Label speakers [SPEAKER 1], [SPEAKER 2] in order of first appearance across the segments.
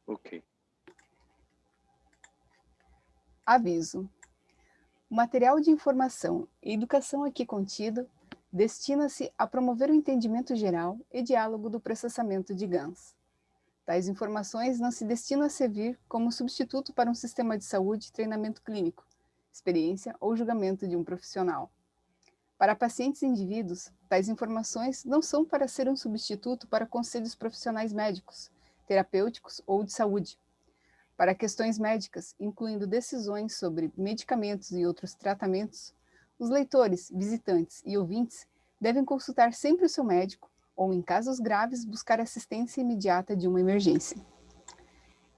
[SPEAKER 1] Ok.
[SPEAKER 2] Aviso. O material de informação e educação aqui contido destina-se a promover o entendimento geral e diálogo do processamento de GANs. Tais informações não se destinam a servir como substituto para um sistema de saúde e treinamento clínico, experiência ou julgamento de um profissional. Para pacientes e indivíduos, tais informações não são para ser um substituto para conselhos profissionais médicos, terapêuticos ou de saúde. Para questões médicas, incluindo decisões sobre medicamentos e outros tratamentos, os leitores, visitantes e ouvintes devem consultar sempre o seu médico ou, em casos graves, buscar assistência imediata de uma emergência.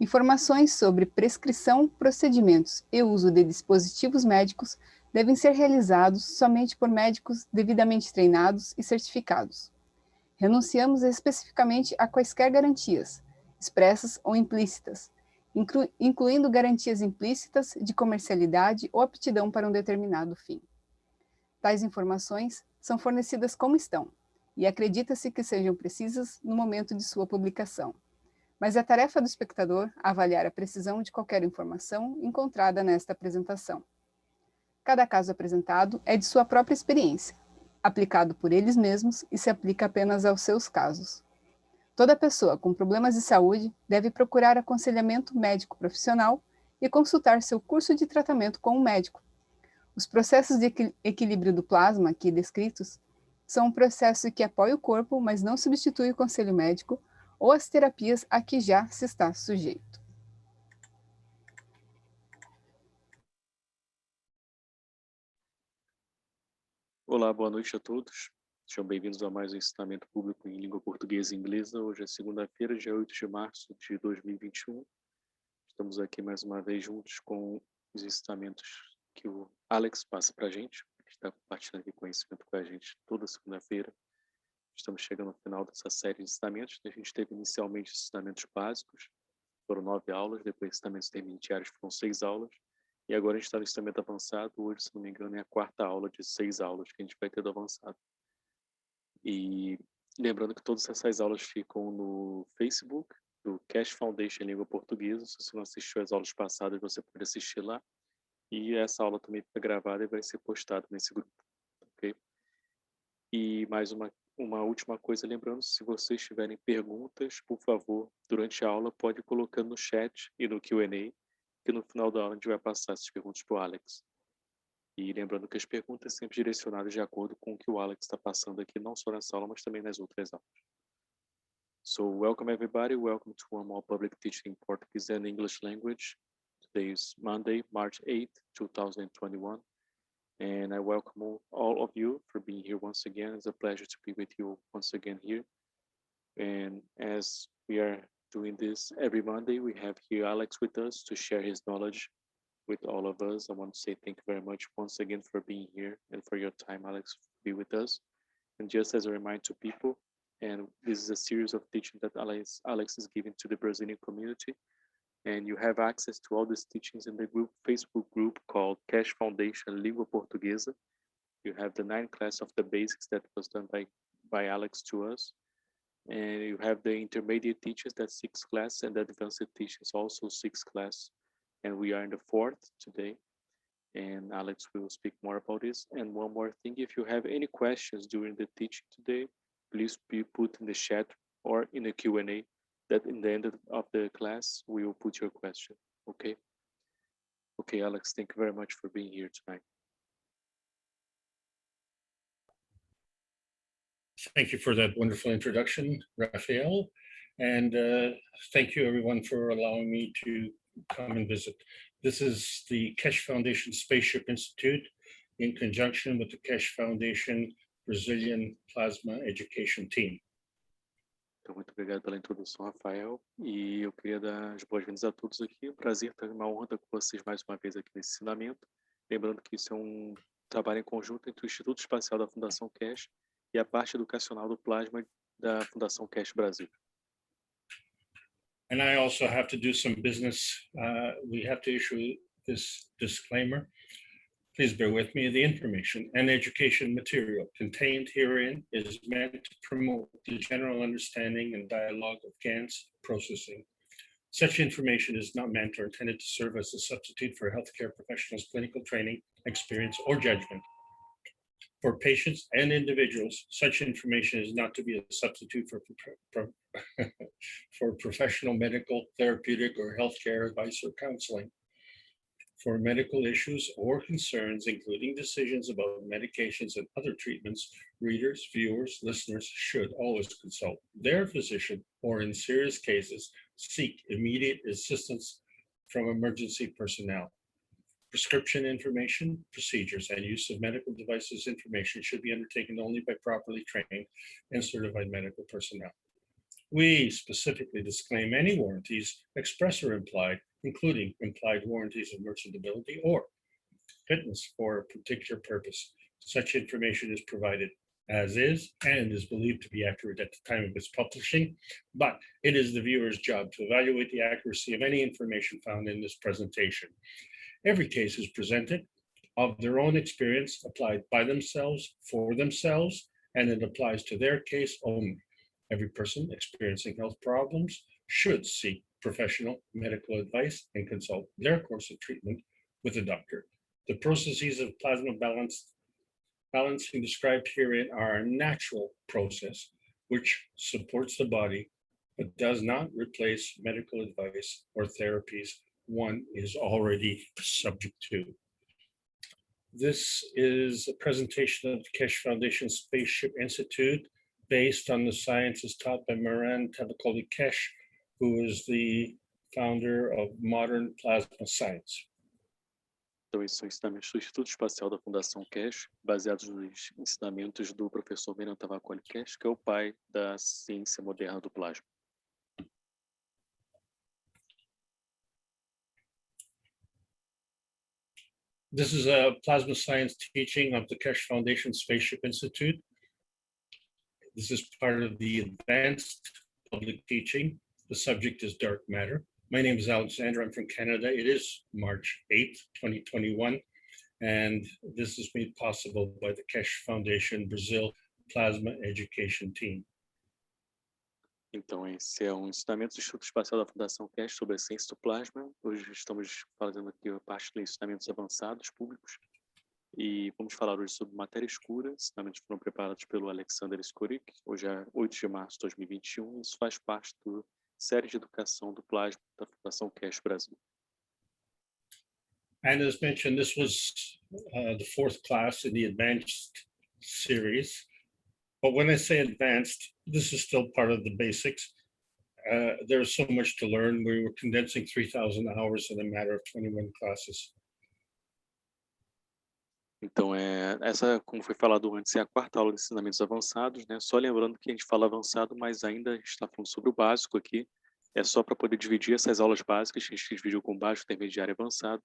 [SPEAKER 2] Informações sobre prescrição, procedimentos e uso de dispositivos médicos devem ser realizados somente por médicos devidamente treinados e certificados. Renunciamos especificamente a quaisquer garantias, expressas ou implícitas, incluindo garantias implícitas de comercialidade ou aptidão para um determinado fim. Tais informações são fornecidas como estão, e acredita-se que sejam precisas no momento de sua publicação. Mas é tarefa do espectador avaliar a precisão de qualquer informação encontrada nesta apresentação. Cada caso apresentado é de sua própria experiência, aplicado por eles mesmos e se aplica apenas aos seus casos. Toda pessoa com problemas de saúde deve procurar aconselhamento médico profissional e consultar seu curso de tratamento com um médico. Os processos de equilíbrio do plasma aqui descritos são um processo que apoia o corpo, mas não substitui o conselho médico ou as terapias a que já se está sujeito.
[SPEAKER 1] Olá, boa noite a todos. Sejam bem-vindos a mais um ensinamento público em língua portuguesa e inglesa. Hoje é segunda-feira, dia 8 de março de 2021. Estamos aqui mais uma vez juntos com os ensinamentos que o Alex passa para a gente, que está compartilhando aqui conhecimento com a gente toda segunda-feira. Estamos chegando ao final dessa série de ensinamentos. A gente teve inicialmente ensinamentos básicos, foram 9 aulas, depois ensinamentos intermediários foram 6 aulas, e agora a gente está no ensinamento avançado. Hoje, se não me engano, é a 4ª aula de 6 aulas que a gente vai ter do avançado. E lembrando que todas essas aulas ficam no Facebook, do Keshe Foundation em Língua Portuguesa. Se você não assistiu às aulas passadas, você pode assistir lá. E essa aula também fica gravada e vai ser postada nesse grupo, ok? E mais uma última coisa, lembrando, se vocês tiverem perguntas, por favor, durante a aula, pode ir colocando no chat e no Q&A, que no final da aula a gente vai passar essas perguntas para o Alex. E lembrando que as perguntas sempre direcionadas de acordo com o que o Alex está passando aqui, não só nessa aula, mas também nas outras aulas. So, welcome everybody, welcome to one more public teaching in Portuguese and English language. Today is Monday, March 8th, 2021. And I welcome all of you for being here once again. It's a pleasure to be with you once again here. And as we are doing this every Monday, we have here Alex with us to share his knowledge with all of us. I want to say thank you very much once again for being here and for your time, Alex, to be with us. And just as a reminder to people, and this is a series of teaching that Alex is giving to the Brazilian community. And you have access to all these teachings in the group, Facebook group called Keshe Foundation Língua Portuguesa. You have the 9th class of the basics that was done by Alex to us. And you have the intermediate teachings, that's 6th class, and the advanced teachings also 6th class. And we are in the 4th today. And Alex will speak more about this. And one more thing, if you have any questions during the teaching today, please be put in the chat or in the Q&A. That in the end of the class, we will put your question, okay? Okay, Alex, thank you very much for being here tonight.
[SPEAKER 3] Thank you for that wonderful introduction, Raphael. And thank you everyone for allowing me to come and visit. This is the Keshe Foundation Spaceship Institute in conjunction with the Keshe Foundation Brazilian Plasma Education Team.
[SPEAKER 1] Então, muito obrigado pela introdução, Rafael. E eu queria dar as boas-vindas a todos aqui. É um prazer, uma honra estar com vocês mais uma vez aqui nesse ensinamento. Lembrando que isso é um trabalho em conjunto entre o Instituto Espacial da Fundação Keshe e a parte educacional do plasma da Fundação Keshe Brasil.
[SPEAKER 3] And I also have to do some business. We have to issue this disclaimer. Please bear with me. The information and education material contained herein is meant to promote the general understanding and dialogue of GANs processing. Such information is not meant or intended to serve as a substitute for a healthcare professional's clinical training, experience, or judgment. For patients and individuals, such information is not to be a substitute for professional, medical, therapeutic, or healthcare advice or counseling. For medical issues or concerns, including decisions about medications and other treatments, readers, viewers, listeners should always consult their physician or, in serious cases, seek immediate assistance from emergency personnel. Prescription information, procedures, and use of medical devices information should be undertaken only by properly trained and certified medical personnel. We specifically disclaim any warranties, express or implied, including implied warranties of merchantability or fitness for a particular purpose. Such information is provided as is and is believed to be accurate at the time of its publishing, but it is the viewer's job to evaluate the accuracy of any information found in this presentation. Every case is presented of their own experience, applied by themselves, for themselves, and it applies to their case only. Every person experiencing health problems should seek professional medical advice and consult their course of treatment with a doctor. The processes of plasma balancing described herein are a natural process which supports the body but does not replace medical advice or therapies one is already subject to. This is a presentation of the Keshe Foundation Spaceship Institute based on the sciences taught by Moran Keshe, who is the founder of modern plasma science.
[SPEAKER 1] Então, esses são ensinamentos do Instituto Espacial da Fundação Keshe, baseados nos ensinamentos do professor Meran Keshe, que é o pai da ciência moderna do plasma.
[SPEAKER 3] This is a plasma science teaching of the Keshe Foundation Spaceship Institute. This is part of the advanced public teaching. The subject is dark matter. My name is Alexander. I'm from Canada. It is March 8th, 2021. And this is made possible by the Keshe Foundation Brazil Plasma Education Team.
[SPEAKER 1] Então, esse é um ensinamento do Instituto Espacial da Fundação Keshe sobre a ciência do plasma. Hoje estamos fazendo aqui a parte dos ensinamentos avançados públicos. E vamos falar hoje sobre Matéria, Escura. Ensinamentos foram preparados pelo Alexander Skorik. Hoje é 8 de março de 2021. Isso faz parte da série de educação do plasma da Fundação Keshe Brasil.
[SPEAKER 3] And as mentioned, this was the fourth class in the advanced series. But when I say advanced, this is still part of the basics. There's so much to learn. We were condensing 3,000 hours in a matter of 21 classes.
[SPEAKER 1] Então, essa, como foi falado antes, é a quarta aula de ensinamentos avançados, né? Só lembrando que a gente fala avançado, mas ainda a gente está falando sobre o básico aqui. É só para poder dividir essas aulas básicas, a gente dividiu com básico, intermediário e avançado.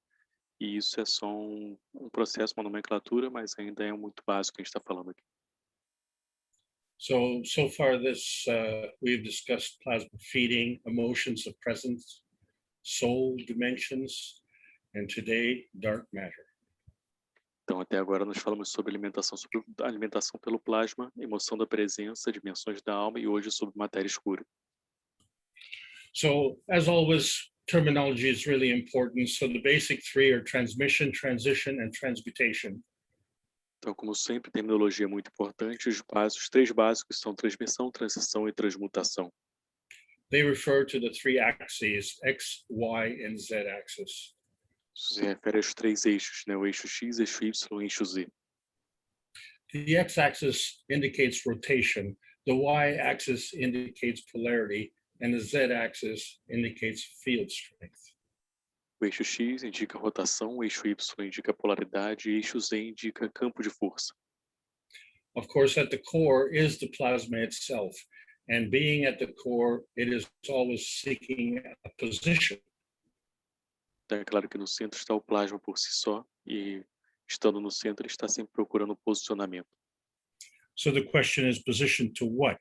[SPEAKER 1] E isso é só um processo, uma nomenclatura, mas ainda é muito básico que a gente está falando aqui.
[SPEAKER 3] So far we've discussed plasma feeding, emotions of presence, soul dimensions, and today, dark matter.
[SPEAKER 1] Então, até agora nós falamos sobre alimentação pelo plasma, emoção da presença, dimensões da alma e hoje sobre matéria escura.
[SPEAKER 3] So, as always, terminology is really important. So the basic three are transmission, transition, and transmutation.
[SPEAKER 1] Então, como sempre, terminologia é muito importante. Os três básicos são transmissão, transição e transmutação.
[SPEAKER 3] They refer to the three axes, X, Y, and Z axis.
[SPEAKER 1] Isso se refere aos três eixos, né? O eixo X, eixo Y e eixo Z.
[SPEAKER 3] The X-axis indicates rotation. The Y-axis indicates polarity, and the Z-axis indicates field strength.
[SPEAKER 1] O eixo X indica rotação, o eixo Y indica polaridade e o eixo Z indica campo de força.
[SPEAKER 3] Of course, at the core is the plasma itself, and being at the core, it is always seeking a position.
[SPEAKER 1] Então, é claro que no centro está o plasma por si só e, estando no centro, ele está sempre procurando posicionamento.
[SPEAKER 3] So the question is position to what?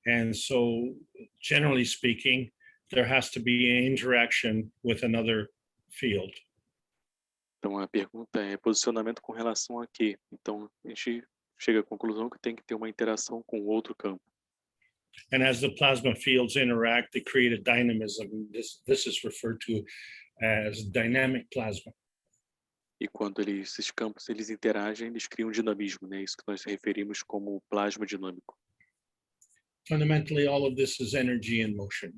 [SPEAKER 3] And so, generally speaking, there has to be an interaction with another field.
[SPEAKER 1] Então, a pergunta é posicionamento com relação a quê? Então, a gente chega à conclusão que tem que ter uma interação com outro campo.
[SPEAKER 3] And as the plasma fields interact, they create a dynamism. This is referred to as dynamic plasma.
[SPEAKER 1] E quando esses campos eles interagem, eles criam um dinamismo, né? Isso que nós referimos como plasma dinâmico.
[SPEAKER 3] Fundamentally, all of this is energy in motion.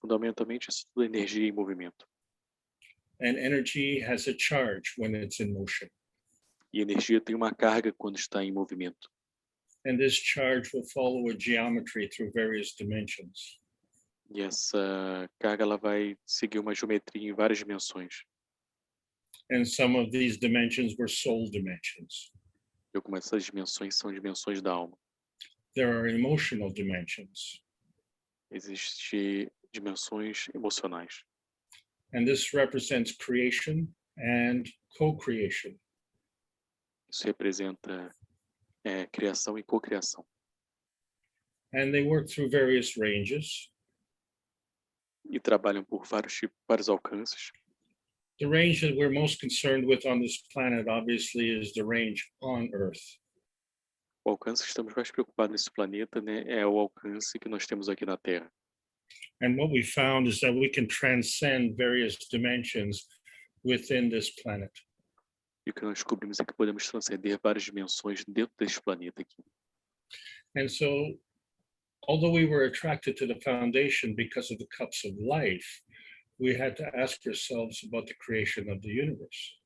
[SPEAKER 1] Fundamentalmente, isso tudo é energia em movimento.
[SPEAKER 3] And energy has a charge when it's in motion.
[SPEAKER 1] E energia tem uma carga quando está em movimento.
[SPEAKER 3] And this charge will follow a geometry through various dimensions.
[SPEAKER 1] E essa carga ela vai seguir uma geometria em várias dimensões.
[SPEAKER 3] And some of these dimensions were soul dimensions.
[SPEAKER 1] E algumas dessas dimensões são dimensões da alma.
[SPEAKER 3] There are emotional dimensions.
[SPEAKER 1] Existem dimensões emocionais.
[SPEAKER 3] And this represents creation and co-creation.
[SPEAKER 1] Isso representa criação e cocriação.
[SPEAKER 3] And they work through various ranges.
[SPEAKER 1] E trabalham por vários alcances.
[SPEAKER 3] The range that we're most concerned with on this planet, obviously, is the range on Earth.
[SPEAKER 1] O alcance que estamos mais preocupados nesse planeta, né, é o alcance que nós temos aqui na Terra.
[SPEAKER 3] And what we found is that we can transcend various dimensions within this planet.
[SPEAKER 1] E o que nós descobrimos é que podemos transcender várias dimensões dentro desse planeta aqui.
[SPEAKER 3] And so, although we were attracted to the foundation because of the cups of life, we had to ask ourselves about the creation of the universe.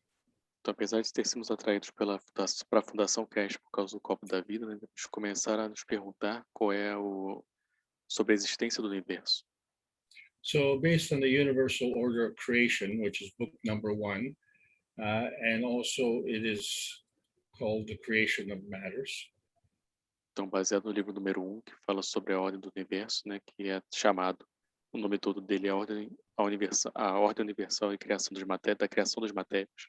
[SPEAKER 1] Então, apesar de ter sido atraídos para a Fundação Keshe por causa do copo da vida, né, devemos começar a nos perguntar sobre a existência do universo.
[SPEAKER 3] So, based on the universal order of creation, which is book number 1, and also it is called The Creation of Matters.
[SPEAKER 1] Então, baseado no livro número 1, que fala sobre a ordem do universo, né, que é chamado, o nome todo dele é a ordem universal e criação das matérias, da criação das matérias.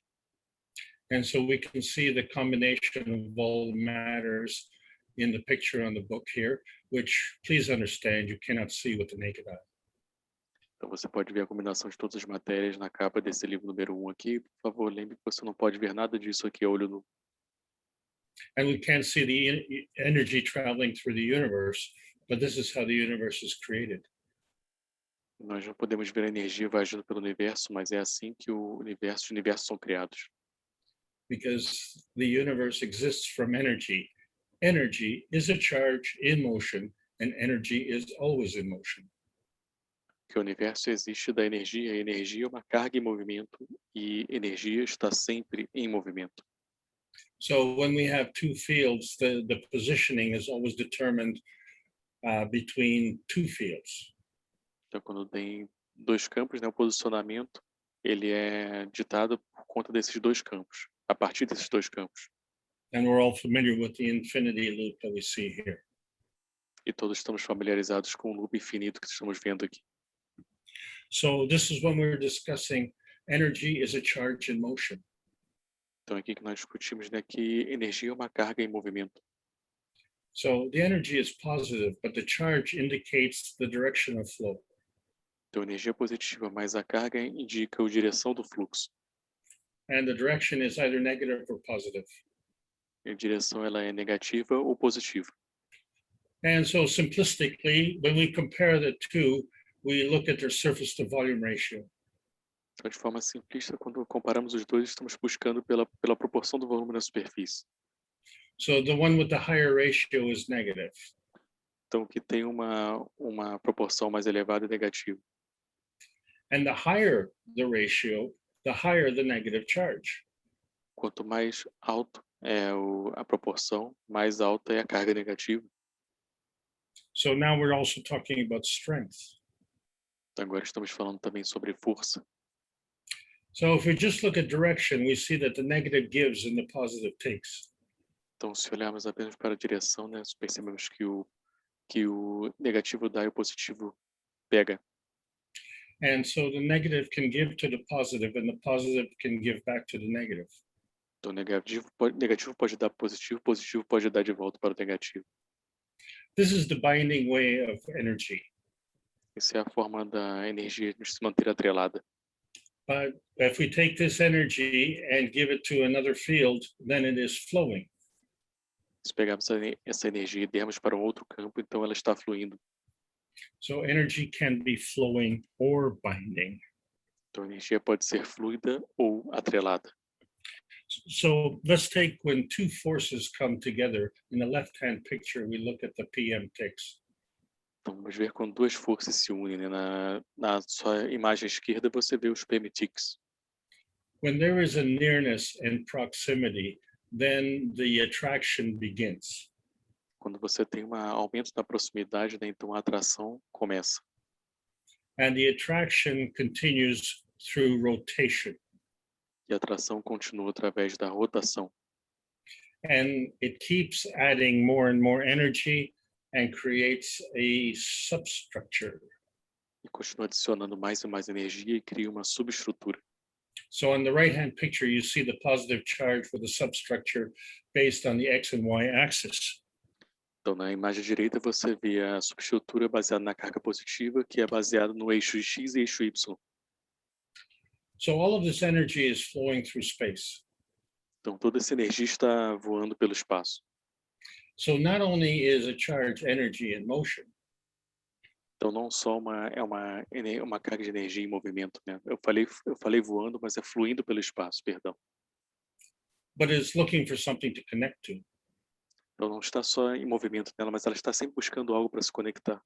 [SPEAKER 3] And so we can see the combination of all matters in the picture on the book here, which, please understand, you cannot see with the naked eye.
[SPEAKER 1] Então você pode ver a combinação de todas as matérias na capa desse livro número 1 aqui. Por favor, lembre que você não pode ver nada disso aqui a olho nu.
[SPEAKER 3] And we can't see the energy traveling through the universe, but this is how the universe is created.
[SPEAKER 1] Nós não podemos ver a energia vagando pelo universo, mas é assim que os universos são criados.
[SPEAKER 3] Because the universe exists from energy. Energy is a charge in motion, and energy is always in motion.
[SPEAKER 1] Que o universo existe da energia, a energia é uma carga em movimento e energia está sempre em movimento.
[SPEAKER 3] So when we have two fields, the positioning is always determined between two fields.
[SPEAKER 1] Então, quando tem dois campos, né, o posicionamento ele é ditado por conta desses dois campos, a partir desses dois campos.
[SPEAKER 3] And we're all familiar with the infinity loop that we see here.
[SPEAKER 1] E todos estamos familiarizados com o loop infinito que estamos vendo aqui.
[SPEAKER 3] So this is when we're discussing energy is a charge in motion.
[SPEAKER 1] Então, aqui que nós discutimos, né, que energia é uma carga em movimento.
[SPEAKER 3] So the energy is positive, but the charge indicates the direction of flow.
[SPEAKER 1] Então, energia é positiva, mas a carga indica a direção do fluxo.
[SPEAKER 3] And the direction is either negative or positive.
[SPEAKER 1] E a direção ela é negativa ou positiva.
[SPEAKER 3] And so simplistically, when we compare the two, we look at their surface to volume ratio.
[SPEAKER 1] Então, de forma simplista, quando comparamos os dois, estamos buscando pela proporção do volume na superfície.
[SPEAKER 3] So the one with the higher ratio is negative.
[SPEAKER 1] Então, o que tem uma proporção mais elevada é negativo.
[SPEAKER 3] And the higher the ratio, the higher the negative charge.
[SPEAKER 1] Quanto mais alto é a proporção, mais alta é a carga negativa.
[SPEAKER 3] So now we're also talking about strength.
[SPEAKER 1] Então, agora estamos falando também sobre força.
[SPEAKER 3] So if we just look at direction, we see that the negative gives and the positive takes.
[SPEAKER 1] Então, se olharmos apenas para a direção, né, percebemos que o negativo dá e o positivo pega.
[SPEAKER 3] And so the negative can give to the positive and the positive can give back to the negative.
[SPEAKER 1] Então, negativo pode dar positivo, positivo pode dar de volta para o negativo.
[SPEAKER 3] This is the binding way of energy.
[SPEAKER 1] Essa é a forma da energia de se manter atrelada.
[SPEAKER 3] But if we take this energy and give it to another field, then it is flowing.
[SPEAKER 1] Se pegarmos essa energia e dermos para um outro campo, então ela está fluindo.
[SPEAKER 3] So energy can be flowing or binding.
[SPEAKER 1] Então a energia pode ser fluida ou atrelada.
[SPEAKER 3] So let's take when two forces come together. In the left-hand picture, we look at the PM ticks.
[SPEAKER 1] Então vamos ver quando duas forças se unem, né? Na sua imagem esquerda você vê os PM ticks.
[SPEAKER 3] When there is a nearness and proximity, then the attraction begins.
[SPEAKER 1] Quando você tem um aumento da proximidade, né? Então a atração começa.
[SPEAKER 3] And the attraction continues through rotation.
[SPEAKER 1] E a atração continua através da rotação.
[SPEAKER 3] And it keeps adding more and more energy and creates a substructure.
[SPEAKER 1] E continua adicionando mais e mais energia e cria uma subestrutura.
[SPEAKER 3] So on the right-hand picture, you see the positive charge with the substructure based on the X and Y axis.
[SPEAKER 1] Então, na imagem direita, você vê a subestrutura baseada na carga positiva, que é baseada no eixo X e eixo Y.
[SPEAKER 3] So all of this energy is flowing through space.
[SPEAKER 1] Então, toda essa energia está voando pelo espaço.
[SPEAKER 3] So not only is a charge energy in motion,
[SPEAKER 1] Então, não só uma carga de energia em movimento, né? Eu falei voando, mas é fluindo pelo espaço, perdão.
[SPEAKER 3] but is looking for something to connect to.
[SPEAKER 1] Então, não está só em movimento nela, mas ela está sempre buscando algo para se conectar.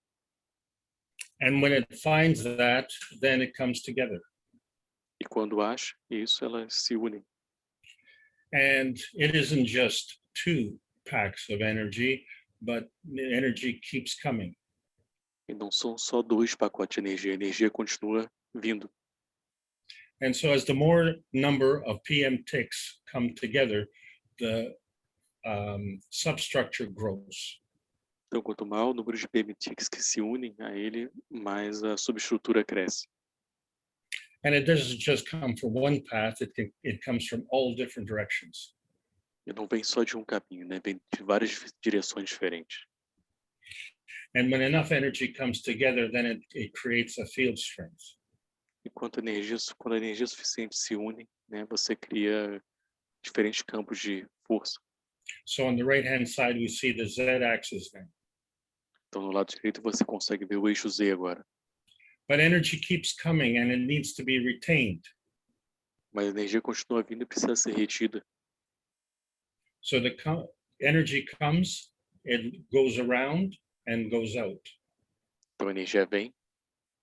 [SPEAKER 3] And when it finds that, then it comes together.
[SPEAKER 1] E quando acha isso, elas se unem.
[SPEAKER 3] And it isn't just two packs of energy, but the energy keeps coming.
[SPEAKER 1] E não são só dois pacotes de energia, a energia continua vindo.
[SPEAKER 3] And so as the more number of PM ticks come together, the substructure grows.
[SPEAKER 1] Então, quanto maior o número de PM-ticks que se unem a ele, mais a subestrutura cresce.
[SPEAKER 3] And it doesn't just come from one path, it comes from all different directions.
[SPEAKER 1] E não vem só de um caminho, né? Vem de várias direções diferentes.
[SPEAKER 3] And when enough energy comes together, then it creates a field strength.
[SPEAKER 1] E quando a energia suficiente se une, né? Você cria diferentes campos de força.
[SPEAKER 3] So on the right-hand side, we see the Z-axis now.
[SPEAKER 1] Então, no lado direito, você consegue ver o eixo Z agora.
[SPEAKER 3] But energy keeps coming and it needs to be retained.
[SPEAKER 1] Mas a energia continua vindo e precisa ser retida.
[SPEAKER 3] So the energy comes, it goes around and goes out.
[SPEAKER 1] Então, a energia vem,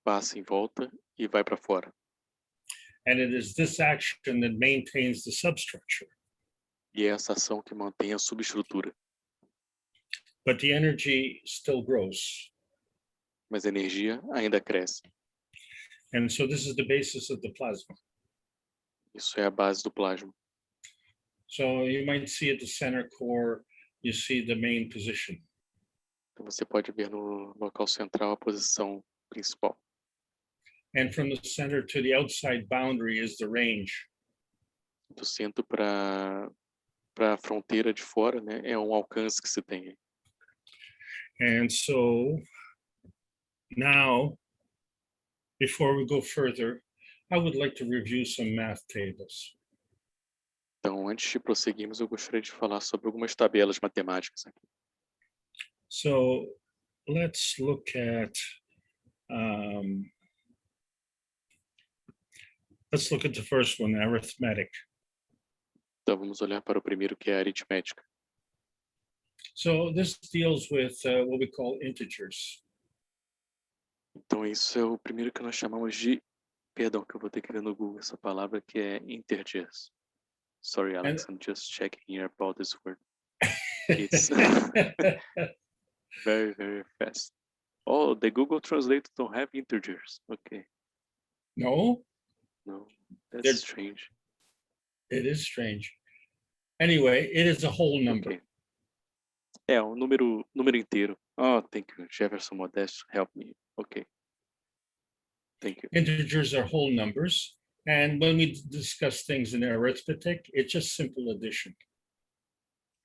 [SPEAKER 1] passa em volta e vai para fora.
[SPEAKER 3] And it is this action that maintains the substructure.
[SPEAKER 1] E é essa ação que mantém a subestrutura.
[SPEAKER 3] But the energy still grows.
[SPEAKER 1] Mas a energia ainda cresce.
[SPEAKER 3] And so this is the basis of the plasma.
[SPEAKER 1] Isso é a base do plasma.
[SPEAKER 3] So you might see at the center core, you see the main position.
[SPEAKER 1] Então, você pode ver no local central a posição principal.
[SPEAKER 3] And from the center to the outside boundary is the range.
[SPEAKER 1] Do centro para a fronteira de fora, né? É um alcance que se tem.
[SPEAKER 3] And so now, before we go further, I would like to review some math tables.
[SPEAKER 1] Então, antes de prosseguirmos, eu gostaria de falar sobre algumas tabelas matemáticas aqui.
[SPEAKER 3] So let's look at the first one, arithmetic.
[SPEAKER 1] Então, vamos olhar para o primeiro, que é a aritmética.
[SPEAKER 3] So this deals with what we call integers.
[SPEAKER 1] Então, isso é o primeiro que nós chamamos de... Perdão, que eu vou ter que ver no Google essa palavra, que é integers. Sorry, Alex, I'm just checking here about this word. It's very, very fast. Oh, the Google Translate don't have integers. Okay.
[SPEAKER 3] No?
[SPEAKER 1] No, that's
[SPEAKER 3] They're-
[SPEAKER 1] strange.
[SPEAKER 3] It is strange. Anyway, it is a whole number.
[SPEAKER 1] Okay. É, um número inteiro. Oh, thank you. Jefferson Modesto, help me. Okay. Thank you.
[SPEAKER 3] Integers are whole numbers. And when we discuss things in arithmetic, it's just simple addition.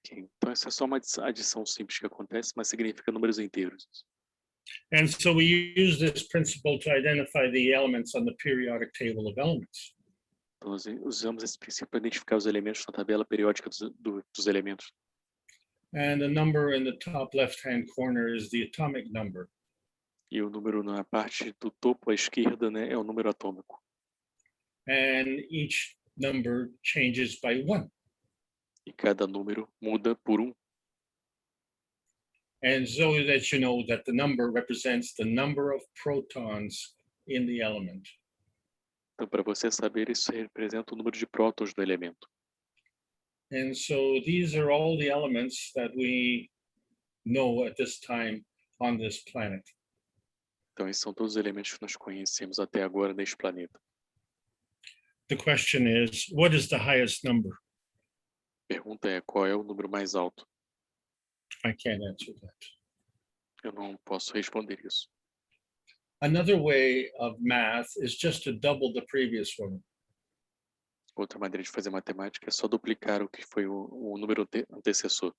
[SPEAKER 1] Okay. Então, essa é só uma adição simples que acontece, mas significa números inteiros.
[SPEAKER 3] And so we use this principle to identify the elements on the periodic table of elements.
[SPEAKER 1] Então, nós usamos esse princípio para identificar os elementos na tabela periódica dos elementos.
[SPEAKER 3] And the number in the top left-hand corner is the atomic number.
[SPEAKER 1] E o número na parte do topo à esquerda, né, é o número atômico.
[SPEAKER 3] And each number changes by 1.
[SPEAKER 1] E cada número muda por 1.
[SPEAKER 3] And so that you know that the number represents the number of protons in the element.
[SPEAKER 1] Então, para você saber, isso representa o número de prótons do elemento.
[SPEAKER 3] And so these are all the elements that we know at this time on this planet.
[SPEAKER 1] Então, esses são todos os elementos que nós conhecemos até agora neste planeta.
[SPEAKER 3] The question is, what is the highest number?
[SPEAKER 1] A pergunta é, qual é o número mais alto?
[SPEAKER 3] I can't answer that.
[SPEAKER 1] Eu não posso responder isso.
[SPEAKER 3] Another way of math is just to double the previous one.
[SPEAKER 1] Outra maneira de fazer matemática é só duplicar o que foi o número antecessor.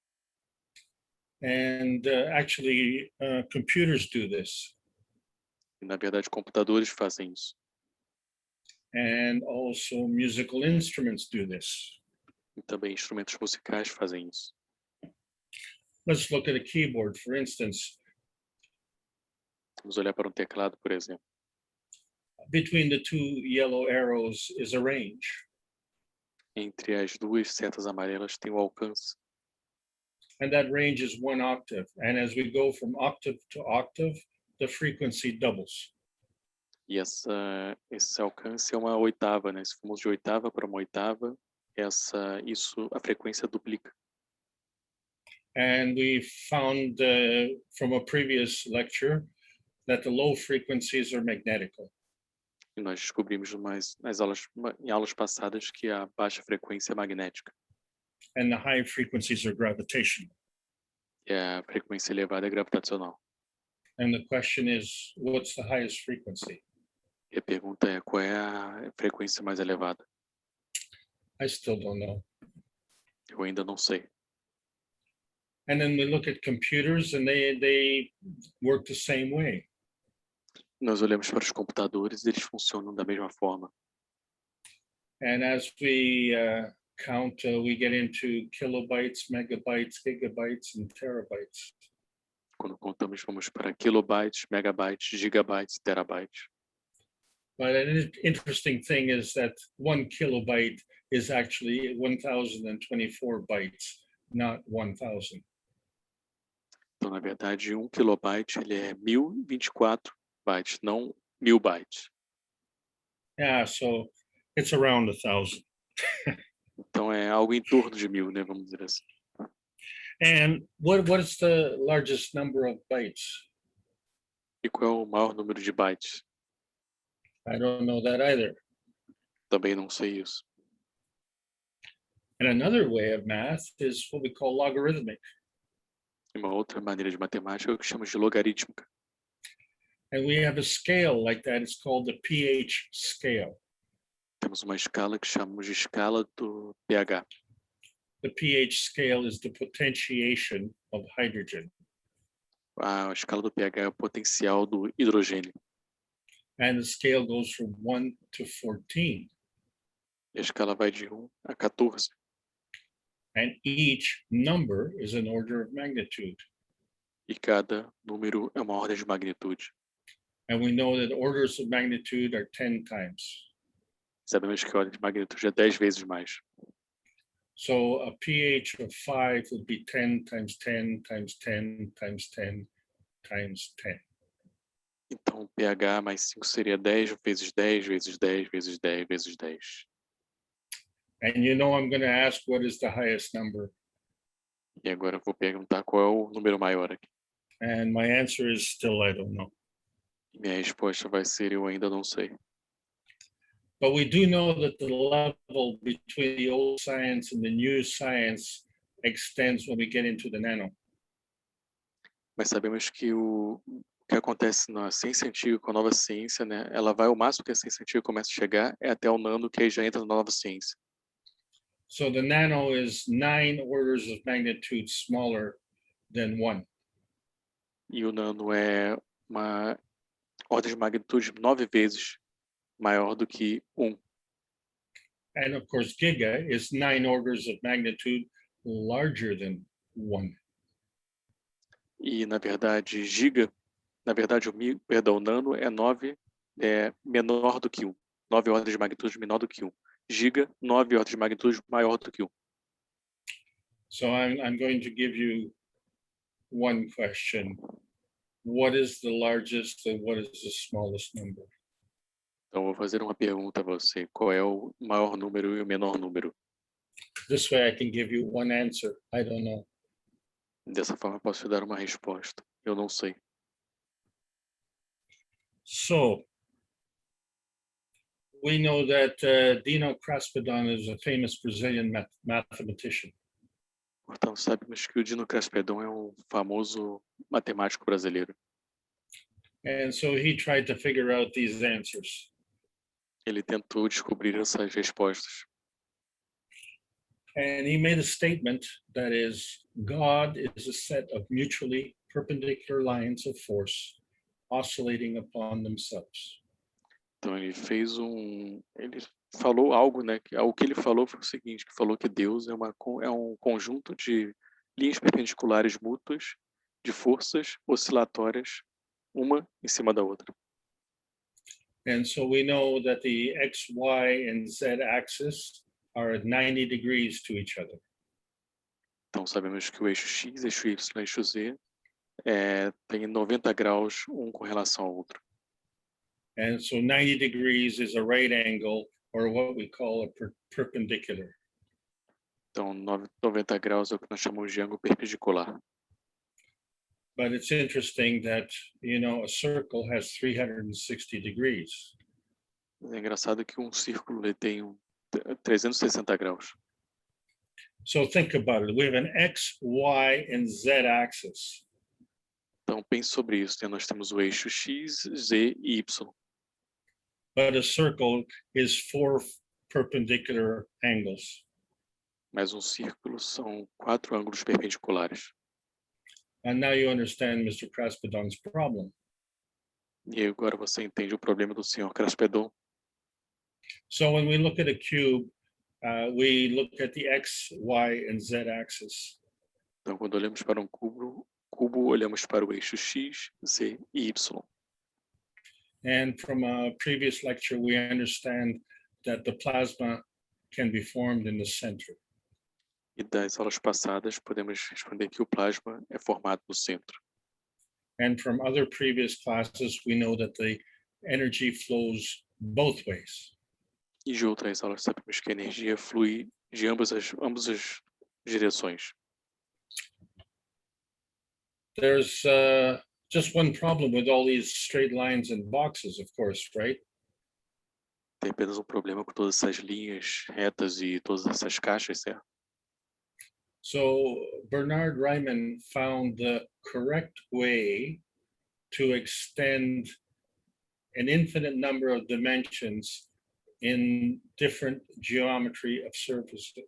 [SPEAKER 3] And actually, computers do this.
[SPEAKER 1] E, na verdade, computadores fazem isso.
[SPEAKER 3] And also musical instruments do this.
[SPEAKER 1] E também instrumentos musicais fazem isso.
[SPEAKER 3] Let's look at a keyboard, for instance.
[SPEAKER 1] Vamos olhar para um teclado, por exemplo.
[SPEAKER 3] Between the two yellow arrows is a range.
[SPEAKER 1] Entre as duas setas amarelas tem o alcance.
[SPEAKER 3] And that range is 1 octave. And as we go from octave to octave, the frequency doubles.
[SPEAKER 1] E esse alcance é uma oitava, né? Se formos de oitava para uma oitava, a frequência duplica.
[SPEAKER 3] And we found from a previous lecture that the low frequencies are magnetical.
[SPEAKER 1] E nós descobrimos em aulas passadas que a baixa frequência é magnética.
[SPEAKER 3] And the high frequencies are gravitational.
[SPEAKER 1] E a frequência elevada é gravitacional.
[SPEAKER 3] And the question is, what's the highest frequency?
[SPEAKER 1] E a pergunta é, qual é a frequência mais elevada?
[SPEAKER 3] I still don't know.
[SPEAKER 1] Eu ainda não sei.
[SPEAKER 3] And then we look at computers and they work the same way.
[SPEAKER 1] Nós olhamos para os computadores e eles funcionam da mesma forma.
[SPEAKER 3] And as we count, we get into kilobytes, megabytes, gigabytes, and terabytes.
[SPEAKER 1] Quando contamos, vamos para kilobytes, megabytes, gigabytes, terabytes.
[SPEAKER 3] But an interesting thing is that 1 kilobyte is actually 1,024 bytes, not 1,000.
[SPEAKER 1] Então, na verdade, 1 kilobyte ele é 1024 bytes, não 1000 bytes.
[SPEAKER 3] Yeah, so it's around 1,000.
[SPEAKER 1] Então, é algo em torno de 1000, né? Vamos dizer assim.
[SPEAKER 3] And what is the largest number of bytes?
[SPEAKER 1] E qual é o maior número de bytes?
[SPEAKER 3] I don't know that either.
[SPEAKER 1] Também não sei isso.
[SPEAKER 3] And another way of math is what we call logarithmic.
[SPEAKER 1] E uma outra maneira de matemática é o que chamamos de logarítmica.
[SPEAKER 3] And we have a scale like that. It's called the pH scale.
[SPEAKER 1] Temos uma escala que chamamos de escala do pH.
[SPEAKER 3] The pH scale is the potentiation of hydrogen.
[SPEAKER 1] A escala do pH é o potencial do hidrogênio.
[SPEAKER 3] And the scale goes from 1 to 14.
[SPEAKER 1] E a escala vai de 1 a 14.
[SPEAKER 3] And each number is an order of magnitude.
[SPEAKER 1] E cada número é uma ordem de magnitude.
[SPEAKER 3] And we know that orders of magnitude are 10 times.
[SPEAKER 1] Sabemos que a ordem de magnitude é 10 vezes mais.
[SPEAKER 3] So a pH of 5 would be 10 times 10 times 10 times 10 times 10.
[SPEAKER 1] Então, pH mais 5 seria 10 vezes 10 vezes 10 vezes 10 vezes 10.
[SPEAKER 3] And you know I'm going to ask what is the highest number.
[SPEAKER 1] E agora eu vou perguntar qual é o número maior aqui.
[SPEAKER 3] And my answer is still I don't know.
[SPEAKER 1] E minha resposta vai ser eu ainda não sei.
[SPEAKER 3] But we do know that the level between the old science and the new science extends when we get into the nano.
[SPEAKER 1] Mas sabemos que o que acontece na ciência antiga com a nova ciência, né? Ela vai ao máximo que a ciência antiga começa a chegar é até o nano, que aí já entra na nova ciência.
[SPEAKER 3] So the nano is 9 orders of magnitude smaller than 1.
[SPEAKER 1] E o nano é uma ordem de magnitude 9 vezes maior do que 1.
[SPEAKER 3] And of course, giga is 9 orders of magnitude larger than 1.
[SPEAKER 1] E, na verdade, giga, na verdade, o nano é 9, é menor do que 1. 9 ordens de magnitude menor do que 1. Giga, 9 ordens de magnitude maior do que 1.
[SPEAKER 3] So I'm going to give you one question. What is the largest and what is the smallest number?
[SPEAKER 1] Então, vou fazer uma pergunta a você. Qual é o maior número e o menor número?
[SPEAKER 3] This way I can give you one answer. I don't know.
[SPEAKER 1] Dessa forma, eu posso te dar uma resposta. Eu não sei.
[SPEAKER 3] So we know that Dino Kraspedon is a famous Brazilian mathematician.
[SPEAKER 1] Portanto, sabemos que o Dino Kraspedon é um famoso matemático brasileiro.
[SPEAKER 3] And so he tried to figure out these answers.
[SPEAKER 1] Ele tentou descobrir essas respostas.
[SPEAKER 3] And he made a statement that is, God is a set of mutually perpendicular lines of force oscillating upon themselves.
[SPEAKER 1] Então ele falou algo, né? O que ele falou foi o seguinte, que falou que Deus é um conjunto de linhas perpendiculares mútuas de forças oscilatórias, uma em cima da outra.
[SPEAKER 3] And so we know that the X, Y, and Z axis are at 90 degrees to each other.
[SPEAKER 1] Então sabemos que o eixo X, eixo Y, eixo Z tem 90 graus um com relação ao outro.
[SPEAKER 3] And so 90 degrees is a right angle, or what we call a perpendicular.
[SPEAKER 1] Então 90 graus é o que nós chamamos de ângulo perpendicular.
[SPEAKER 3] But it's interesting that, you know, a circle has 360 degrees.
[SPEAKER 1] É engraçado que um círculo ele tem 360 graus.
[SPEAKER 3] So think about it. We have an X, Y, and Z axis.
[SPEAKER 1] Então pense sobre isso, né? Nós temos o eixo X, Z e Y.
[SPEAKER 3] But a circle is 4 perpendicular angles.
[SPEAKER 1] Mas um círculo são 4 ângulos perpendiculares.
[SPEAKER 3] And now you understand Mr. Kraspedon's problem.
[SPEAKER 1] E agora você entende o problema do Sr. Kraspedon.
[SPEAKER 3] So when we look at a cube, we look at the X, Y, and Z axis.
[SPEAKER 1] Então, quando olhamos para um cubo, olhamos para o eixo X, Z e Y.
[SPEAKER 3] And from a previous lecture, we understand that the plasma can be formed in the center.
[SPEAKER 1] E das aulas passadas, podemos responder que o plasma é formado no centro.
[SPEAKER 3] And from other previous classes, we know that the energy flows both ways.
[SPEAKER 1] E de outras aulas, sabemos que a energia flui de ambas as direções.
[SPEAKER 3] There's just one problem with all these straight lines and boxes, of course, right?
[SPEAKER 1] Tem apenas um problema com todas essas linhas retas e todas essas caixas, certo?
[SPEAKER 3] So Bernard Riemann found the correct way to extend an infinite number of dimensions in different geometry of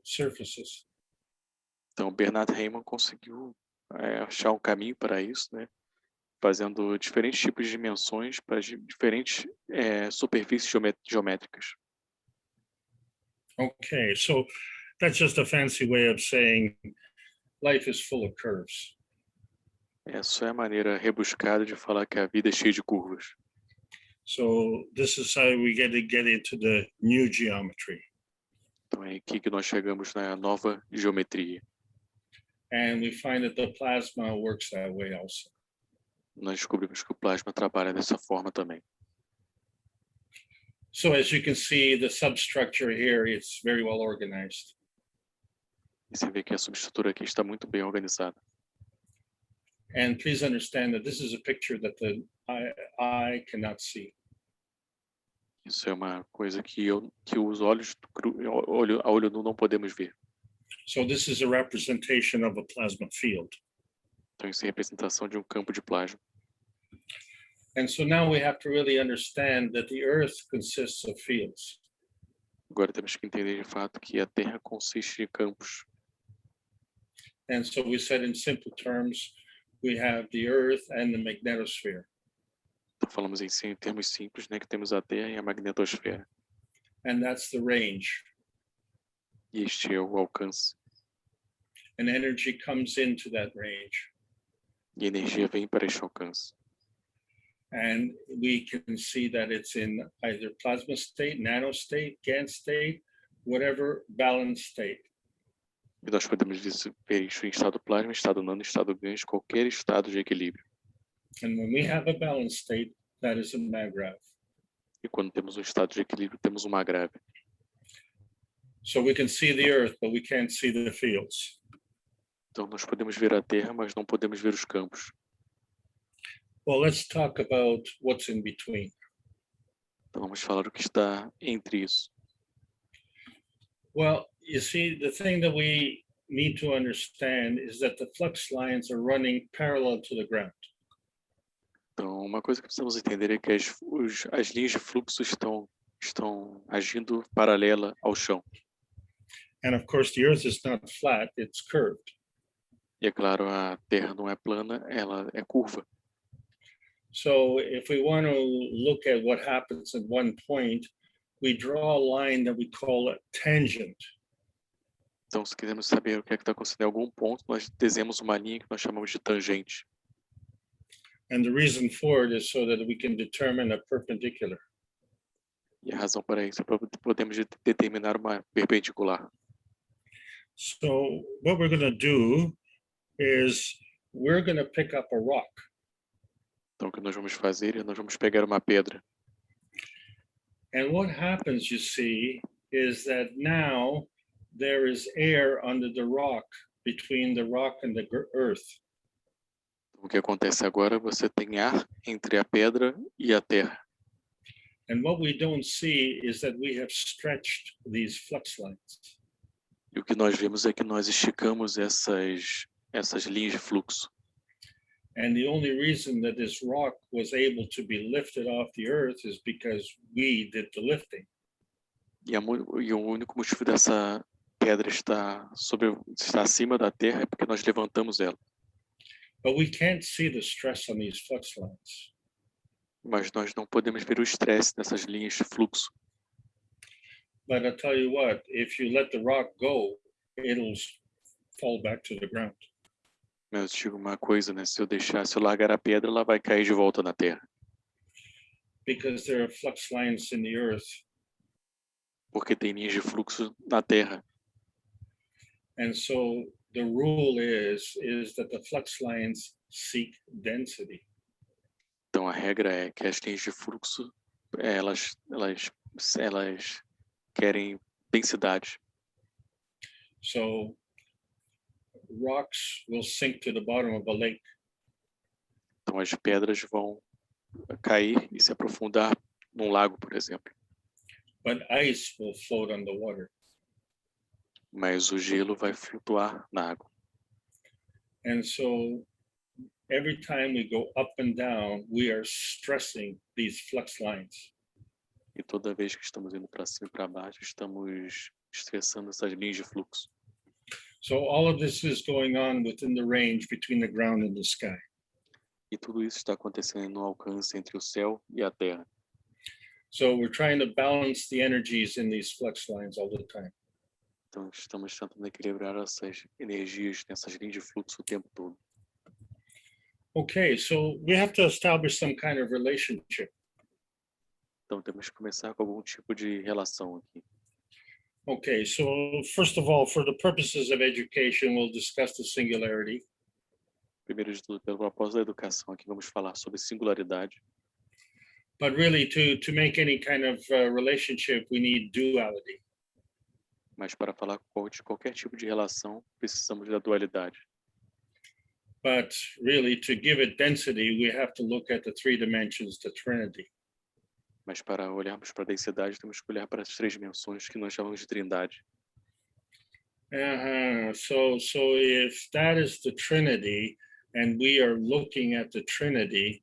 [SPEAKER 3] surfaces.
[SPEAKER 1] Então, Bernard Riemann conseguiu achar um caminho para isso, né? Fazendo diferentes tipos de dimensões para diferentes superfícies geométricas.
[SPEAKER 3] Okay, so that's just a fancy way of saying life is full of curves.
[SPEAKER 1] Essa é a maneira rebuscada de falar que a vida é cheia de curvas.
[SPEAKER 3] So this is how we get into the new geometry.
[SPEAKER 1] Então é aqui que nós chegamos na nova geometria.
[SPEAKER 3] And we find that the plasma works that way also.
[SPEAKER 1] Nós descobrimos que o plasma trabalha dessa forma também.
[SPEAKER 3] So as you can see, the substructure here, it's very well organized.
[SPEAKER 1] E você vê que a subestrutura aqui está muito bem organizada.
[SPEAKER 3] And please understand that this is a picture that the eye cannot see.
[SPEAKER 1] Isso é uma coisa que os olhos a olho nu não podemos ver.
[SPEAKER 3] So this is a representation of a plasma field.
[SPEAKER 1] Então isso é a representação de um campo de plasma.
[SPEAKER 3] And so now we have to really understand that the Earth consists of fields.
[SPEAKER 1] Agora temos que entender de fato que a Terra consiste de campos.
[SPEAKER 3] And so we said in simple terms, we have the Earth and the magnetosphere.
[SPEAKER 1] Então falamos em termos simples, né, que temos a Terra e a magnetosfera.
[SPEAKER 3] And that's the range.
[SPEAKER 1] E este é o alcance.
[SPEAKER 3] And energy comes into that range.
[SPEAKER 1] E a energia vem para este alcance.
[SPEAKER 3] And we can see that it's in either plasma state, nano state, GaN state, whatever balance state.
[SPEAKER 1] E nós podemos ver isso em estado plasma, estado nano, estado GaN, qualquer estado de equilíbrio.
[SPEAKER 3] And when we have a balance state, that is a maggrav.
[SPEAKER 1] E quando temos um estado de equilíbrio, temos uma grave.
[SPEAKER 3] So we can see the earth, but we can't see the fields.
[SPEAKER 1] Então nós podemos ver a Terra, mas não podemos ver os campos.
[SPEAKER 3] Well, let's talk about what's in between.
[SPEAKER 1] Então vamos falar o que está entre isso.
[SPEAKER 3] Well, you see, the thing that we need to understand is that the flux lines are running parallel to the ground.
[SPEAKER 1] Então uma coisa que precisamos entender é que as linhas de fluxo estão agindo paralela ao chão.
[SPEAKER 3] And of course, the earth is not flat, it's curved.
[SPEAKER 1] E é claro, a Terra não é plana, ela é curva.
[SPEAKER 3] So if we want to look at what happens at one point, we draw a line that we call a tangent.
[SPEAKER 1] Então, se quisermos saber o que é que está acontecendo em algum ponto, nós desenhamos uma linha que nós chamamos de tangente.
[SPEAKER 3] And the reason for it is so that we can determine a perpendicular.
[SPEAKER 1] E a razão para isso é para podermos determinar uma perpendicular.
[SPEAKER 3] So what we're going to do is we're going to pick up a rock.
[SPEAKER 1] Então, o que nós vamos fazer é nós vamos pegar uma pedra.
[SPEAKER 3] And what happens, you see, is that now there is air under the rock, between the rock and the earth.
[SPEAKER 1] O que acontece agora, você tem ar entre a pedra e a terra.
[SPEAKER 3] And what we don't see is that we have stretched these flux lines.
[SPEAKER 1] E o que nós vemos é que nós esticamos essas linhas de fluxo.
[SPEAKER 3] And the only reason that this rock was able to be lifted off the earth is because we did the lifting.
[SPEAKER 1] E o único motivo dessa pedra estar acima da terra é porque nós levantamos ela.
[SPEAKER 3] But we can't see the stress on these flux lines.
[SPEAKER 1] Mas nós não podemos ver o estresse dessas linhas de fluxo.
[SPEAKER 3] But I'll tell you what, if you let the rock go, it'll fall back to the ground.
[SPEAKER 1] Mas eu digo uma coisa, né? Se eu largar a pedra, ela vai cair de volta na terra.
[SPEAKER 3] Because there are flux lines in the earth.
[SPEAKER 1] Porque tem linhas de fluxo na terra.
[SPEAKER 3] And so the rule is that the flux lines seek density.
[SPEAKER 1] Então a regra é que as linhas de fluxo, elas querem densidade.
[SPEAKER 3] So rocks will sink to the bottom of a lake.
[SPEAKER 1] Então as pedras vão cair e se aprofundar num lago, por exemplo.
[SPEAKER 3] But ice will float on the water.
[SPEAKER 1] Mas o gelo vai flutuar na água.
[SPEAKER 3] And so every time we go up and down, we are stressing these flux lines.
[SPEAKER 1] E toda vez que estamos indo para cima e para baixo, estamos estressando essas linhas de fluxo.
[SPEAKER 3] So all of this is going on within the range between the ground and the sky.
[SPEAKER 1] E tudo isso está acontecendo no alcance entre o céu e a terra.
[SPEAKER 3] So we're trying to balance the energies in these flux lines all the time.
[SPEAKER 1] Então estamos tentando equilibrar essas energias nessas linhas de fluxo o tempo todo.
[SPEAKER 3] Okay, so we have to establish some kind of relationship.
[SPEAKER 1] Então temos que começar com algum tipo de relação aqui.
[SPEAKER 3] Okay, so first of all, for the purposes of education, we'll discuss the singularity.
[SPEAKER 1] Primeiro de tudo, pelo propósito da educação, aqui vamos falar sobre singularidade.
[SPEAKER 3] But really, to make any kind of relationship, we need duality.
[SPEAKER 1] Mas para falar de qualquer tipo de relação, precisamos da dualidade.
[SPEAKER 3] But really, to give it density, we have to look at the three dimensions, the Trinity.
[SPEAKER 1] Mas para olharmos para a densidade, temos que olhar para as três dimensões que nós chamamos de trindade.
[SPEAKER 3] So if that is the Trinity, and we are looking at the Trinity,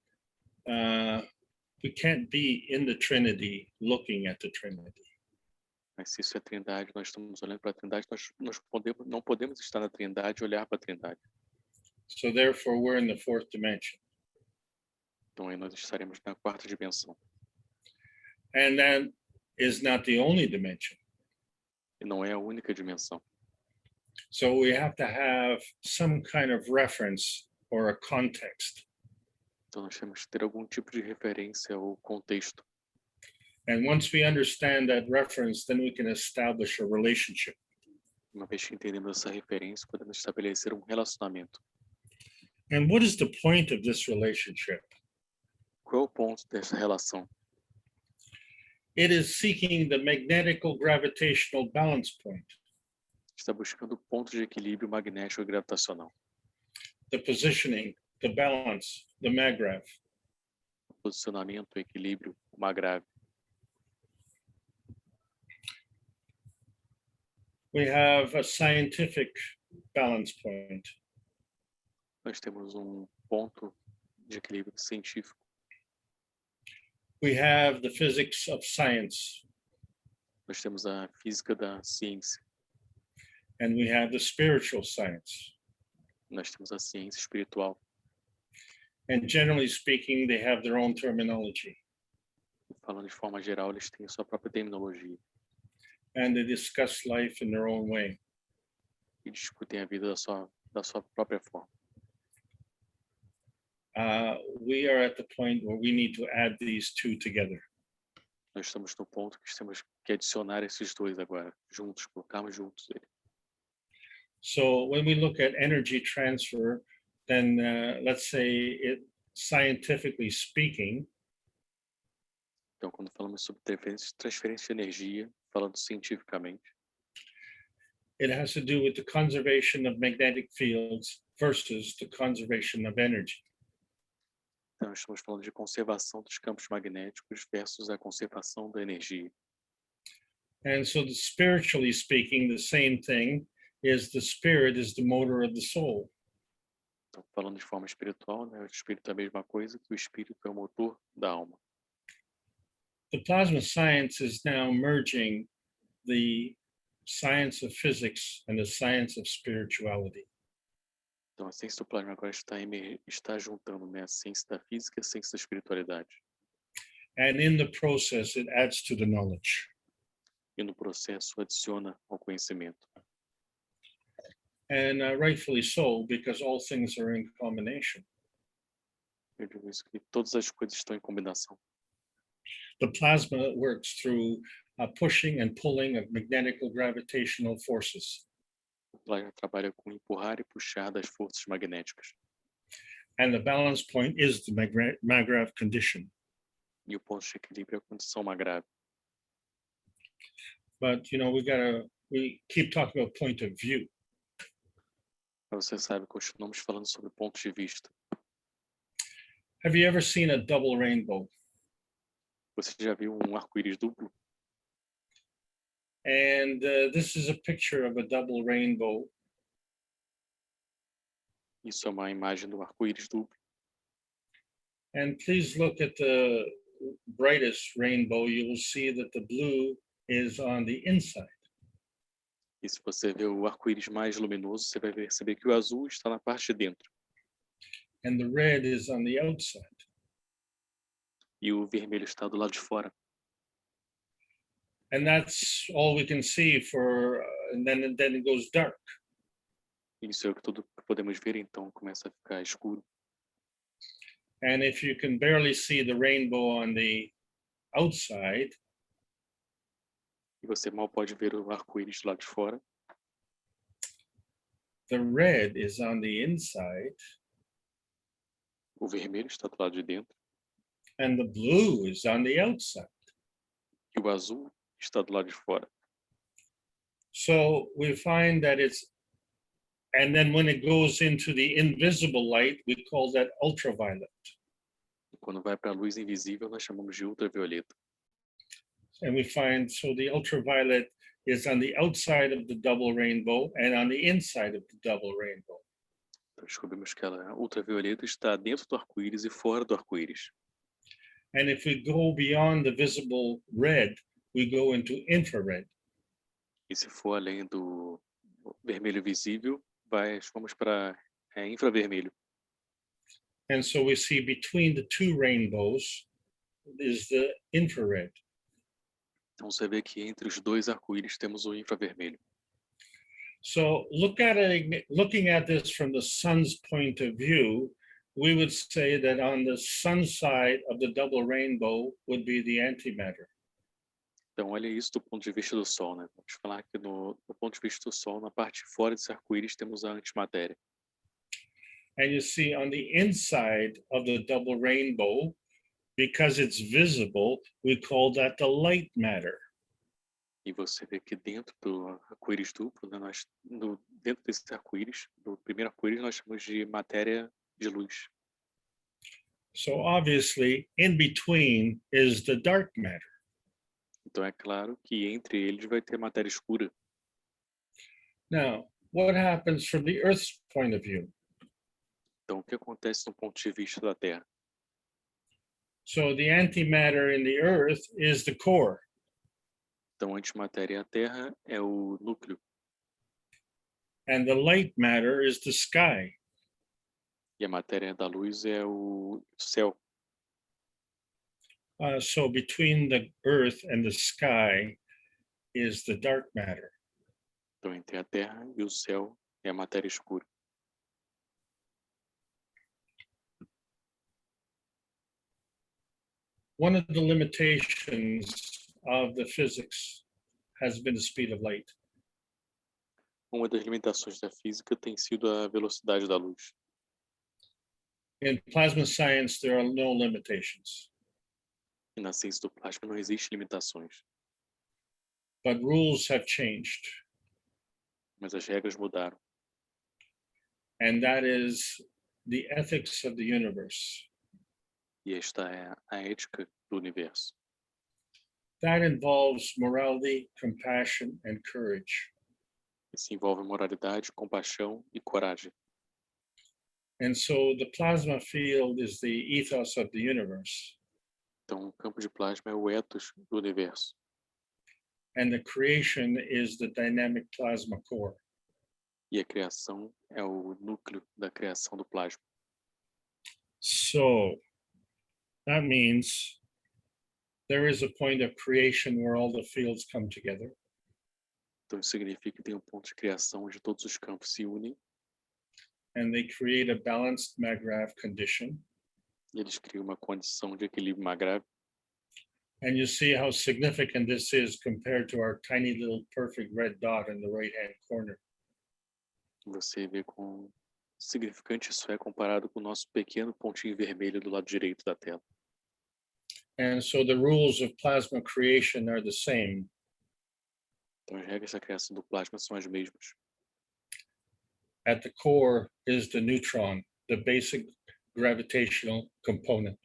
[SPEAKER 3] we can't be in the Trinity looking at the Trinity.
[SPEAKER 1] Mas se isso é trindade, nós estamos olhando para a trindade, nós não podemos estar na trindade e olhar para a trindade.
[SPEAKER 3] So therefore, we're in the fourth dimension.
[SPEAKER 1] Então aí nós estaremos na quarta dimensão.
[SPEAKER 3] And that is not the only dimension.
[SPEAKER 1] E não é a única dimensão.
[SPEAKER 3] So we have to have some kind of reference or a context.
[SPEAKER 1] Então nós temos que ter algum tipo de referência ou contexto.
[SPEAKER 3] And once we understand that reference, then we can establish a relationship.
[SPEAKER 1] Uma vez que entendemos essa referência, podemos estabelecer um relacionamento.
[SPEAKER 3] And what is the point of this relationship?
[SPEAKER 1] Qual é o ponto dessa relação?
[SPEAKER 3] It is seeking the magnetical gravitational balance point,
[SPEAKER 1] Está buscando o ponto de equilíbrio magnético e gravitacional.
[SPEAKER 3] the positioning, the balance, the maggrav.
[SPEAKER 1] O posicionamento, o equilíbrio, o magrave.
[SPEAKER 3] We have a scientific balance point.
[SPEAKER 1] Nós temos um ponto de equilíbrio científico.
[SPEAKER 3] We have the physics of science,
[SPEAKER 1] Nós temos a física da ciência.
[SPEAKER 3] and we have the spiritual science.
[SPEAKER 1] Nós temos a ciência espiritual.
[SPEAKER 3] And generally speaking, they have their own terminology,
[SPEAKER 1] Falando de forma geral, eles têm a sua própria terminologia
[SPEAKER 3] and they discuss life in their own way.
[SPEAKER 1] e discutem a vida da sua própria forma.
[SPEAKER 3] We are at the point where we need to add these two together.
[SPEAKER 1] Nós estamos no ponto que temos que adicionar esses dois agora, juntos, colocarmos juntos ele.
[SPEAKER 3] So when we look at energy transfer, then let's say scientifically speaking,
[SPEAKER 1] Então, quando falamos sobre transferência de energia, falando cientificamente,
[SPEAKER 3] it has to do with the conservation of magnetic fields versus the conservation of energy.
[SPEAKER 1] então estamos falando de conservação dos campos magnéticos versus a conservação da energia.
[SPEAKER 3] And so, spiritually speaking, the same thing is the spirit is the motor of the soul.
[SPEAKER 1] Então, falando de forma espiritual, né, o espírito é a mesma coisa que o espírito é o motor da alma.
[SPEAKER 3] The plasma science is now merging the science of physics and the science of spirituality.
[SPEAKER 1] Então, a ciência do plasma agora está juntando, né, a ciência da física e a ciência da espiritualidade.
[SPEAKER 3] And in the process, it adds to the knowledge.
[SPEAKER 1] E no processo adiciona ao conhecimento.
[SPEAKER 3] And rightfully so, because all things are in combination.
[SPEAKER 1] Eu digo isso, que todas as coisas estão em combinação.
[SPEAKER 3] The plasma works through pushing and pulling of magnetical gravitational forces.
[SPEAKER 1] O plasma trabalha com empurrar e puxar das forças magnéticas.
[SPEAKER 3] And the balance point is the maggrav condition.
[SPEAKER 1] E o ponto de equilíbrio é a condição magrave.
[SPEAKER 3] But, you know, we keep talking about point of view.
[SPEAKER 1] Mas você sabe, continuamos falando sobre pontos de vista.
[SPEAKER 3] Have you ever seen a double rainbow?
[SPEAKER 1] Você já viu um arco-íris duplo?
[SPEAKER 3] And this is a picture of a double rainbow.
[SPEAKER 1] Isso é uma imagem do arco-íris duplo.
[SPEAKER 3] And please look at the brightest rainbow. You will see that the blue is on the inside.
[SPEAKER 1] E se você ver o arco-íris mais luminoso, você vai perceber que o azul está na parte de dentro.
[SPEAKER 3] And the red is on the outside.
[SPEAKER 1] E o vermelho está do lado de fora.
[SPEAKER 3] And that's all we can see and then it goes dark.
[SPEAKER 1] Isso é o que tudo podemos ver, então começa a ficar escuro.
[SPEAKER 3] And if you can barely see the rainbow on the outside,
[SPEAKER 1] E você mal pode ver o arco-íris do lado de fora.
[SPEAKER 3] the red is on the inside
[SPEAKER 1] O vermelho está do lado de dentro.
[SPEAKER 3] and the blue is on the outside.
[SPEAKER 1] E o azul está do lado de fora.
[SPEAKER 3] So we find that and then when it goes into the invisible light, we call that ultraviolet.
[SPEAKER 1] E quando vai para a luz invisível, nós chamamos de ultravioleta.
[SPEAKER 3] And we find, so the ultraviolet is on the outside of the double rainbow and on the inside of the double rainbow.
[SPEAKER 1] Então descobrimos que a ultravioleta está dentro do arco-íris e fora do arco-íris.
[SPEAKER 3] And if we go beyond the visible red, we go into infrared.
[SPEAKER 1] E se for além do vermelho visível, vamos para infravermelho.
[SPEAKER 3] And so we see between the two rainbows is the infrared.
[SPEAKER 1] Então você vê que entre os dois arco-íris temos o infravermelho.
[SPEAKER 3] So looking at this from the sun's point of view, we would say that on the sun side of the double rainbow would be the antimatter.
[SPEAKER 1] Então, olha isso do ponto de vista do Sol, né? Vamos falar que do ponto de vista do Sol, na parte de fora desse arco-íris, temos a antimatéria.
[SPEAKER 3] And you see on the inside of the double rainbow, because it's visible, we call that the light matter.
[SPEAKER 1] E você vê que dentro do arco-íris duplo, né, dentro desse arco-íris, do primeiro arco-íris, nós chamamos de matéria de luz.
[SPEAKER 3] So obviously, in between is the dark matter.
[SPEAKER 1] Então, é claro que entre eles vai ter matéria escura.
[SPEAKER 3] Now, what happens from the Earth's point of view?
[SPEAKER 1] Então, o que acontece do ponto de vista da Terra?
[SPEAKER 3] So the antimatter in the Earth is the core.
[SPEAKER 1] Então, a antimatéria e a Terra é o núcleo.
[SPEAKER 3] And the light matter is the sky.
[SPEAKER 1] E a matéria da luz é o céu.
[SPEAKER 3] So between the Earth and the sky is the dark matter.
[SPEAKER 1] Então, entre a Terra e o céu é a matéria escura.
[SPEAKER 3] One of the limitations of the physics has been the speed of light.
[SPEAKER 1] Uma das limitações da física tem sido a velocidade da luz.
[SPEAKER 3] In plasma science, there are no limitations,
[SPEAKER 1] E na ciência do plasma não existem limitações,
[SPEAKER 3] but rules have changed.
[SPEAKER 1] mas as regras mudaram.
[SPEAKER 3] And that is the ethics of the universe.
[SPEAKER 1] E esta é a ética do universo.
[SPEAKER 3] That involves morality, compassion, and courage.
[SPEAKER 1] Isso envolve moralidade, compaixão e coragem.
[SPEAKER 3] And so the plasma field is the ethos of the universe.
[SPEAKER 1] Então, o campo de plasma é o ethos do universo.
[SPEAKER 3] And the creation is the dynamic plasma core.
[SPEAKER 1] E a criação é o núcleo da criação do plasma.
[SPEAKER 3] So that means there is a point of creation where all the fields come together.
[SPEAKER 1] Então, isso significa que tem um ponto de criação onde todos os campos se unem
[SPEAKER 3] And they create a balanced MAGRAV condition.
[SPEAKER 1] e eles criam uma condição de equilíbrio magrável.
[SPEAKER 3] And you see how significant this is compared to our tiny little perfect red dot in the right-hand corner.
[SPEAKER 1] Você vê quão significante isso é comparado com o nosso pequeno pontinho vermelho do lado direito da tela.
[SPEAKER 3] And so the rules of plasma creation are the same.
[SPEAKER 1] Então, as regras da criação do plasma são as mesmas.
[SPEAKER 3] At the core is the neutron, the basic gravitational component.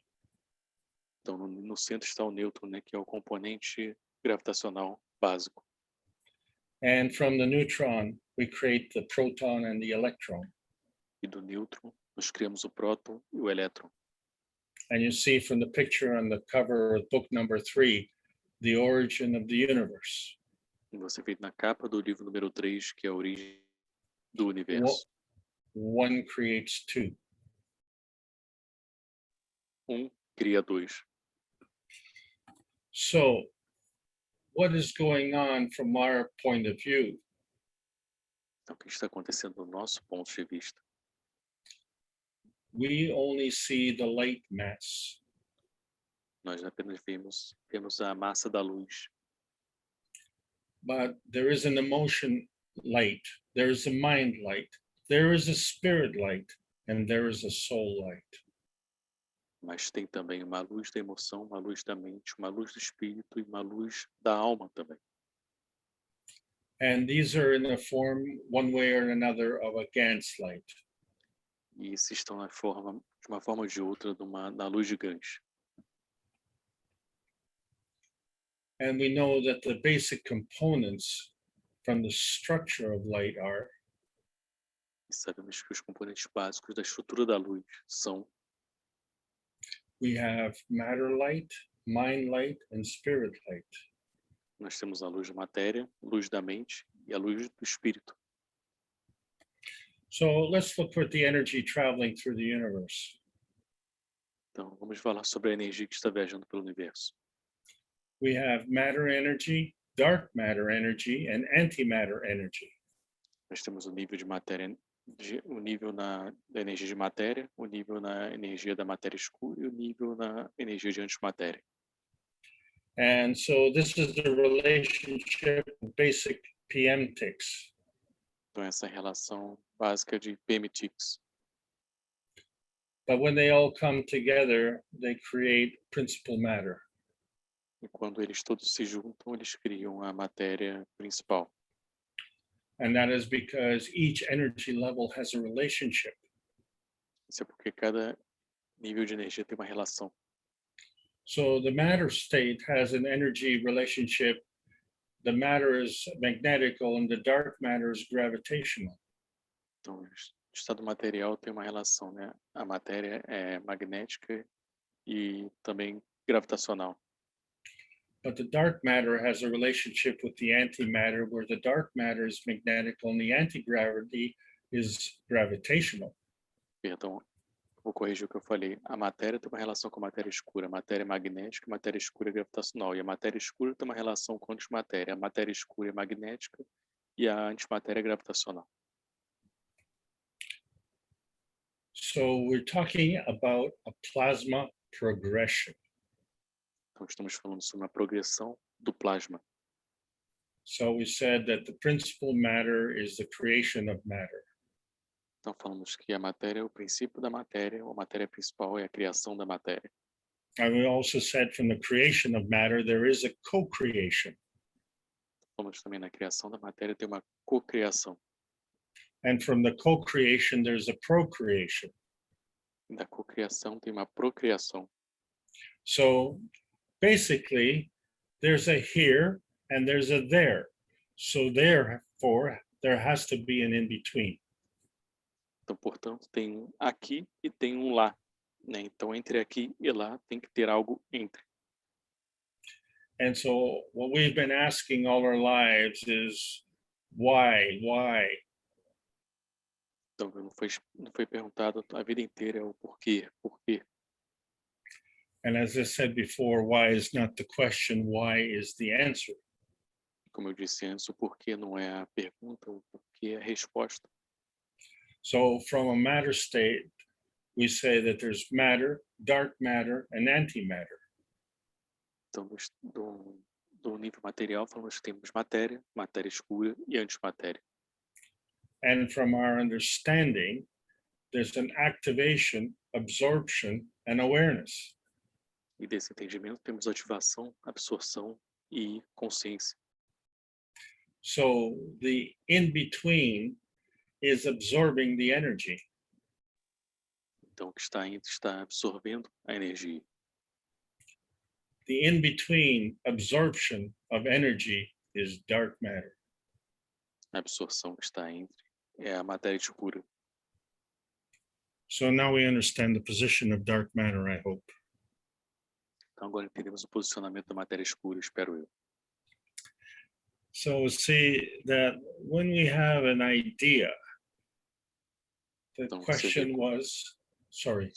[SPEAKER 1] Então, no centro está o nêutron, né, que é o componente gravitacional básico.
[SPEAKER 3] And from the neutron, we create the proton and the electron.
[SPEAKER 1] E do nêutron, nós criamos o próton e o elétron.
[SPEAKER 3] And you see from the picture on the cover of book number 3, the origin of the universe.
[SPEAKER 1] E você vê na capa do livro número 3, que é a origem do universo.
[SPEAKER 3] One creates two.
[SPEAKER 1] Cria dois.
[SPEAKER 3] So what is going on from our point of view?
[SPEAKER 1] Então, o que está acontecendo do nosso ponto de vista?
[SPEAKER 3] We only see the light mass.
[SPEAKER 1] Nós apenas vemos a massa da luz.
[SPEAKER 3] But there is an emotion light, there is a mind light, there is a spirit light, and there is a soul light.
[SPEAKER 1] Mas tem também uma luz da emoção, uma luz da mente, uma luz do espírito e uma luz da alma também.
[SPEAKER 3] And these are in the form, one way or another, of a Gans light.
[SPEAKER 1] E esses estão de uma forma ou de outra, na luz de Gans.
[SPEAKER 3] And we know that the basic components from the structure of light are
[SPEAKER 1] E sabemos que os componentes básicos da estrutura da luz são:
[SPEAKER 3] we have matter light, mind light, and spirit light.
[SPEAKER 1] nós temos a luz da matéria, luz da mente e a luz do espírito.
[SPEAKER 3] So let's look at the energy traveling through the universe.
[SPEAKER 1] Então, vamos falar sobre a energia que está viajando pelo universo.
[SPEAKER 3] We have matter energy, dark matter energy, and antimatter energy.
[SPEAKER 1] Nós temos o nível de matéria, o nível da energia de matéria, o nível na energia da matéria escura e o nível na energia de antimatéria.
[SPEAKER 3] And so this is the relationship of basic PM ticks.
[SPEAKER 1] Então essa relação básica de PMTICs.
[SPEAKER 3] But when they all come together, they create principal matter.
[SPEAKER 1] E quando eles todos se juntam, eles criam a matéria principal.
[SPEAKER 3] And that is because each energy level has a relationship.
[SPEAKER 1] Isso é porque cada nível de energia tem uma relação.
[SPEAKER 3] So the matter state has an energy relationship. The matter is magnetical and the dark matter is gravitational.
[SPEAKER 1] Então, o estado material tem uma relação, né? A matéria é magnética e também gravitacional.
[SPEAKER 3] But the dark matter has a relationship with the antimatter, where the dark matter is magnetical and the anti-gravity is gravitational.
[SPEAKER 1] Perdão, vou corrigir o que eu falei. A matéria tem uma relação com a matéria escura. A matéria é magnética, a matéria escura é gravitacional. E a matéria escura tem uma relação com a antimatéria. A matéria escura é magnética e a antimatéria é gravitacional.
[SPEAKER 3] So we're talking about a plasma progression.
[SPEAKER 1] Então, estamos falando sobre uma progressão do plasma.
[SPEAKER 3] So we said that the principal matter is the creation of matter.
[SPEAKER 1] Então, falamos que a matéria é o princípio da matéria, ou a matéria principal é a criação da matéria.
[SPEAKER 3] And we also said from the creation of matter, there is a co-creation.
[SPEAKER 1] Falamos também na criação da matéria tem uma cocriação.
[SPEAKER 3] And from the co-creation, there's a procreation.
[SPEAKER 1] E da cocriação tem uma procriação.
[SPEAKER 3] So basically, there's a here and there's a there. So therefore, there has to be an in-between.
[SPEAKER 1] Então, portanto, tem um aqui e tem um lá, né? Então, entre aqui e lá tem que ter algo entre.
[SPEAKER 3] And so what we've been asking all our lives is why?
[SPEAKER 1] Então, não foi perguntado a vida inteira é o porquê, por quê.
[SPEAKER 3] And as I said before, why is not the question, why is the answer.
[SPEAKER 1] Como eu disse antes, o porquê não é a pergunta, o porquê é a resposta.
[SPEAKER 3] So from a matter state, we say that there's matter, dark matter, and antimatter.
[SPEAKER 1] Então, do nível material, falamos que temos matéria, matéria escura e antimatéria.
[SPEAKER 3] And from our understanding, there's an activation, absorption, and awareness.
[SPEAKER 1] E desse entendimento temos ativação, absorção e consciência.
[SPEAKER 3] So the in-between is absorbing the energy.
[SPEAKER 1] Então, o que está entre está absorvendo a energia.
[SPEAKER 3] The in-between absorption of energy is dark matter.
[SPEAKER 1] A absorção que está entre é a matéria escura.
[SPEAKER 3] So now we understand the position of dark matter, I hope.
[SPEAKER 1] Então, agora entendemos o posicionamento da matéria escura, espero eu.
[SPEAKER 3] So see that when we have an idea, the
[SPEAKER 1] Então,
[SPEAKER 3] question was, sorry.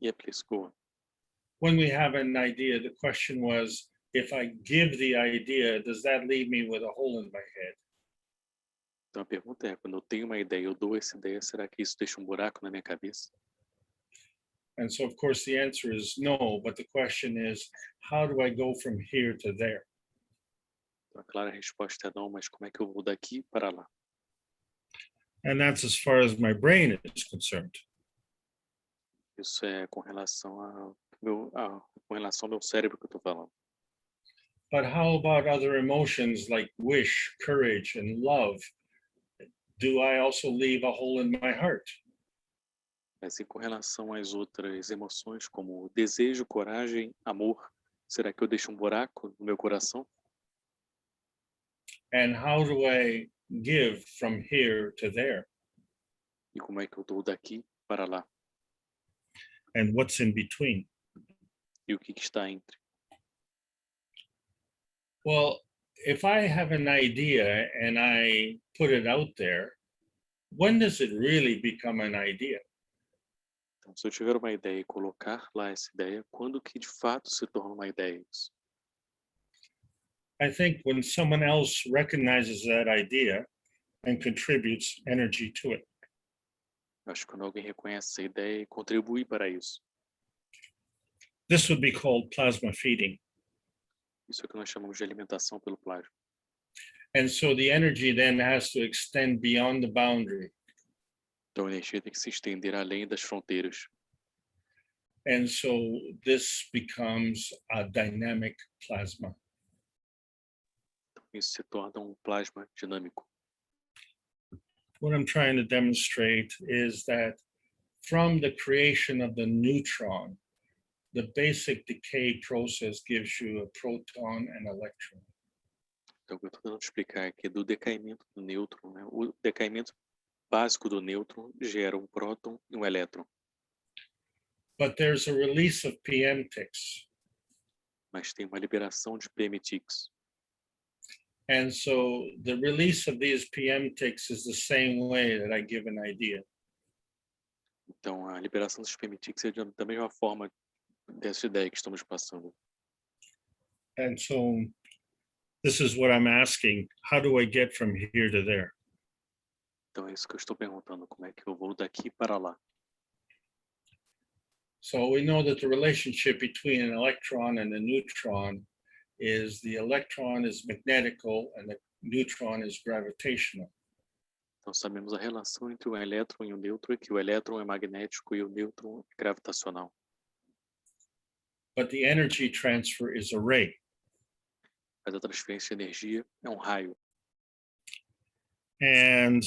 [SPEAKER 1] Yeah, please go on.
[SPEAKER 3] When we have an idea, the question was, if I give the idea, does that leave me with a hole in my head?
[SPEAKER 1] Então, a pergunta é, quando eu tenho uma ideia, eu dou essa ideia, será que isso deixa um buraco na minha cabeça?
[SPEAKER 3] And so, of course, the answer is no, but the question is, how do I go from here to there?
[SPEAKER 1] Então, a clara resposta é não, mas como é que eu vou daqui para lá?
[SPEAKER 3] And that's as far as my brain is concerned.
[SPEAKER 1] Isso é com relação ao meu cérebro que eu estou falando.
[SPEAKER 3] But how about other emotions like wish, courage, and love? Do I also leave a hole in my heart?
[SPEAKER 1] Mas e com relação às outras emoções, como desejo, coragem, amor, será que eu deixo um buraco no meu coração?
[SPEAKER 3] And how do I give from here to there?
[SPEAKER 1] E como é que eu dou daqui para lá?
[SPEAKER 3] And what's in between?
[SPEAKER 1] E o que está entre?
[SPEAKER 3] Well, if I have an idea and I put it out there, when does it really become an idea?
[SPEAKER 1] Então, se eu tiver uma ideia e colocar lá essa ideia, quando que de fato se torna uma ideia isso?
[SPEAKER 3] I think when someone else recognizes that idea and contributes energy to it.
[SPEAKER 1] Acho que quando alguém reconhece essa ideia e contribui para isso.
[SPEAKER 3] This would be called plasma feeding.
[SPEAKER 1] Isso é o que nós chamamos de alimentação pelo plasma.
[SPEAKER 3] And so the energy then has to extend beyond the boundary.
[SPEAKER 1] Então a energia tem que se estender além das fronteiras.
[SPEAKER 3] And so this becomes a dynamic plasma.
[SPEAKER 1] Então isso se torna um plasma dinâmico.
[SPEAKER 3] What I'm trying to demonstrate is that from the creation of the neutron, the basic decay process gives you a proton and electron.
[SPEAKER 1] Então o que eu estou tentando explicar é que do decaimento do nêutron, né, o decaimento básico do nêutron gera um próton e um elétron.
[SPEAKER 3] But there's a release of PM ticks.
[SPEAKER 1] Mas tem uma liberação de PM ticks.
[SPEAKER 3] And so the release of these PM ticks is the same way that I give an idea.
[SPEAKER 1] Então a liberação dos PM ticks é da mesma forma dessa ideia que estamos passando.
[SPEAKER 3] And so this is what I'm asking. How do I get from here to there?
[SPEAKER 1] Então é isso que eu estou perguntando, como é que eu vou daqui para lá?
[SPEAKER 3] So we know that the relationship between an electron and a neutron is the electron is magnetical and the neutron is gravitational.
[SPEAKER 1] Então sabemos a relação entre o elétron e o nêutron, que o elétron é magnético e o nêutron é gravitacional.
[SPEAKER 3] But the energy transfer is a ray.
[SPEAKER 1] Mas a transferência de energia é um raio.
[SPEAKER 3] And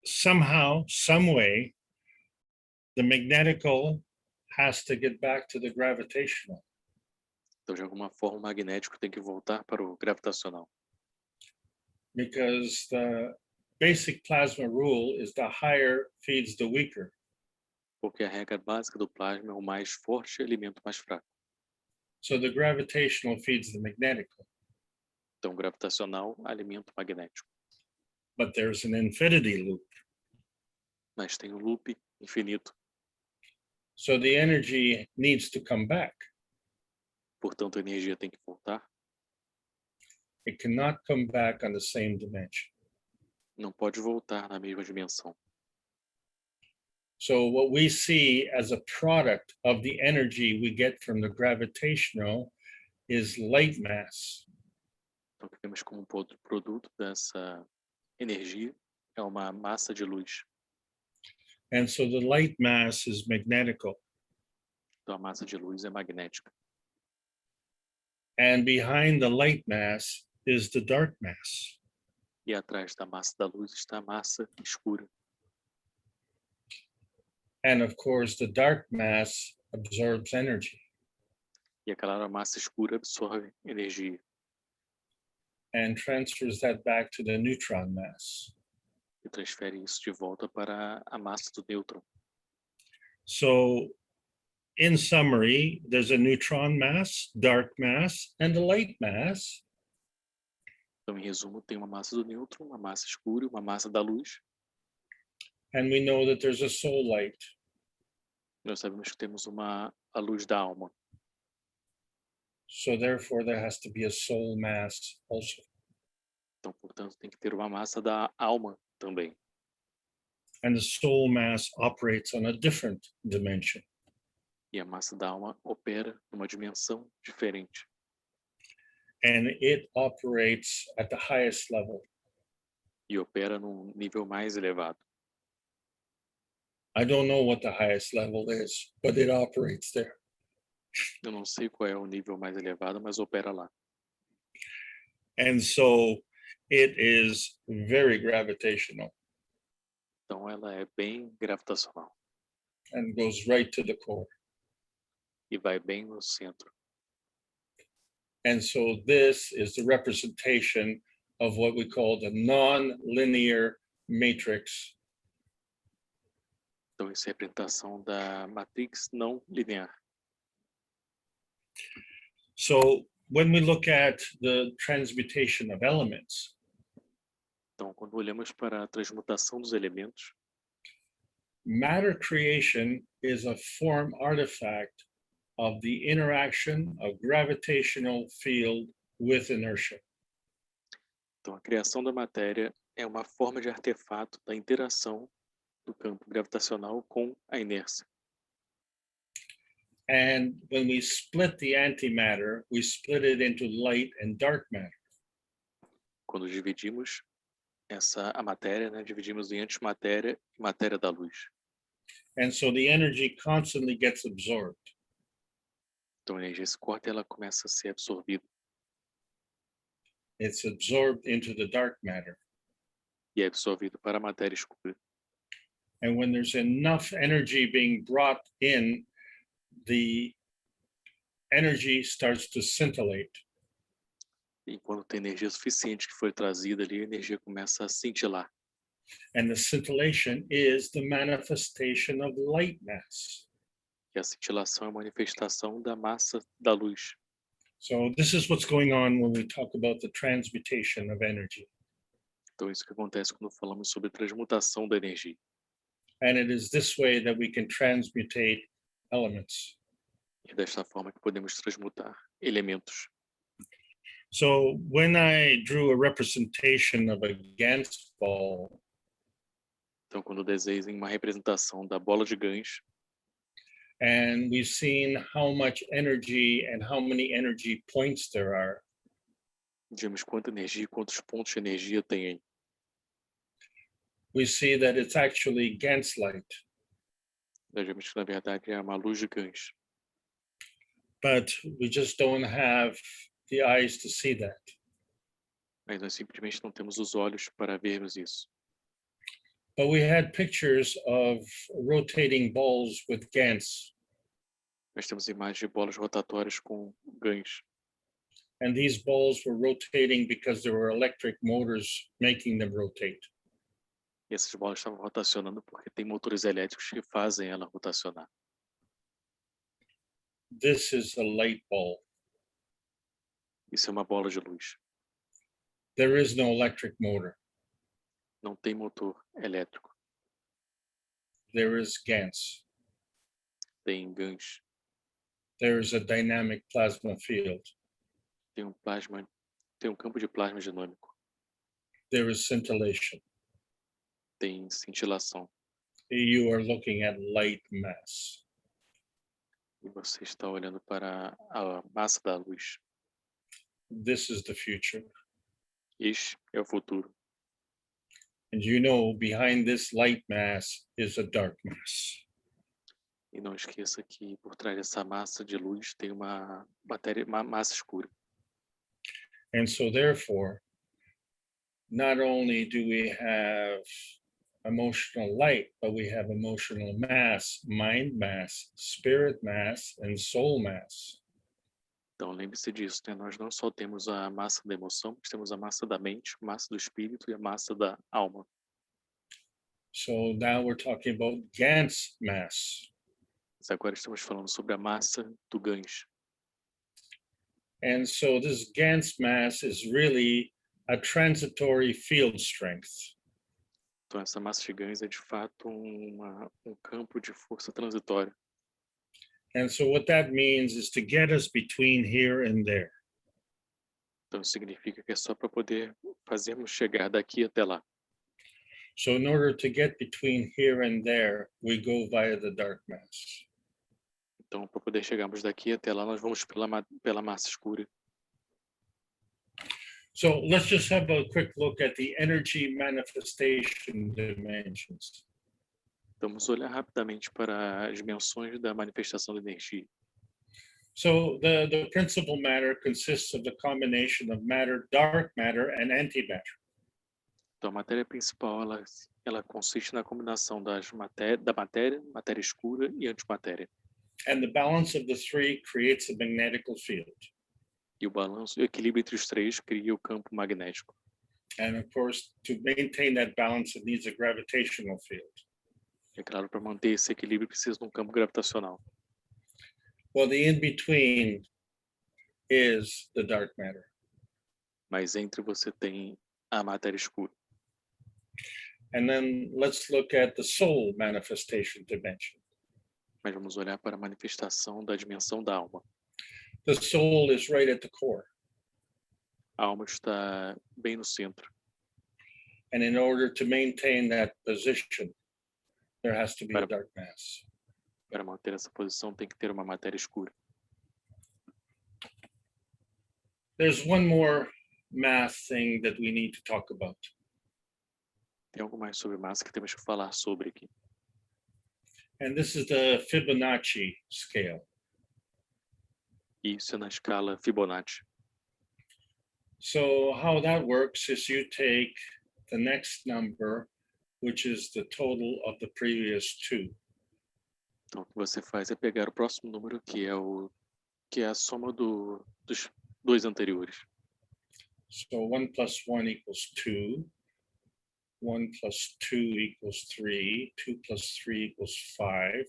[SPEAKER 3] somehow, some way, the magnetical has to get back to the gravitational.
[SPEAKER 1] Então, de alguma forma, o magnético tem que voltar para o gravitacional.
[SPEAKER 3] Because the basic plasma rule is the higher feeds the weaker.
[SPEAKER 1] Porque a regra básica do plasma é o mais forte alimenta o mais fraco.
[SPEAKER 3] So the gravitational feeds the magnetical.
[SPEAKER 1] Então, o gravitacional alimenta o magnético.
[SPEAKER 3] But there's an infinity loop.
[SPEAKER 1] Mas tem um loop infinito.
[SPEAKER 3] So the energy needs to come back.
[SPEAKER 1] Portanto, a energia tem que voltar.
[SPEAKER 3] It cannot come back on the same dimension.
[SPEAKER 1] Não pode voltar na mesma dimensão.
[SPEAKER 3] So what we see as a product of the energy we get from the gravitational is light mass.
[SPEAKER 1] Então, o que temos como produto dessa energia é uma massa de luz.
[SPEAKER 3] And so the light mass is magnetical.
[SPEAKER 1] Então, a massa de luz é magnética.
[SPEAKER 3] And behind the light mass is the dark mass.
[SPEAKER 1] E atrás da massa da luz está a massa escura.
[SPEAKER 3] And of course, the dark mass absorbs energy.
[SPEAKER 1] E aquela massa escura absorve energia.
[SPEAKER 3] And transfers that back to the neutron mass.
[SPEAKER 1] E transfere isso de volta para a massa do nêutron.
[SPEAKER 3] So, in summary, there's a neutron mass, dark mass, and a light mass.
[SPEAKER 1] Então, em resumo, tem uma massa do nêutron, uma massa escura e uma massa da luz.
[SPEAKER 3] And we know that there's a soul light.
[SPEAKER 1] Nós sabemos que temos a luz da alma.
[SPEAKER 3] So therefore, there has to be a soul mass also.
[SPEAKER 1] Então, portanto, tem que ter uma massa da alma também.
[SPEAKER 3] And the soul mass operates on a different dimension.
[SPEAKER 1] E a massa da alma opera numa dimensão diferente.
[SPEAKER 3] And it operates at the highest level.
[SPEAKER 1] E opera num nível mais elevado.
[SPEAKER 3] I don't know what the highest level is, but it operates there.
[SPEAKER 1] Eu não sei qual é o nível mais elevado, mas opera lá.
[SPEAKER 3] And so it is very gravitational
[SPEAKER 1] Então, ela é bem gravitacional.
[SPEAKER 3] and goes right to the core.
[SPEAKER 1] E vai bem no centro.
[SPEAKER 3] And so this is the representation of what we call the non-linear matrix.
[SPEAKER 1] Então, essa é a representação da matrix não linear.
[SPEAKER 3] So when we look at the transmutation of elements,
[SPEAKER 1] Então, quando olhamos para a transmutação dos elementos,
[SPEAKER 3] matter creation is a form artifact of the interaction of gravitational field with inertia.
[SPEAKER 1] então a criação da matéria é uma forma de artefato da interação do campo gravitacional com a inércia.
[SPEAKER 3] And when we split the antimatter, we split it into light and dark matter.
[SPEAKER 1] Quando dividimos a matéria, né, dividimos em antimatéria e matéria da luz.
[SPEAKER 3] And so the energy constantly gets absorbed.
[SPEAKER 1] Então a energia se corta e ela começa a ser absorvida.
[SPEAKER 3] It's absorbed into the dark matter.
[SPEAKER 1] E é absorvido para a matéria escura.
[SPEAKER 3] And when there's enough energy being brought in, the energy starts to scintillate.
[SPEAKER 1] E quando tem energia suficiente que foi trazida ali, a energia começa a cintilar.
[SPEAKER 3] And the scintillation is the manifestation of light mass.
[SPEAKER 1] E a cintilação é a manifestação da massa da luz.
[SPEAKER 3] So this is what's going on when we talk about the transmutation of energy.
[SPEAKER 1] Então isso que acontece quando falamos sobre transmutação da energia.
[SPEAKER 3] And it is this way that we can transmutate elements.
[SPEAKER 1] E desta forma que podemos transmutar elementos.
[SPEAKER 3] So when I drew a representation of a Gans ball,
[SPEAKER 1] Então quando desenham uma representação da bola de Gans,
[SPEAKER 3] and we've seen how much energy and how many energy points there are,
[SPEAKER 1] vemos quanta energia e quantos pontos de energia tem aí.
[SPEAKER 3] we see that it's actually Gans light.
[SPEAKER 1] Nós vemos que na verdade é uma luz de Gans.
[SPEAKER 3] But we just don't have the eyes to see that.
[SPEAKER 1] Mas nós simplesmente não temos os olhos para vermos isso.
[SPEAKER 3] But we had pictures of rotating balls with Gans.
[SPEAKER 1] Nós temos imagens de bolas rotatórias com Gans.
[SPEAKER 3] And these balls were rotating because there were electric motors making them rotate.
[SPEAKER 1] E essas bolas estavam rotacionando porque tem motores elétricos que fazem ela rotacionar.
[SPEAKER 3] This is a light ball.
[SPEAKER 1] Isso é uma bola de luz.
[SPEAKER 3] There is no electric motor.
[SPEAKER 1] Não tem motor elétrico.
[SPEAKER 3] There is Gans.
[SPEAKER 1] Tem Gans.
[SPEAKER 3] There is a dynamic plasma field.
[SPEAKER 1] Tem um campo de plasma dinâmico.
[SPEAKER 3] There is scintillation.
[SPEAKER 1] Tem cintilação.
[SPEAKER 3] You are looking at light mass.
[SPEAKER 1] E você está olhando para a massa da luz.
[SPEAKER 3] This is the future.
[SPEAKER 1] Este é o futuro.
[SPEAKER 3] And you know, behind this light mass is a dark mass.
[SPEAKER 1] E não esqueça que por trás dessa massa de luz tem uma massa escura.
[SPEAKER 3] And so therefore, not only do we have emotional light, but we have emotional mass, mind mass, spirit mass, and soul mass.
[SPEAKER 1] Então lembre-se disso, né? Nós não só temos a massa da emoção, mas temos a massa da mente, a massa do espírito e a massa da alma.
[SPEAKER 3] So now we're talking about Gans mass.
[SPEAKER 1] Mas agora estamos falando sobre a massa do Gans.
[SPEAKER 3] And so this Gans mass is really a transitory field strength.
[SPEAKER 1] Então essa massa de Gans é de fato um campo de força transitória.
[SPEAKER 3] And so what that means is to get us between here and there.
[SPEAKER 1] Então significa que é só para poder fazermos chegar daqui até lá.
[SPEAKER 3] So in order to get between here and there, we go via the dark mass.
[SPEAKER 1] Então para poder chegarmos daqui até lá, nós vamos pela massa escura.
[SPEAKER 3] So let's just have a quick look at the energy manifestation dimensions.
[SPEAKER 1] Vamos olhar rapidamente para as dimensões da manifestação da energia.
[SPEAKER 3] So the principal matter consists of the combination of matter, dark matter, and antimatter.
[SPEAKER 1] Então a matéria principal ela consiste na combinação da matéria escura e antimatéria.
[SPEAKER 3] And the balance of the three creates a magnetical field.
[SPEAKER 1] E o equilíbrio entre os três cria o campo magnético.
[SPEAKER 3] And of course, to maintain that balance, it needs a gravitational field.
[SPEAKER 1] É claro, para manter esse equilíbrio precisa de um campo gravitacional.
[SPEAKER 3] Well, the in-between is the dark matter.
[SPEAKER 1] Mas entre você tem a matéria escura.
[SPEAKER 3] And then let's look at the soul manifestation dimension.
[SPEAKER 1] Mas vamos olhar para a manifestação da dimensão da alma.
[SPEAKER 3] The soul is right at the core.
[SPEAKER 1] A alma está bem no centro.
[SPEAKER 3] And in order to maintain that position, there has to be a
[SPEAKER 1] Para-
[SPEAKER 3] dark mass.
[SPEAKER 1] Para manter essa posição tem que ter uma matéria escura.
[SPEAKER 3] There's one more math thing that we need to talk about.
[SPEAKER 1] Tem algo mais sobre massa que temos que falar sobre aqui.
[SPEAKER 3] And this is the Fibonacci scale.
[SPEAKER 1] E isso é na escala Fibonacci.
[SPEAKER 3] So how that works is you take the next number, which is the total of the previous two.
[SPEAKER 1] Então, o que você faz é pegar o próximo número, que é a soma dos dois anteriores.
[SPEAKER 3] So 1 plus 1 equals 2. 1 plus 2 equals 3. 2 plus 3 equals 5.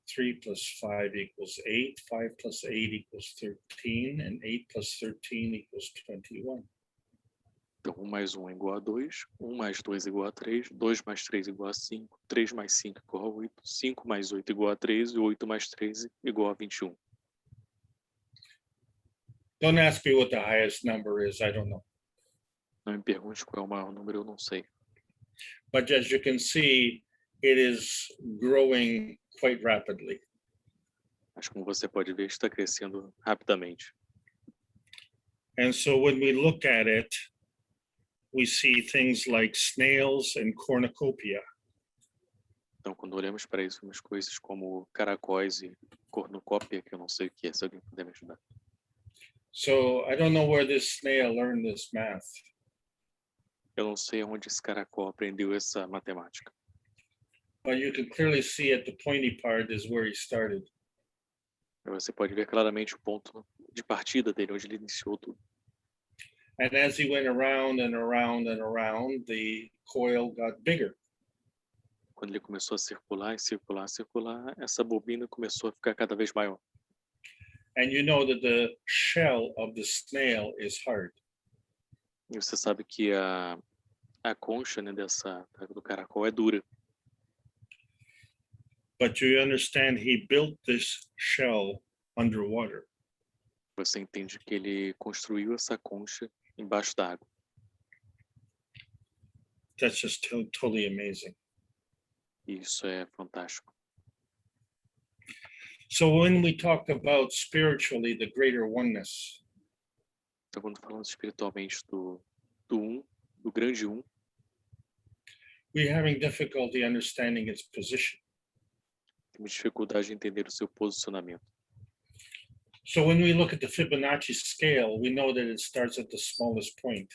[SPEAKER 3] 3 plus 5 equals 8. 5 plus 8 equals 13. And 8 plus 13 equals 21.
[SPEAKER 1] Então, 1 mais 1 é igual a 2, 1 mais 2 é igual a 3, 2 mais 3 é igual a 5, 3 mais 5 é igual a 8, 5 mais 8 é igual a 13, 8 mais 13 é igual a 21.
[SPEAKER 3] Don't ask me what the highest number is, I don't know.
[SPEAKER 1] Não me pergunte qual é o maior número, eu não sei.
[SPEAKER 3] But as you can see, it is growing quite rapidly.
[SPEAKER 1] Mas como você pode ver, está crescendo rapidamente.
[SPEAKER 3] And so when we look at it, we see things like snails and cornucopia.
[SPEAKER 1] Então, quando olhamos para isso, vemos coisas como caracóis e cornucópia, que eu não sei o que é, se alguém puder me ajudar.
[SPEAKER 3] So I don't know where this snail learned this math,
[SPEAKER 1] Eu não sei onde esse caracol aprendeu essa matemática.
[SPEAKER 3] but you can clearly see at the pointy part is where he started.
[SPEAKER 1] Mas você pode ver claramente o ponto de partida dele, onde ele iniciou tudo.
[SPEAKER 3] And as he went around and around and around, the coil got bigger.
[SPEAKER 1] Quando ele começou a circular e circular, circular, essa bobina começou a ficar cada vez maior.
[SPEAKER 3] And you know that the shell of the snail is hard.
[SPEAKER 1] E você sabe que a concha, né, do caracol é dura.
[SPEAKER 3] But you understand he built this shell underwater.
[SPEAKER 1] Você entende que ele construiu essa concha embaixo da água.
[SPEAKER 3] That's just totally amazing.
[SPEAKER 1] E isso é fantástico.
[SPEAKER 3] So when we talk about spiritually the greater oneness,
[SPEAKER 1] Então, quando falamos espiritualmente do grande um,
[SPEAKER 3] we're having difficulty understanding its position.
[SPEAKER 1] temos dificuldade de entender o seu posicionamento.
[SPEAKER 3] So when we look at the Fibonacci scale, we know that it starts at the smallest point.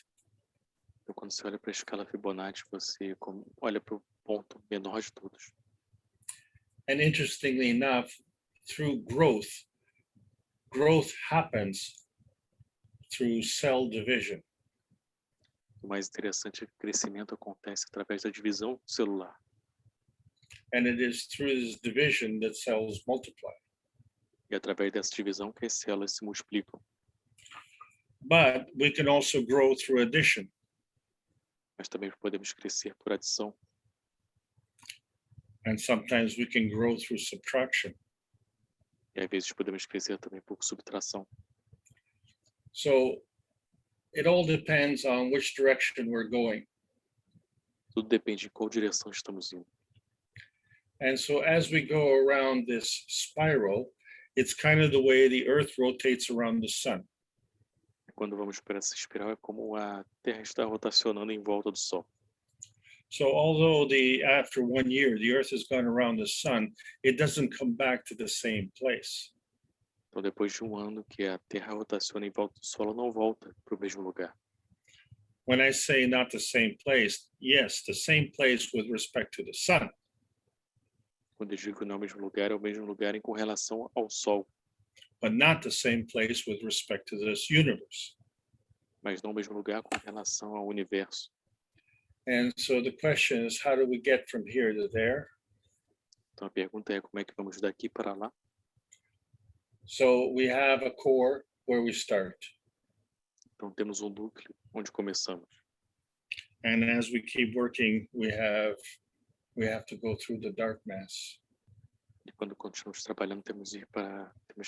[SPEAKER 1] Então, quando você olha para a escala Fibonacci, você olha para o ponto menor de todos.
[SPEAKER 3] And interestingly enough, through growth happens through cell division.
[SPEAKER 1] O mais interessante é que o crescimento acontece através da divisão celular.
[SPEAKER 3] And it is through this division that cells multiply.
[SPEAKER 1] E através dessa divisão que as células se multiplicam.
[SPEAKER 3] But we can also grow through addition.
[SPEAKER 1] Mas também podemos crescer por adição.
[SPEAKER 3] And sometimes we can grow through subtraction.
[SPEAKER 1] E às vezes podemos crescer também por subtração.
[SPEAKER 3] So it all depends on which direction we're going.
[SPEAKER 1] Tudo depende de qual direção estamos indo.
[SPEAKER 3] And so as we go around this spiral, it's kind of the way the Earth rotates around the sun.
[SPEAKER 1] Quando vamos para essa espiral, é como a Terra está rotacionando em volta do Sol.
[SPEAKER 3] So although after 1 year, the Earth has gone around the sun, it doesn't come back to the same place.
[SPEAKER 1] Então, depois de um ano que a Terra rotaciona em volta do Sol, ela não volta para o mesmo lugar.
[SPEAKER 3] When I say not the same place, yes, the same place with respect to the sun.
[SPEAKER 1] Quando eu digo que não é o mesmo lugar, é o mesmo lugar com relação ao Sol,
[SPEAKER 3] But not the same place with respect to this universe.
[SPEAKER 1] mas não o mesmo lugar com relação ao universo.
[SPEAKER 3] And so the question is, how do we get from here to there?
[SPEAKER 1] Então, a pergunta é como é que vamos daqui para lá?
[SPEAKER 3] So we have a core where we start.
[SPEAKER 1] Então, temos um núcleo onde começamos.
[SPEAKER 3] And as we keep working, we have to go through the dark mass.
[SPEAKER 1] E quando continuamos trabalhando, temos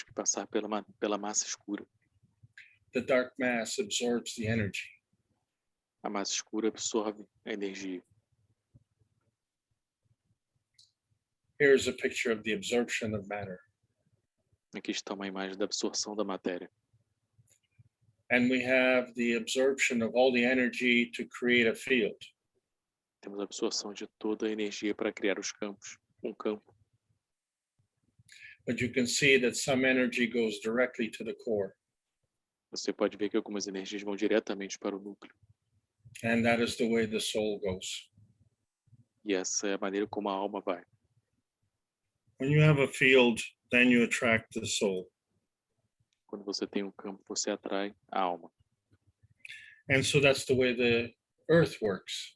[SPEAKER 1] que passar pela massa escura.
[SPEAKER 3] The dark mass absorbs the energy.
[SPEAKER 1] A massa escura absorve a energia.
[SPEAKER 3] Here's a picture of the absorption of matter.
[SPEAKER 1] Aqui está uma imagem da absorção da matéria.
[SPEAKER 3] And we have the absorption of all the energy to create a field.
[SPEAKER 1] Temos a absorção de toda a energia para criar os campos, um campo.
[SPEAKER 3] But you can see that some energy goes directly to the core.
[SPEAKER 1] Você pode ver que algumas energias vão diretamente para o núcleo.
[SPEAKER 3] And that is the way the soul goes.
[SPEAKER 1] E essa é a maneira como a alma vai.
[SPEAKER 3] When you have a field, then you attract the soul.
[SPEAKER 1] Quando você tem um campo, você atrai a alma.
[SPEAKER 3] And so that's the way the earth works.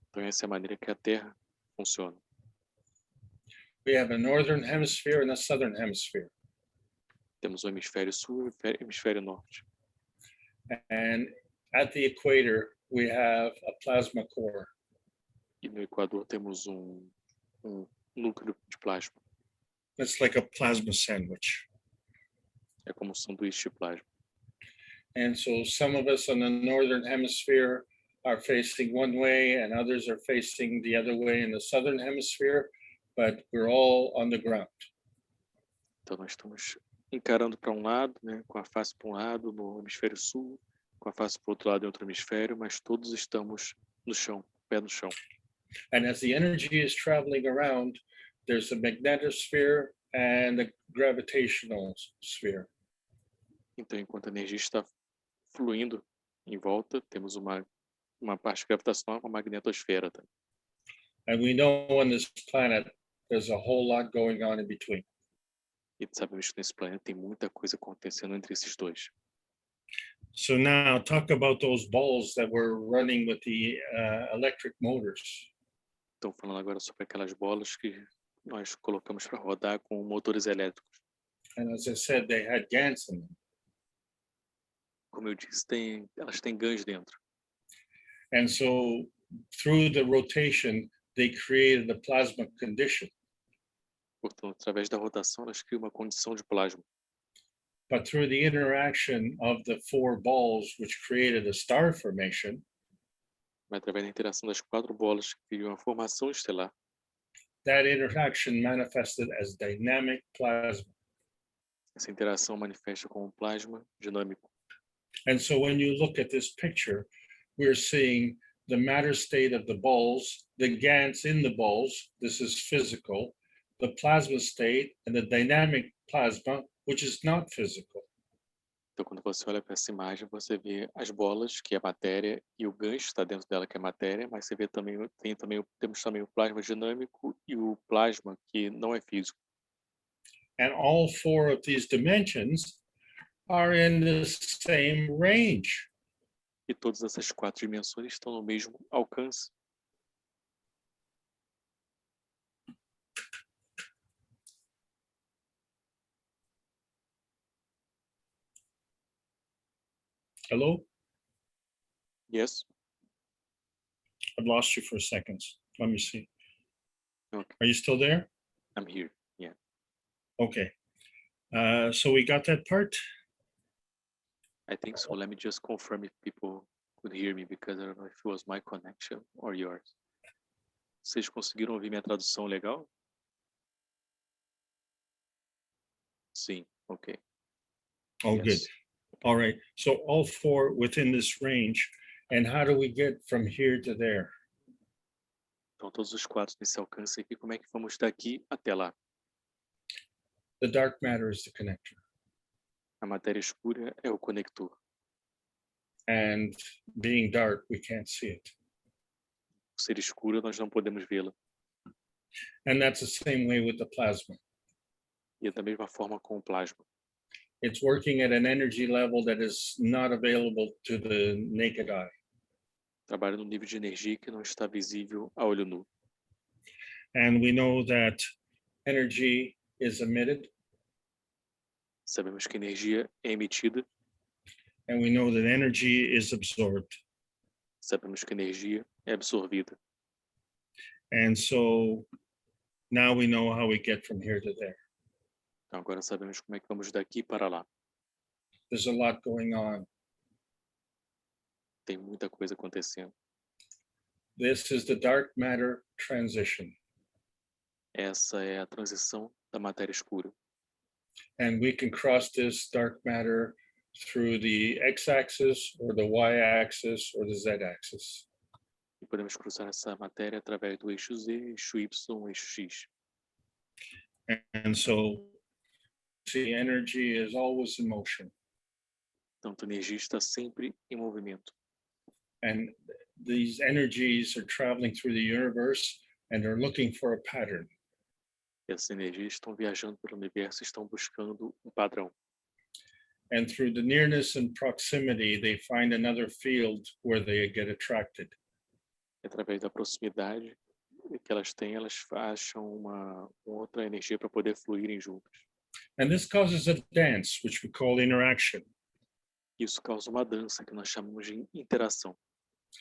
[SPEAKER 1] Então essa é a maneira que a Terra funciona.
[SPEAKER 3] We have a northern hemisphere and a southern hemisphere.
[SPEAKER 1] Temos o hemisfério sul e o hemisfério norte.
[SPEAKER 3] And at the equator, we have a plasma core.
[SPEAKER 1] E no Equador temos um núcleo de plasma.
[SPEAKER 3] It's like a plasma sandwich.
[SPEAKER 1] É como um sanduíche de plasma.
[SPEAKER 3] And so some of us on the northern hemisphere are facing one way and others are facing the other way in the southern hemisphere, but we're all on the ground.
[SPEAKER 1] Então nós estamos encarando para um lado, né, com a face para um lado, no hemisfério sul, com a face para o outro lado em outro hemisfério, mas todos estamos no chão, pé no chão.
[SPEAKER 3] And as the energy is traveling around, there's a magnetosphere and a gravitational sphere.
[SPEAKER 1] Então, enquanto a energia está fluindo em volta, temos uma parte gravitacional, uma magnetosfera. Tá?
[SPEAKER 3] And we know on this planet, there's a whole lot going on in between.
[SPEAKER 1] E sabemos que nesse planeta tem muita coisa acontecendo entre esses dois.
[SPEAKER 3] So now talk about those balls that were running with the electric motors.
[SPEAKER 1] Então, falando agora sobre aquelas bolas que nós colocamos para rodar com motores elétricos.
[SPEAKER 3] And as I said, they had GANs in them.
[SPEAKER 1] Como eu disse, elas têm GANs dentro.
[SPEAKER 3] And so through the rotation, they created a plasma condition.
[SPEAKER 1] Portanto, através da rotação, elas criam uma condição de plasma.
[SPEAKER 3] But through the interaction of the four balls, which created a star formation,
[SPEAKER 1] Mas através da interação das 4 bolas que criam a formação estelar,
[SPEAKER 3] that interaction manifested as dynamic plasma.
[SPEAKER 1] essa interação manifesta como um plasma dinâmico.
[SPEAKER 3] And so when you look at this picture, we're seeing the matter state of the balls, the GANs in the balls, this is physical, the plasma state, and the dynamic plasma, which is not physical.
[SPEAKER 1] Então, quando você olha para essa imagem, você vê as bolas, que é a matéria, e o gancho está dentro dela, que é a matéria, mas você vê também, temos também o plasma dinâmico e o plasma que não é físico.
[SPEAKER 3] And all four of these dimensions are in the same range.
[SPEAKER 1] E todas essas 4 dimensões estão no mesmo alcance.
[SPEAKER 3] Hello?
[SPEAKER 1] Yes?
[SPEAKER 3] I've lost you for a second. Let me see.
[SPEAKER 1] Okay.
[SPEAKER 3] Are you still there?
[SPEAKER 1] I'm here. Yeah.
[SPEAKER 3] Okay. So we got that part?
[SPEAKER 1] I think so. Let me just confirm if people could hear me, because I don't know if it was my connection or yours. Vocês conseguiram ouvir minha tradução legal? Sim, ok.
[SPEAKER 3] Oh,
[SPEAKER 1] Yes.
[SPEAKER 3] good. All right. So all four within this range. And how do we get from here to there?
[SPEAKER 1] Então, todos os 4 nesse alcance aqui, como é que vamos daqui até lá?
[SPEAKER 3] The dark matter is the connector.
[SPEAKER 1] A matéria escura é o conector.
[SPEAKER 3] And being dark, we can't see it.
[SPEAKER 1] Por ser escura, nós não podemos vê-la.
[SPEAKER 3] And that's the same way with the plasma.
[SPEAKER 1] E é da mesma forma com o plasma.
[SPEAKER 3] It's working at an energy level that is not available to the naked eye.
[SPEAKER 1] Trabalha num nível de energia que não está visível a olho nu.
[SPEAKER 3] And we know that energy is emitted,
[SPEAKER 1] Sabemos que a energia é emitida.
[SPEAKER 3] and we know that energy is absorbed.
[SPEAKER 1] Sabemos que a energia é absorvida.
[SPEAKER 3] And so now we know how we get from here to there.
[SPEAKER 1] Então, agora sabemos como é que vamos daqui para lá.
[SPEAKER 3] There's a lot going on.
[SPEAKER 1] tem muita coisa acontecendo.
[SPEAKER 3] This is the dark matter transition.
[SPEAKER 1] Essa é a transição da matéria escura.
[SPEAKER 3] And we can cross this dark matter through the x-axis or the y-axis or the z-axis.
[SPEAKER 1] E podemos cruzar essa matéria através do eixo Z, eixo Y, eixo X.
[SPEAKER 3] And so the energy is always in motion.
[SPEAKER 1] Então, a energia está sempre em movimento.
[SPEAKER 3] And these energies are traveling through the universe and they're looking for a pattern.
[SPEAKER 1] Essas energias estão viajando pelo universo e estão buscando um padrão.
[SPEAKER 3] And through the nearness and proximity, they find another field where they get attracted.
[SPEAKER 1] Através da proximidade que elas têm, elas acham uma outra energia para poder fluírem juntas.
[SPEAKER 3] And this causes a dance, which we call interaction.
[SPEAKER 1] Isso causa uma dança que nós chamamos de interação.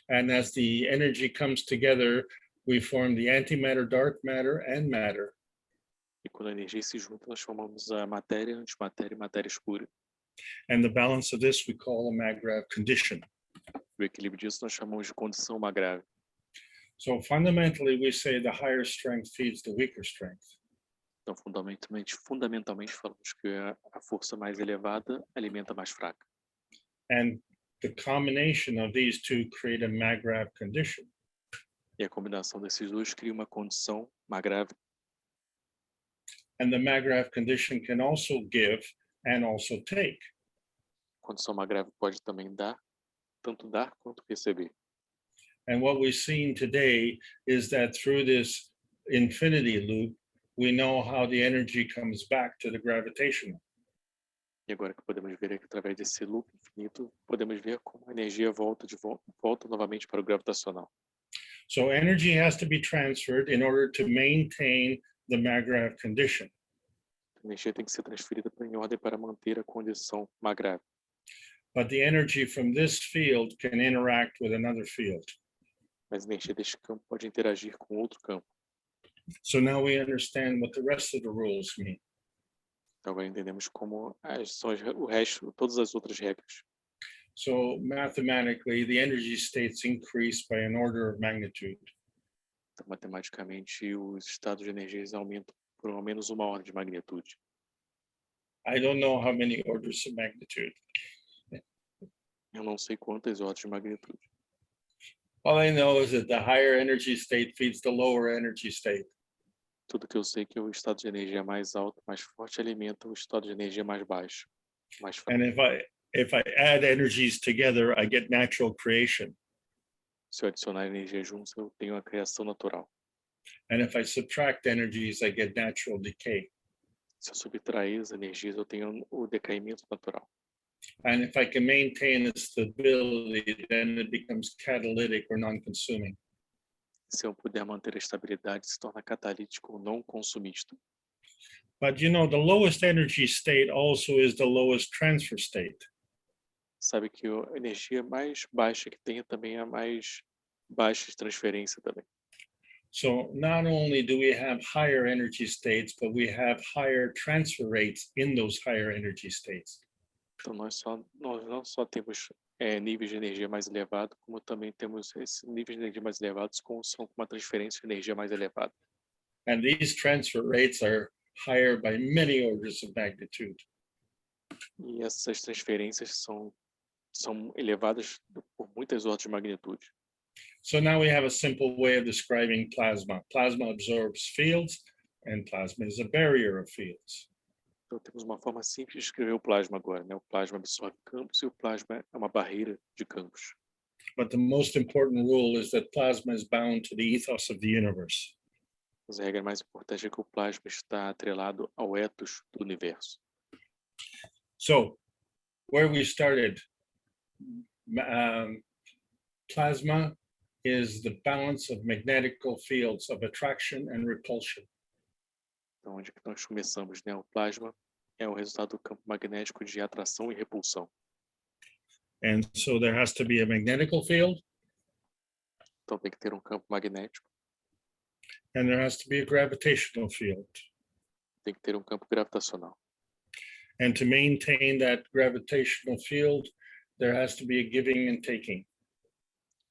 [SPEAKER 3] And as the energy comes together, we form the antimatter, dark matter, and matter.
[SPEAKER 1] E quando a energia se junta, nós formamos a matéria, antimatéria e matéria escura.
[SPEAKER 3] And the balance of this we call a Magravs condition.
[SPEAKER 1] O equilíbrio disso nós chamamos de condição Magravs.
[SPEAKER 3] So fundamentally, we say the higher strength feeds the weaker strength.
[SPEAKER 1] Então, fundamentalmente falamos que a força mais elevada alimenta a mais fraca.
[SPEAKER 3] And the combination of these two create a Magravs condition.
[SPEAKER 1] E a combinação desses dois cria uma condição Magravs.
[SPEAKER 3] And the Magravs condition can also give and also take.
[SPEAKER 1] Condição Magravs pode também tanto dar quanto receber.
[SPEAKER 3] And what we've seen today is that through this infinity loop, we know how the energy comes back to the gravitational.
[SPEAKER 1] E agora que podemos ver aqui através desse loop infinito, podemos ver como a energia volta novamente para o gravitacional.
[SPEAKER 3] So energy has to be transferred in order to maintain the Magravs condition.
[SPEAKER 1] A energia tem que ser transferida em ordem para manter a condição Magravs.
[SPEAKER 3] But the energy from this field can interact with another field.
[SPEAKER 1] Mas a energia deste campo pode interagir com outro campo.
[SPEAKER 3] So now we understand what the rest of the rules mean.
[SPEAKER 1] Então agora entendemos como são o resto, todas as outras regras.
[SPEAKER 3] So mathematically, the energy states increase by an order of magnitude.
[SPEAKER 1] Então, matematicamente, os estados de energia aumentam por ao menos uma ordem de magnitude.
[SPEAKER 3] I don't know how many orders of magnitude.
[SPEAKER 1] Eu não sei quantas ordens de magnitude.
[SPEAKER 3] All I know is that the higher energy state feeds the lower energy state.
[SPEAKER 1] Tudo que eu sei é que o estado de energia mais alto, mais forte, alimenta o estado de energia mais baixo, mais fraco.
[SPEAKER 3] And if I add energies together, I get natural creation.
[SPEAKER 1] Se eu adicionar energia juntos, eu tenho a criação natural.
[SPEAKER 3] And if I subtract energies, I get natural decay.
[SPEAKER 1] Se eu subtrair as energias, eu tenho o decaimento natural.
[SPEAKER 3] And if I can maintain the stability, then it becomes catalytic or non-consuming.
[SPEAKER 1] Se eu puder manter a estabilidade, se torna catalítico ou não consumista.
[SPEAKER 3] But you know, the lowest energy state also is the lowest transfer state.
[SPEAKER 1] Sabe que a energia mais baixa que tem também é a mais baixa de transferência também.
[SPEAKER 3] So not only do we have higher energy states, but we have higher transfer rates in those higher energy states.
[SPEAKER 1] Então nós não só temos níveis de energia mais elevados, como também temos esses níveis de energia mais elevados com uma transferência de energia mais elevada.
[SPEAKER 3] And these transfer rates are higher by many orders of magnitude.
[SPEAKER 1] E essas transferências são elevadas por muitas ordens de magnitude.
[SPEAKER 3] So now we have a simple way of describing plasma. Plasma absorbs fields, and plasma is a barrier of fields.
[SPEAKER 1] Então temos uma forma simples de escrever o plasma agora, né? O plasma absorve campos e o plasma é uma barreira de campos.
[SPEAKER 3] But the most important rule is that plasma is bound to the ethos of the universe.
[SPEAKER 1] Mas a regra mais importante é que o plasma está atrelado ao ethos do universo.
[SPEAKER 3] So, where we started, plasma is the balance of magnetical fields of attraction and repulsion.
[SPEAKER 1] Então, onde que nós começamos, né? O plasma é o resultado do campo magnético de atração e repulsão.
[SPEAKER 3] And so there has to be a magnetical field.
[SPEAKER 1] Então tem que ter um campo magnético.
[SPEAKER 3] And there has to be a gravitational field.
[SPEAKER 1] Tem que ter um campo gravitacional.
[SPEAKER 3] And to maintain that gravitational field, there has to be a giving and taking.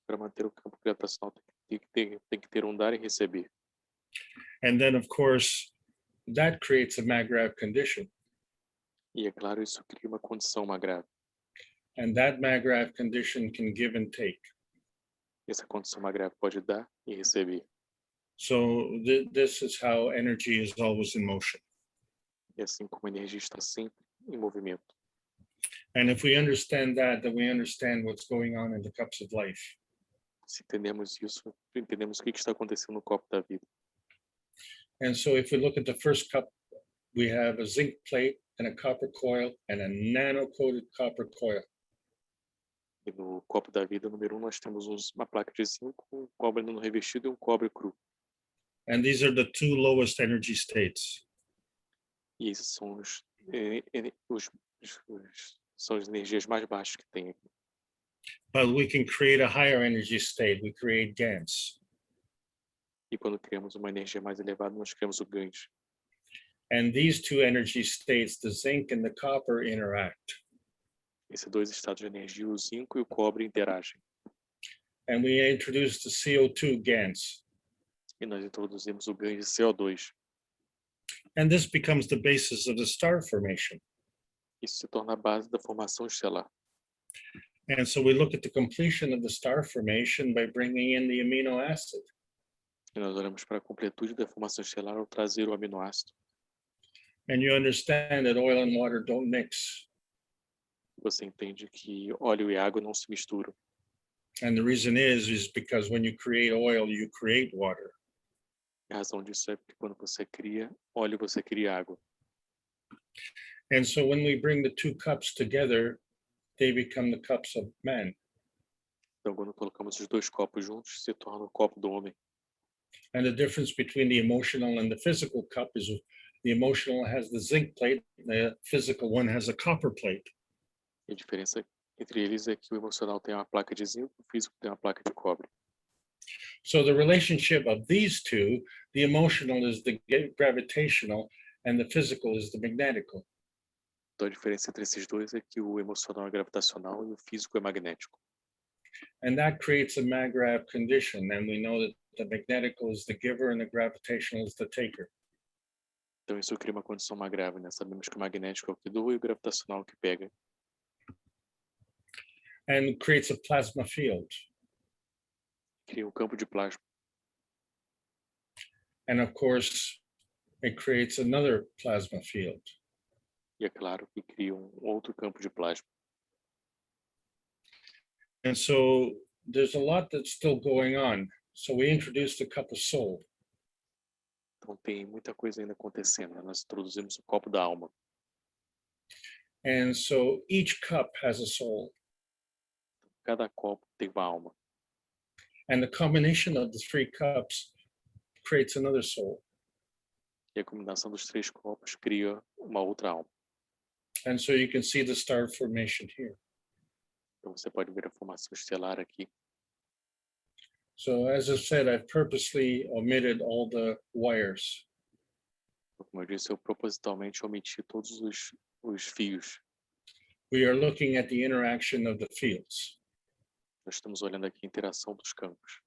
[SPEAKER 1] Para manter o campo gravitacional tem que ter dar e receber.
[SPEAKER 3] And then, of course, that creates a MAGRAV condition.
[SPEAKER 1] E é claro, isso cria uma condição MAGRAV.
[SPEAKER 3] And that MAGRAV condition can give and take.
[SPEAKER 1] Essa condição MAGRAV pode dar e receber.
[SPEAKER 3] So this is how energy is always in motion.
[SPEAKER 1] E assim como a energia está sempre em movimento.
[SPEAKER 3] And if we understand that, then we understand what's going on in the cups of life.
[SPEAKER 1] Se entendemos isso, entendemos o que está acontecendo no copo da vida.
[SPEAKER 3] And so if we look at the first cup, we have a zinc plate and a copper coil and a nano-coated copper coil.
[SPEAKER 1] E no copo da vida, número 1, nós temos uma placa de zinco, um cobre não revestido e um cobre cru.
[SPEAKER 3] And these are the two lowest energy states.
[SPEAKER 1] E esses são são as energias mais baixas que tem aqui.
[SPEAKER 3] But we can create a higher energy state. We create GANs.
[SPEAKER 1] E quando criamos uma energia mais elevada, nós criamos o GANs.
[SPEAKER 3] And these two energy states, the zinc and the copper, interact.
[SPEAKER 1] Esses dois estados de energia, o zinco e o cobre, interagem.
[SPEAKER 3] And we introduce the CO2 GANs.
[SPEAKER 1] E nós introduzimos o GAN de CO2.
[SPEAKER 3] And this becomes the basis of the star formation.
[SPEAKER 1] Isso se torna a base da formação estelar.
[SPEAKER 3] And so we look at the completion of the star formation by bringing in the amino acid.
[SPEAKER 1] E nós olhamos para a completude da formação estelar ao trazer o aminoácido.
[SPEAKER 3] And you understand that oil and water don't mix.
[SPEAKER 1] Você entende que óleo e água não se misturam.
[SPEAKER 3] And the reason is because when you create oil, you create water.
[SPEAKER 1] A razão disso é porque quando você cria óleo, você cria água.
[SPEAKER 3] And so when we bring the two cups together, they become the cups of man.
[SPEAKER 1] Então, quando colocamos os dois copos juntos, se torna o copo do homem.
[SPEAKER 3] And the difference between the emotional and the physical cup is the emotional has the zinc plate, the physical one has a copper plate.
[SPEAKER 1] E a diferença entre eles é que o emocional tem uma placa de zinco, o físico tem uma placa de cobre.
[SPEAKER 3] So the relationship of these two, the emotional is the gravitational and the physical is the magnetical.
[SPEAKER 1] Então, a diferença entre esses dois é que o emocional é gravitacional e o físico é magnético.
[SPEAKER 3] And that creates a MAGRAV condition. And we know that the magnetical is the giver and the gravitational is the taker.
[SPEAKER 1] Então, isso cria uma condição MAGRAV, né? Sabemos que o magnético é o que doa e o gravitacional é o que pega.
[SPEAKER 3] And creates a plasma field.
[SPEAKER 1] Cria um campo de plasma.
[SPEAKER 3] And of course, it creates another plasma field.
[SPEAKER 1] E é claro que cria um outro campo de plasma.
[SPEAKER 3] And so there's a lot that's still going on. So we introduced the cup of soul.
[SPEAKER 1] Então, tem muita coisa ainda acontecendo, né? Nós introduzimos o copo da alma.
[SPEAKER 3] And so each cup has a soul.
[SPEAKER 1] Cada copo tem uma alma.
[SPEAKER 3] And the combination of the three cups creates another soul.
[SPEAKER 1] E a combinação dos três copos cria uma outra alma.
[SPEAKER 3] And so you can see the star formation here.
[SPEAKER 1] Então, você pode ver a formação estelar aqui.
[SPEAKER 3] So as I said, I've purposely omitted all the wires.
[SPEAKER 1] Como eu disse, eu propositalmente omiti todos os fios.
[SPEAKER 3] We are looking at the interaction of the fields.
[SPEAKER 1] Nós estamos olhando aqui a interação dos campos.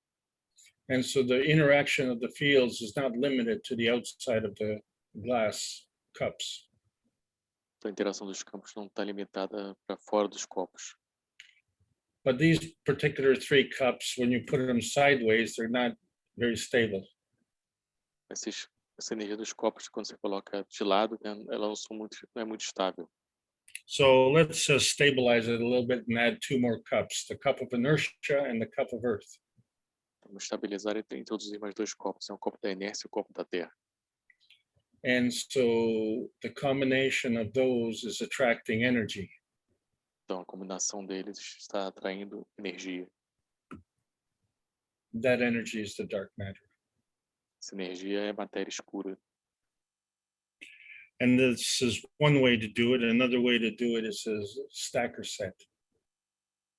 [SPEAKER 3] And so the interaction of the fields is not limited to the outside of the glass cups.
[SPEAKER 1] Então, a interação dos campos não está limitada para fora dos copos.
[SPEAKER 3] But these particular three cups, when you put them sideways, they're not very stable.
[SPEAKER 1] Essa energia dos copos, quando você coloca de lado, ela não é muito estável.
[SPEAKER 3] So let's stabilize it a little bit and add two more cups, the cup of inertia and the cup of earth.
[SPEAKER 1] Vamos estabilizar e introduzir mais dois copos. É um copo da inércia e o copo da terra.
[SPEAKER 3] And so the combination of those is attracting energy.
[SPEAKER 1] Então, a combinação deles está atraindo energia.
[SPEAKER 3] That energy is the dark matter.
[SPEAKER 1] Essa energia é matéria escura.
[SPEAKER 3] And this is one way to do it. Another way to do it is a stacker set.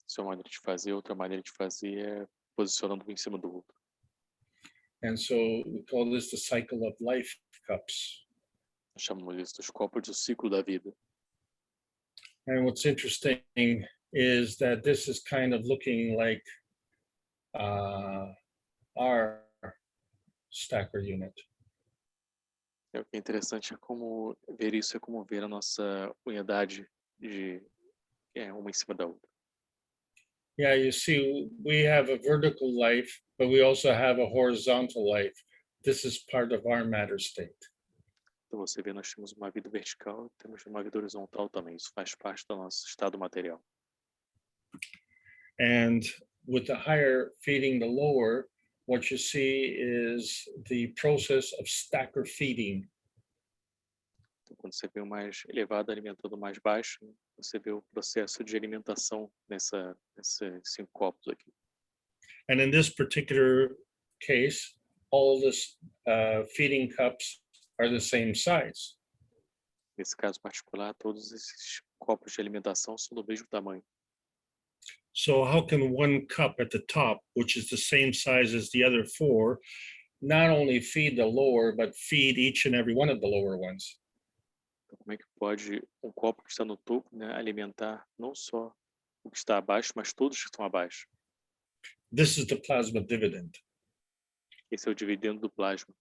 [SPEAKER 1] Isso é uma maneira de fazer. Outra maneira de fazer é posicionando um em cima do outro.
[SPEAKER 3] And so we call this the cycle of life cups.
[SPEAKER 1] Nós chamamos isso dos copos do ciclo da vida.
[SPEAKER 3] And what's interesting is that this is kind of looking like our stacker unit.
[SPEAKER 1] O que é interessante é como ver isso, é como ver a nossa unidade de uma em cima da outra.
[SPEAKER 3] Yeah, you see, we have a vertical life, but we also have a horizontal life. This is part of our matter state.
[SPEAKER 1] Então você vê, nós temos uma vida vertical, temos uma vida horizontal também. Isso faz parte do nosso estado material.
[SPEAKER 3] And with the higher feeding the lower, what you see is the process of stacker feeding.
[SPEAKER 1] Então, quando você vê o mais elevado alimentando o mais baixo, você vê o processo de alimentação nesses 5 copos aqui.
[SPEAKER 3] And in this particular case, all this feeding cups are the same size.
[SPEAKER 1] Nesse caso particular, todos esses copos de alimentação são do mesmo tamanho.
[SPEAKER 3] So how can one cup at the top, which is the same size as the other 4, not only feed the lower, but feed each and every one of the lower ones?
[SPEAKER 1] Então, como é que pode um copo que está no topo, né, alimentar não só o que está abaixo, mas todos que estão abaixo?
[SPEAKER 3] This is the plasma dividend.
[SPEAKER 1] Esse é o dividendo do plasma.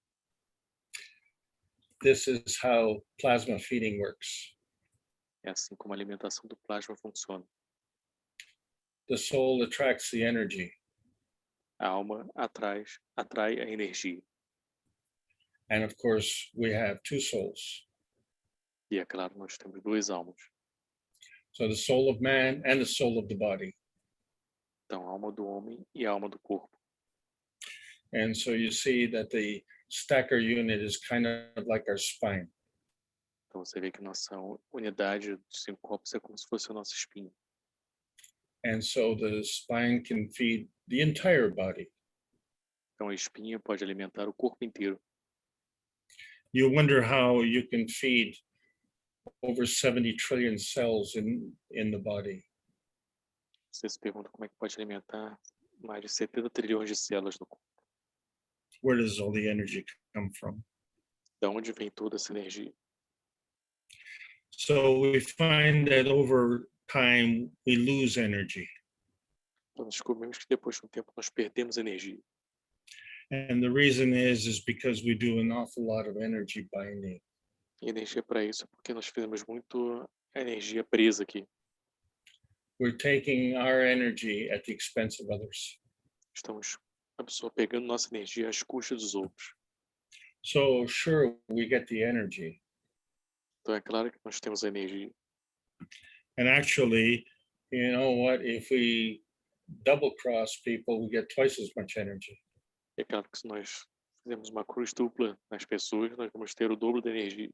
[SPEAKER 3] This is how plasma feeding works.
[SPEAKER 1] É assim como a alimentação do plasma funciona.
[SPEAKER 3] The soul attracts the energy.
[SPEAKER 1] A alma atrai a energia.
[SPEAKER 3] And of course, we have 2 souls.
[SPEAKER 1] E é claro, nós temos 2 almas.
[SPEAKER 3] So the soul of man and the soul of the body.
[SPEAKER 1] Então, a alma do homem e a alma do corpo.
[SPEAKER 3] And so you see that the stacker unit is kind of like our spine.
[SPEAKER 1] Então, você vê que nossa unidade dos 5 copos é como se fosse a nossa espinha.
[SPEAKER 3] And so the spine can feed the entire body.
[SPEAKER 1] Então, a espinha pode alimentar o corpo inteiro.
[SPEAKER 3] You wonder how you can feed over 70 trillion cells in the body.
[SPEAKER 1] Você se pergunta como é que pode alimentar mais de 70 trilhões de células no corpo.
[SPEAKER 3] Where does all the energy come from?
[SPEAKER 1] De onde vem toda essa energia?
[SPEAKER 3] So we find that over time we lose energy.
[SPEAKER 1] Então, descobrimos que depois de um tempo nós perdemos energia.
[SPEAKER 3] And the reason is because we do an awful lot of energy binding.
[SPEAKER 1] E energia para isso é porque nós fizemos muito energia presa aqui.
[SPEAKER 3] We're taking our energy at the expense of others.
[SPEAKER 1] Estamos pegando nossa energia às custas dos outros.
[SPEAKER 3] So sure, we get the energy.
[SPEAKER 1] Então é claro que nós temos a energia.
[SPEAKER 3] And actually, you know what, if we double cross people, we get twice as much energy.
[SPEAKER 1] É claro que se nós fizermos uma cruz dupla nas pessoas, nós vamos ter o dobro da energia.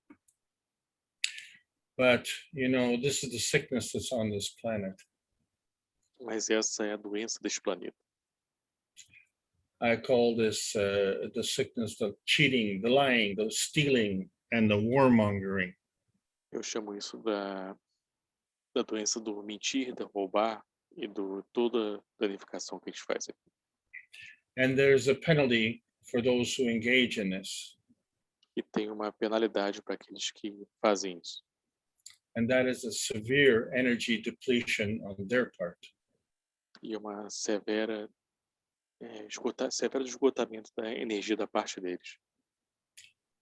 [SPEAKER 3] But, you know, this is the sickness that's on this planet.
[SPEAKER 1] Mas essa é a doença deste planeta.
[SPEAKER 3] I call this the sickness of cheating, the lying, the stealing, and the warmongering.
[SPEAKER 1] Eu chamo isso da doença do mentir, da roubar e toda danificação que a gente faz aqui.
[SPEAKER 3] And there's a penalty for those who engage in this.
[SPEAKER 1] E tem uma penalidade para aqueles que fazem isso.
[SPEAKER 3] And that is a severe energy depletion on their part.
[SPEAKER 1] E é uma severo esgotamento da energia da parte deles.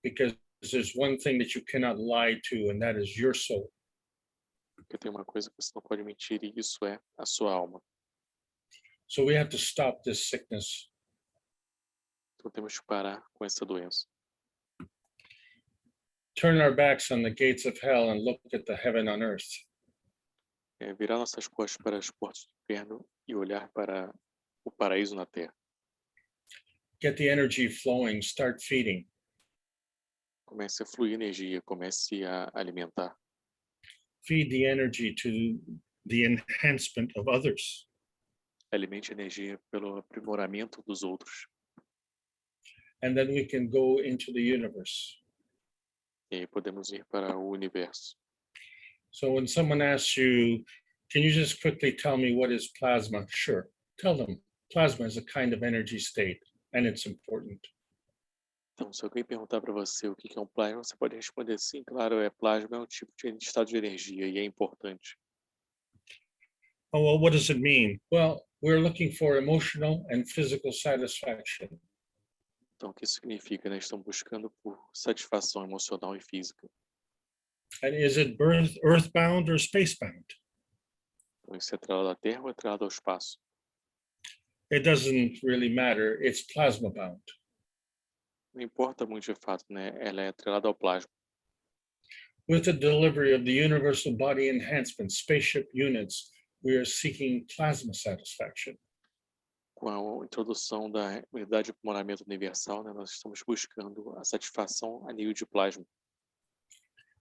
[SPEAKER 3] Because there's one thing that you cannot lie to, and that is your soul.
[SPEAKER 1] Porque tem uma coisa que você não pode mentir, e isso é a sua alma.
[SPEAKER 3] So we have to stop this sickness.
[SPEAKER 1] Então temos que parar com essa doença.
[SPEAKER 3] Turn our backs on the gates of hell and look at the heaven on earth.
[SPEAKER 1] Virar nossas costas para as portas do inferno e olhar para o paraíso na terra.
[SPEAKER 3] Get the energy flowing, start feeding.
[SPEAKER 1] Comece a fluir energia, comece a alimentar.
[SPEAKER 3] Feed the energy to the enhancement of others.
[SPEAKER 1] Alimente a energia pelo aprimoramento dos outros.
[SPEAKER 3] And then we can go into the universe.
[SPEAKER 1] E aí podemos ir para o universo.
[SPEAKER 3] So when someone asks you, can you just quickly tell me what is plasma? Sure, tell them. Plasma is a kind of energy state, and it's important.
[SPEAKER 1] Então, se alguém perguntar para você o que é um plasma, você pode responder sim, claro, plasma é um tipo de estado de energia e é importante.
[SPEAKER 3] Oh, well, what does it mean? Well, we're looking for emotional and physical satisfaction.
[SPEAKER 1] Então, o que isso significa, né? Estão buscando por satisfação emocional e física.
[SPEAKER 3] And is it earthbound or spacebound?
[SPEAKER 1] Então, isso é atrelado à Terra ou é atrelado ao espaço?
[SPEAKER 3] It doesn't really matter. It's plasma bound.
[SPEAKER 1] Não importa muito de fato, né? Ela é atrelada ao plasma.
[SPEAKER 3] With the delivery of the Universal Body Enhancement Spaceship Units, we are seeking plasma satisfaction.
[SPEAKER 1] Com a introdução da unidade de aprimoramento universal, né? Nós estamos buscando a satisfação a nível de plasma.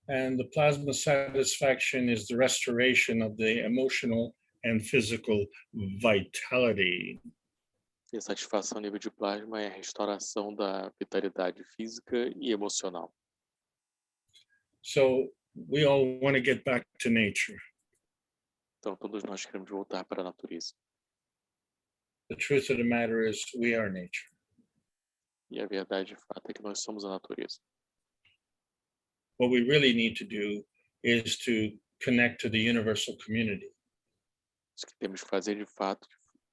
[SPEAKER 3] And the plasma satisfaction is the restoration of the emotional and physical vitality.
[SPEAKER 1] E a satisfação a nível de plasma é a restauração da vitalidade física e emocional.
[SPEAKER 3] So we all want to get back to nature.
[SPEAKER 1] Então, todos nós queremos voltar para a natureza.
[SPEAKER 3] The truth of the matter is we are nature.
[SPEAKER 1] E a verdade, de fato, é que nós somos a natureza.
[SPEAKER 3] What we really need to do is to connect to the universal community.
[SPEAKER 1] O que temos que fazer, de fato,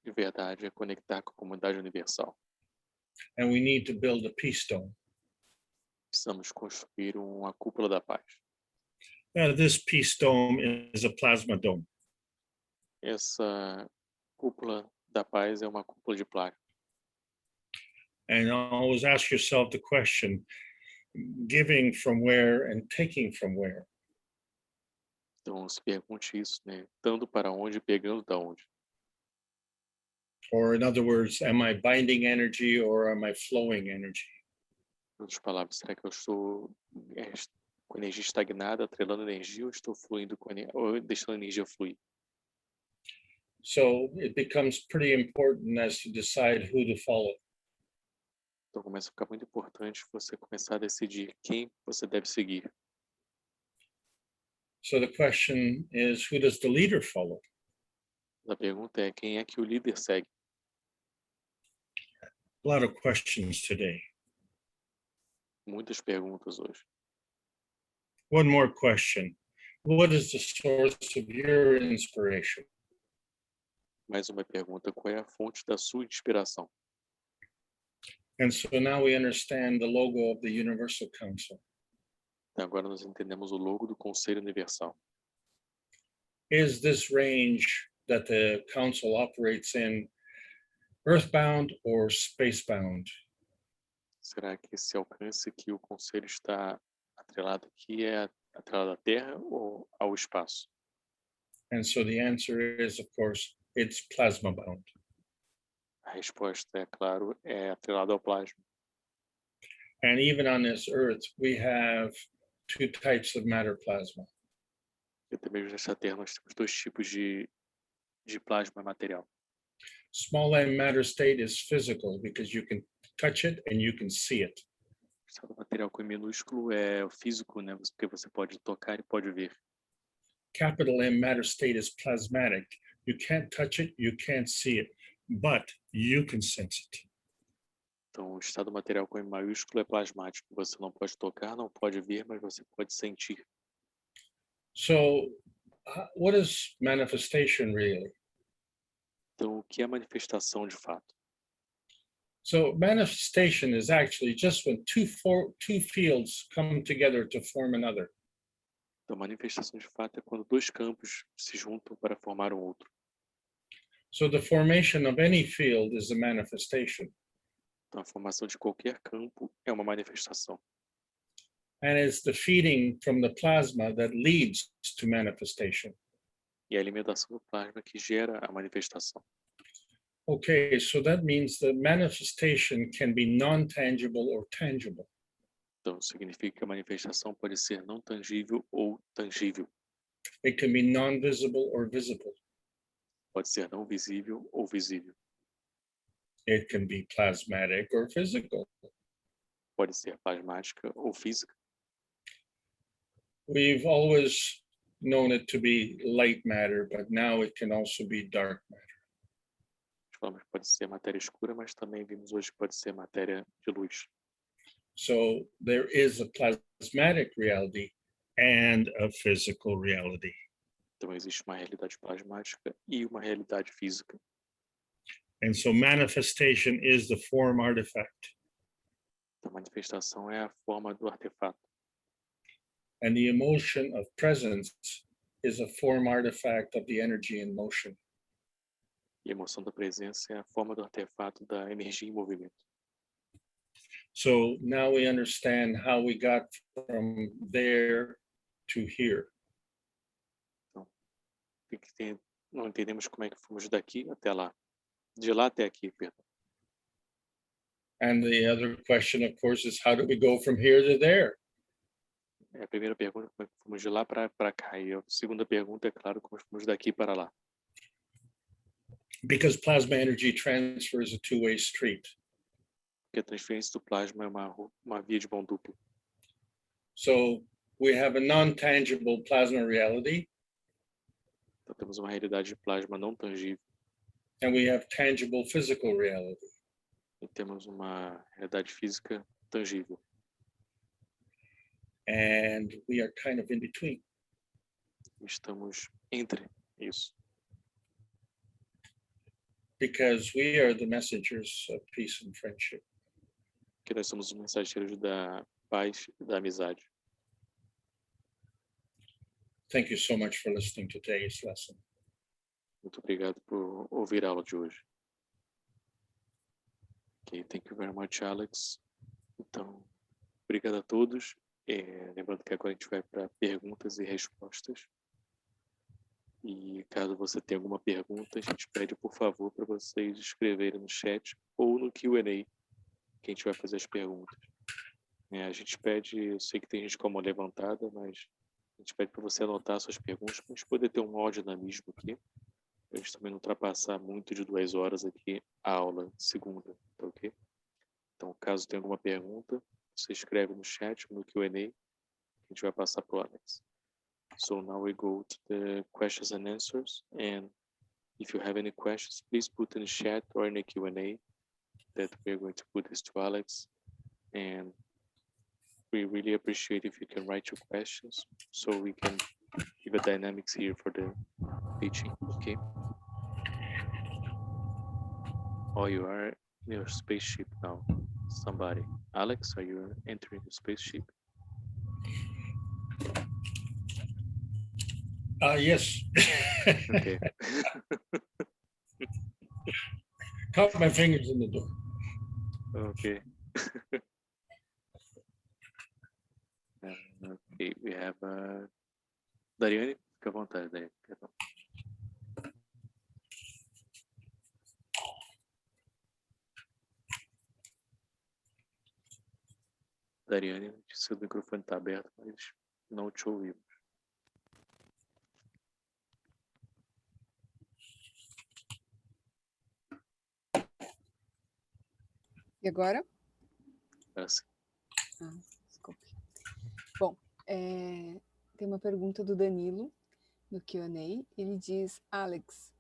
[SPEAKER 1] de verdade, é conectar com a comunidade universal.
[SPEAKER 3] And we need to build a peace dome.
[SPEAKER 1] Precisamos construir uma cúpula da paz.
[SPEAKER 3] This peace dome is a plasma dome.
[SPEAKER 1] Essa cúpula da paz é uma cúpula de plasma.
[SPEAKER 3] And always ask yourself the question, giving from where and taking from where?
[SPEAKER 1] Então, se pergunte isso, né? Dando para onde e pegando da onde.
[SPEAKER 3] Or in other words, am I binding energy or am I flowing energy?
[SPEAKER 1] Em outras palavras, será que eu estou com energia estagnada, atrelando energia, ou estou fluindo ou deixando a energia fluir?
[SPEAKER 3] So it becomes pretty important as to decide who to follow.
[SPEAKER 1] Então começa a ficar muito importante você começar a decidir quem você deve seguir.
[SPEAKER 3] So the question is, who does the leader follow?
[SPEAKER 1] A pergunta é quem é que o líder segue?
[SPEAKER 3] A lot of questions today.
[SPEAKER 1] Muitas perguntas hoje.
[SPEAKER 3] One more question. What is the source of your inspiration?
[SPEAKER 1] Mais uma pergunta, qual é a fonte da sua inspiração?
[SPEAKER 3] And so now we understand the logo of the Universal Council.
[SPEAKER 1] Então agora nós entendemos o logo do Conselho Universal.
[SPEAKER 3] Is this range that the council operates in earthbound or spacebound?
[SPEAKER 1] Será que esse alcance que o Conselho está atrelado aqui é atrelado à Terra ou ao espaço?
[SPEAKER 3] And so the answer is, of course, it's plasma bound.
[SPEAKER 1] A resposta é, claro, é atrelado ao plasma.
[SPEAKER 3] And even on this earth, we have two types of matter plasma.
[SPEAKER 1] E também nessa Terra nós temos dois tipos de plasma material.
[SPEAKER 3] Small m matter state is physical because you can touch it and you can see it.
[SPEAKER 1] O estado material com M minúsculo é o físico, né? Porque você pode tocar e pode ver.
[SPEAKER 3] Capital M matter state is plasmatic. You can't touch it, you can't see it, but you can sense it.
[SPEAKER 1] Então, o estado material com M maiúsculo é plasmático. Você não pode tocar, não pode ver, mas você pode sentir.
[SPEAKER 3] So, what is manifestation really?
[SPEAKER 1] Então, o que é manifestação de fato?
[SPEAKER 3] So, manifestation is actually just when two fields come together to form another.
[SPEAKER 1] Então, manifestação de fato é quando dois campos se juntam para formar um outro.
[SPEAKER 3] So, the formation of any field is a manifestation.
[SPEAKER 1] Então, a formação de qualquer campo é uma manifestação.
[SPEAKER 3] And it's the feeding from the plasma that leads to manifestation.
[SPEAKER 1] E a alimentação do plasma que gera a manifestação.
[SPEAKER 3] Okay, so that means that manifestation can be non-tangible or tangible.
[SPEAKER 1] Então, significa que a manifestação pode ser não tangível ou tangível.
[SPEAKER 3] It can be non-visible or visible.
[SPEAKER 1] Pode ser não visível ou visível.
[SPEAKER 3] It can be plasmatic or physical.
[SPEAKER 1] Pode ser plasmática ou física.
[SPEAKER 3] We've always known it to be light matter, but now it can also be dark matter.
[SPEAKER 1] Falamos que pode ser matéria escura, mas também vimos hoje que pode ser matéria de luz.
[SPEAKER 3] So there is a plasmatic reality and a physical reality.
[SPEAKER 1] Então existe uma realidade plasmática e uma realidade física.
[SPEAKER 3] And so manifestation is the form artifact.
[SPEAKER 1] A manifestação é a forma do artefato.
[SPEAKER 3] And the emotion of presence is a form artifact of the energy in motion.
[SPEAKER 1] E a emoção da presença é a forma do artefato da energia em movimento.
[SPEAKER 3] So now we understand how we got from there to here.
[SPEAKER 1] Não entendemos como é que fomos daqui até lá. De lá até aqui, perdão.
[SPEAKER 3] And the other question, of course, is how do we go from here to there?
[SPEAKER 1] A primeira pergunta é como é que fomos de lá para cá. E a segunda pergunta é, claro, como fomos daqui para lá.
[SPEAKER 3] Because plasma energy transfer is a two-way street.
[SPEAKER 1] Porque a transferência do plasma é uma via de mão dupla.
[SPEAKER 3] So we have a non-tangible plasma reality.
[SPEAKER 1] Então temos uma realidade de plasma não tangível.
[SPEAKER 3] And we have tangible physical reality.
[SPEAKER 1] E temos uma realidade física tangível.
[SPEAKER 3] And we are kind of in between.
[SPEAKER 1] Estamos entre isso.
[SPEAKER 3] Because we are the messengers of peace and friendship.
[SPEAKER 1] Porque nós somos os mensageiros da paz e da amizade.
[SPEAKER 3] Thank you so much for listening to today's lesson.
[SPEAKER 1] Muito obrigado por ouvir a aula de hoje. Ok, thank you very much, Alex. Então, obrigado a todos. Lembrando que agora a gente vai para perguntas e respostas. E caso você tenha alguma pergunta, a gente pede, por favor, para vocês escreverem no chat ou no Q&A, que a gente vai fazer as perguntas. A gente pede, eu sei que tem gente com a mão levantada, mas a gente pede para você anotar suas perguntas, para a gente poder ter um maior dinamismo aqui. A gente também não ultrapassar muito de 2 horas aqui a aula de segunda, tá ok? Então, caso tenha alguma pergunta, você escreve no chat ou no Q&A, que a gente vai passar para o Alex. So now we go to the questions and answers, and if you have any questions, please put in the chat or in the Q&A that we're going to put this to Alex, and we really appreciate if you can write your questions so we can give a dynamics here for the teaching, okay? Oh, you are in your spaceship now. Somebody. Alex, are you entering the spaceship?
[SPEAKER 3] Yes.
[SPEAKER 1] Okay.
[SPEAKER 3] Caught my fingers in the door.
[SPEAKER 1] Okay. Okay, we have Dariane, fica à vontade, Dariane. Perdão. Dariane, seu microfone está aberto, mas não te ouvimos.
[SPEAKER 2] E agora?
[SPEAKER 1] Sim.
[SPEAKER 2] Desculpe. Bom, tem uma pergunta do Danilo no Q&A. Ele diz, Alex,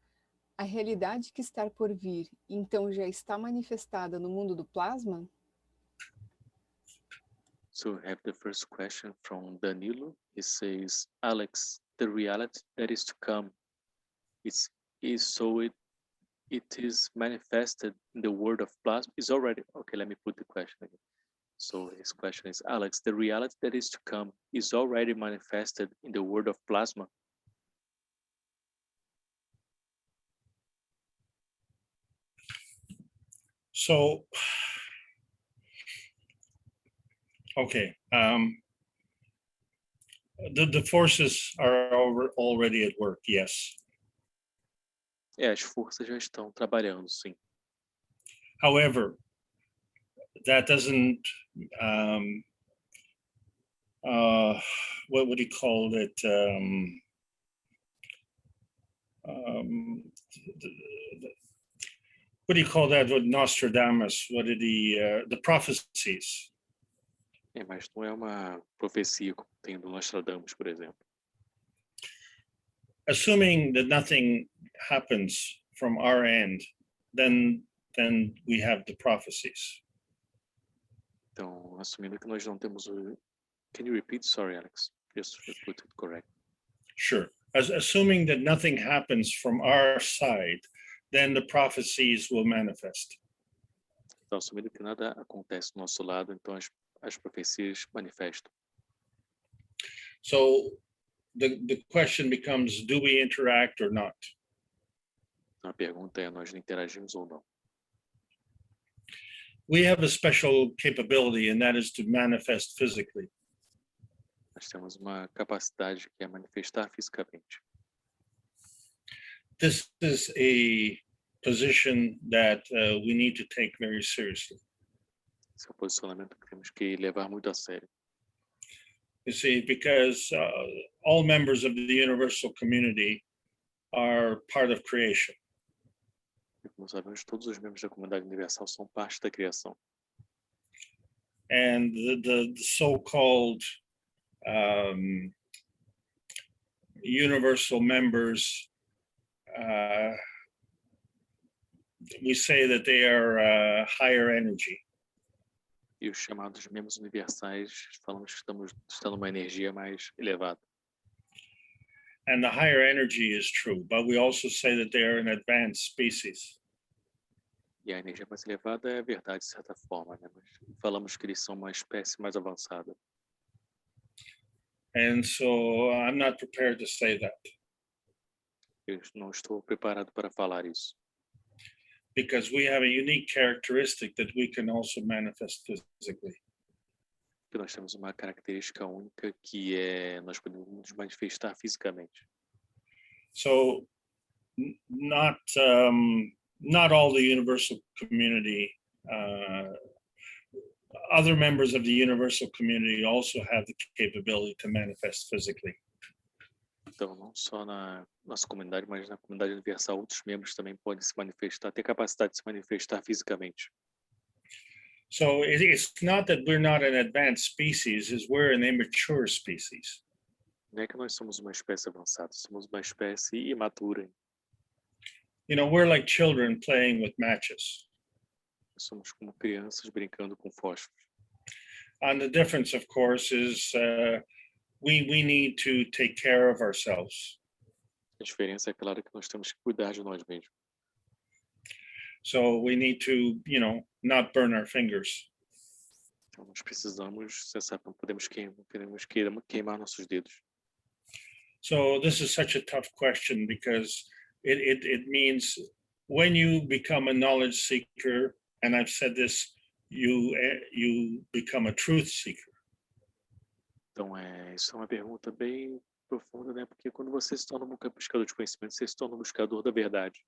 [SPEAKER 2] a realidade que está por vir, então já está manifestada no mundo do plasma?
[SPEAKER 1] So we have the first question from Danilo. He says, Alex, the reality that is to come, it is manifested in the world of plasma. Is already, okay, let me put the question again. So his question is, Alex, the reality that is to come is already manifested in the world of plasma?
[SPEAKER 3] So, okay. The forces are already at work, yes.
[SPEAKER 1] As forças já estão trabalhando, sim.
[SPEAKER 3] However, that doesn't, what would you call it? What do you call that with Nostradamus? What are the prophecies?
[SPEAKER 1] Mas não é uma profecia como tem do Nostradamus, por exemplo.
[SPEAKER 3] Assuming that nothing happens from our end, then we have the prophecies.
[SPEAKER 1] Então, assumindo que nós não temos o... Can you repeat? Sorry, Alex. Just to put it correct.
[SPEAKER 3] Sure. Assuming that nothing happens from our side, then the prophecies will manifest.
[SPEAKER 1] Então, assumindo que nada acontece do nosso lado, então as profecias manifestam.
[SPEAKER 3] So the question becomes, do we interact or not?
[SPEAKER 1] Então, a pergunta é, nós interagimos ou não?
[SPEAKER 3] We have a special capability, and that is to manifest physically.
[SPEAKER 1] Nós temos uma capacidade que é manifestar fisicamente.
[SPEAKER 3] This is a position that we need to take very seriously.
[SPEAKER 1] Esse é um posicionamento que temos que levar muito a sério.
[SPEAKER 3] You see, because all members of the universal community are part of creation.
[SPEAKER 1] E como sabemos, todos os membros da comunidade universal são parte da criação.
[SPEAKER 3] And the so-called universal members, we say that they are higher energy.
[SPEAKER 1] E os chamados membros universais, falamos que estão numa energia mais elevada.
[SPEAKER 3] And the higher energy is true, but we also say that they are an advanced species.
[SPEAKER 1] E a energia mais elevada é verdade, de certa forma, né? Mas falamos que eles são uma espécie mais avançada.
[SPEAKER 3] And so I'm not prepared to say that.
[SPEAKER 1] Eu não estou preparado para falar isso.
[SPEAKER 3] Because we have a unique characteristic that we can also manifest physically.
[SPEAKER 1] Porque nós temos uma característica única que é nós podemos nos manifestar fisicamente.
[SPEAKER 3] So not all the universal community, other members of the universal community also have the capability to manifest physically.
[SPEAKER 1] Então, não só na nossa comunidade, mas na comunidade universal, outros membros também podem se manifestar, ter capacidade de se manifestar fisicamente.
[SPEAKER 3] So it's not that we're not an advanced species, it's we're an immature species.
[SPEAKER 1] Não é que nós somos uma espécie avançada, somos uma espécie imatura.
[SPEAKER 3] You know, we're like children playing with matches.
[SPEAKER 1] Somos como crianças brincando com fósforos.
[SPEAKER 3] And the difference, of course, is we need to take care of ourselves.
[SPEAKER 1] A diferença é, claro, que nós temos que cuidar de nós mesmos.
[SPEAKER 3] So we need to, you know, not burn our fingers.
[SPEAKER 1] Então, nós precisamos cessar, não podemos queimar nossos dedos.
[SPEAKER 3] So this is such a tough question because it means when you become a knowledge seeker, and I've said this, you become a truth seeker.
[SPEAKER 1] Então, isso é uma pergunta bem profunda, né? Porque quando você se torna um buscador de conhecimento, você se torna um buscador da verdade.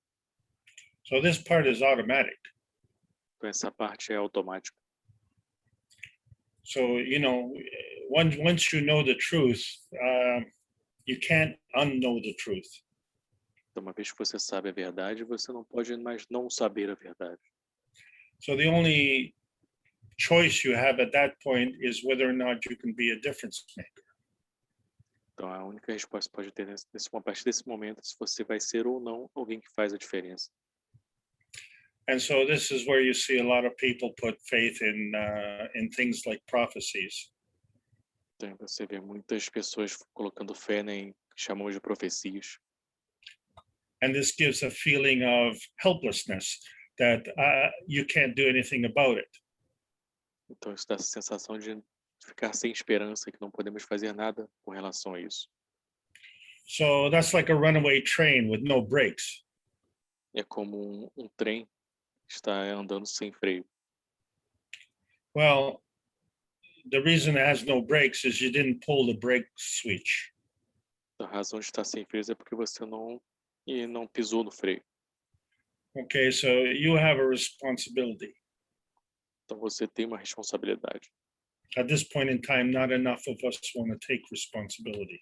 [SPEAKER 3] So this part is automatic.
[SPEAKER 1] Então, essa parte é automática.
[SPEAKER 3] So, you know, once you know the truth, you can't unknow the truth.
[SPEAKER 1] Então, uma vez que você sabe a verdade, você não pode mais não saber a verdade.
[SPEAKER 3] So the only choice you have at that point is whether or not you can be a difference maker.
[SPEAKER 1] Então, a única resposta que pode ter a partir desse momento é se você vai ser ou não alguém que faz a diferença.
[SPEAKER 3] And so this is where you see a lot of people put faith in things like prophecies.
[SPEAKER 1] Então, você vê muitas pessoas colocando fé em que chamamos de profecias.
[SPEAKER 3] And this gives a feeling of helplessness that you can't do anything about it.
[SPEAKER 1] Então, isso dá essa sensação de ficar sem esperança, que não podemos fazer nada com relação a isso.
[SPEAKER 3] So that's like a runaway train with no brakes.
[SPEAKER 1] É como um trem que está andando sem freio.
[SPEAKER 3] Well, the reason it has no brakes is you didn't pull the brake switch.
[SPEAKER 1] A razão de estar sem freios é porque você não pisou no freio.
[SPEAKER 3] Okay, so you have a responsibility.
[SPEAKER 1] Então você tem uma responsabilidade.
[SPEAKER 3] At this point in time, not enough of us want to take responsibility.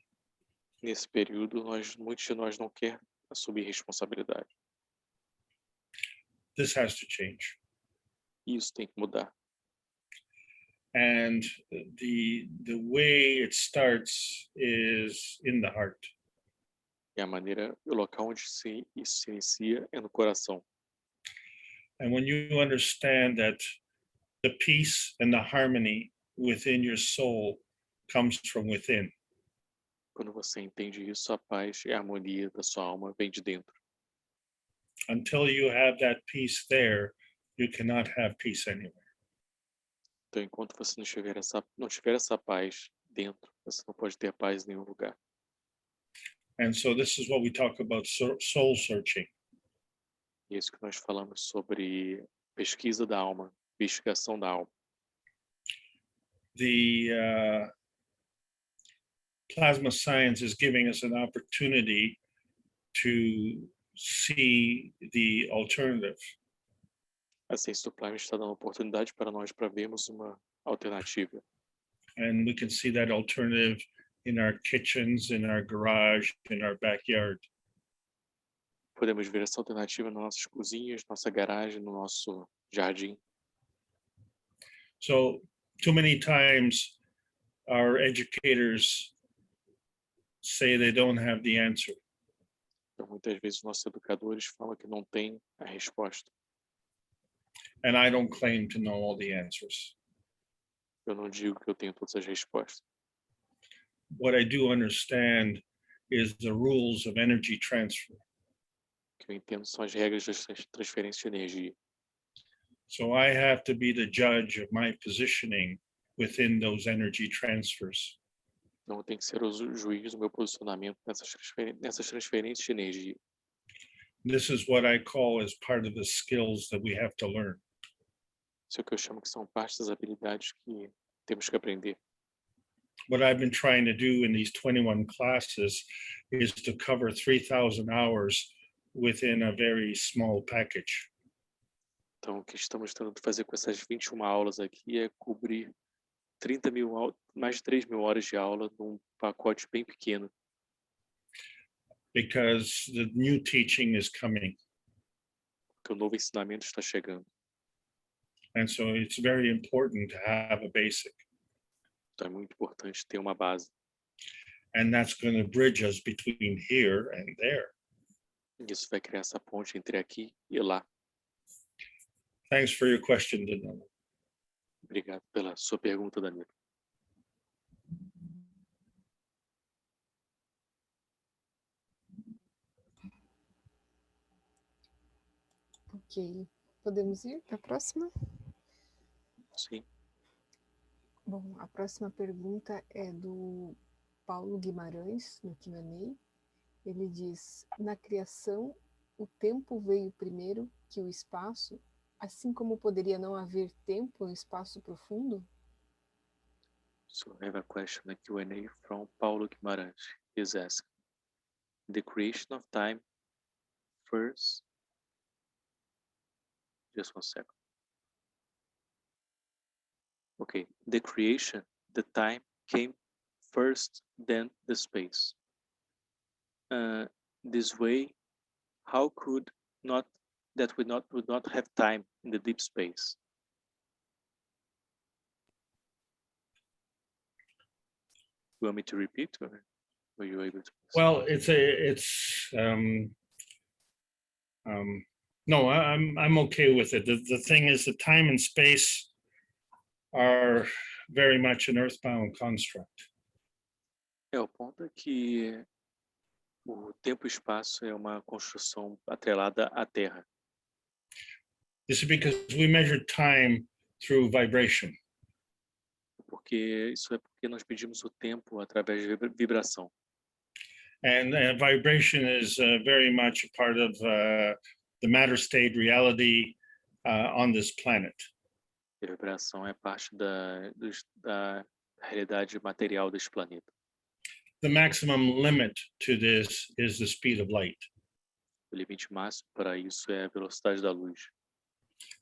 [SPEAKER 1] Nesse período, muitos de nós não querem assumir responsabilidade.
[SPEAKER 3] This has to change.
[SPEAKER 1] Isso tem que mudar.
[SPEAKER 3] And the way it starts is in the heart.
[SPEAKER 1] E a maneira, o local onde isso se inicia é no coração.
[SPEAKER 3] And when you understand that the peace and the harmony within your soul comes from within.
[SPEAKER 1] Quando você entende isso, a paz e a harmonia da sua alma vem de dentro.
[SPEAKER 3] until you have that peace there, you cannot have peace anywhere.
[SPEAKER 1] Então, enquanto você não tiver essa paz dentro, você não pode ter paz em nenhum lugar.
[SPEAKER 3] And so this is what we talk about soul searching.
[SPEAKER 1] E é isso que nós falamos sobre pesquisa da alma, investigação da alma.
[SPEAKER 3] The plasma science is giving us an opportunity to see the alternative.
[SPEAKER 1] A ciência do plasma está dando oportunidade para nós para vermos uma alternativa.
[SPEAKER 3] And we can see that alternative in our kitchens, in our garage, in our backyard.
[SPEAKER 1] Podemos ver essa alternativa nas nossas cozinhas, nossa garagem, no nosso jardim.
[SPEAKER 3] So too many times our educators say they don't have the answer.
[SPEAKER 1] Então, muitas vezes nossos educadores falam que não tem a resposta.
[SPEAKER 3] And I don't claim to know all the answers.
[SPEAKER 1] Eu não digo que eu tenho todas as respostas.
[SPEAKER 3] What I do understand is the rules of energy transfer.
[SPEAKER 1] O que eu entendo são as regras das transferências de energia.
[SPEAKER 3] So I have to be the judge of my positioning within those energy transfers.
[SPEAKER 1] Então, eu tenho que ser o juiz do meu posicionamento nessas transferências de energia.
[SPEAKER 3] This is what I call as part of the skills that we have to learn.
[SPEAKER 1] Isso é o que eu chamo que são partes das habilidades que temos que aprender.
[SPEAKER 3] What I've been trying to do in these 21 classes is to cover 3,000 hours within a very small package.
[SPEAKER 1] Então, o que estamos tentando fazer com essas 21 aulas aqui é cobrir mais de 3.000 horas de aula num pacote bem pequeno.
[SPEAKER 3] Because the new teaching is coming.
[SPEAKER 1] Porque o novo ensinamento está chegando.
[SPEAKER 3] And so it's very important to have a basic.
[SPEAKER 1] Então, é muito importante ter uma base.
[SPEAKER 3] And that's going to bridge us between here and there.
[SPEAKER 1] Isso vai criar essa ponte entre aqui e lá.
[SPEAKER 3] Thanks for your question, Danilo.
[SPEAKER 1] Obrigado pela sua pergunta, Danilo.
[SPEAKER 2] Ok, podemos ir para a próxima?
[SPEAKER 1] Sim.
[SPEAKER 2] Bom, a próxima pergunta é do Paulo Guimarães, no Q&A. Ele diz, na criação, o tempo veio primeiro que o espaço, assim como poderia não haver tempo no espaço profundo?
[SPEAKER 1] So I have a question, a Q&A from Paulo Guimarães. He's asking, the creation of time first, just one second. Okay, the creation, the time came first, then the space. This way, how could not that we would not have time in the deep space? You want me to repeat, or were you able to?
[SPEAKER 3] Well, no, I'm okay with it. The thing is, the time and space are very much an earthbound construct.
[SPEAKER 1] O ponto é que o tempo e espaço é uma construção atrelada à Terra.
[SPEAKER 3] This is because we measure time through vibration.
[SPEAKER 1] Isso é porque nós medimos o tempo através de vibração.
[SPEAKER 3] And vibration is very much a part of the matter state reality on this planet.
[SPEAKER 1] A vibração é parte da realidade material deste planeta.
[SPEAKER 3] The maximum limit to this is the speed of light.
[SPEAKER 1] O limite máximo para isso é a velocidade da luz.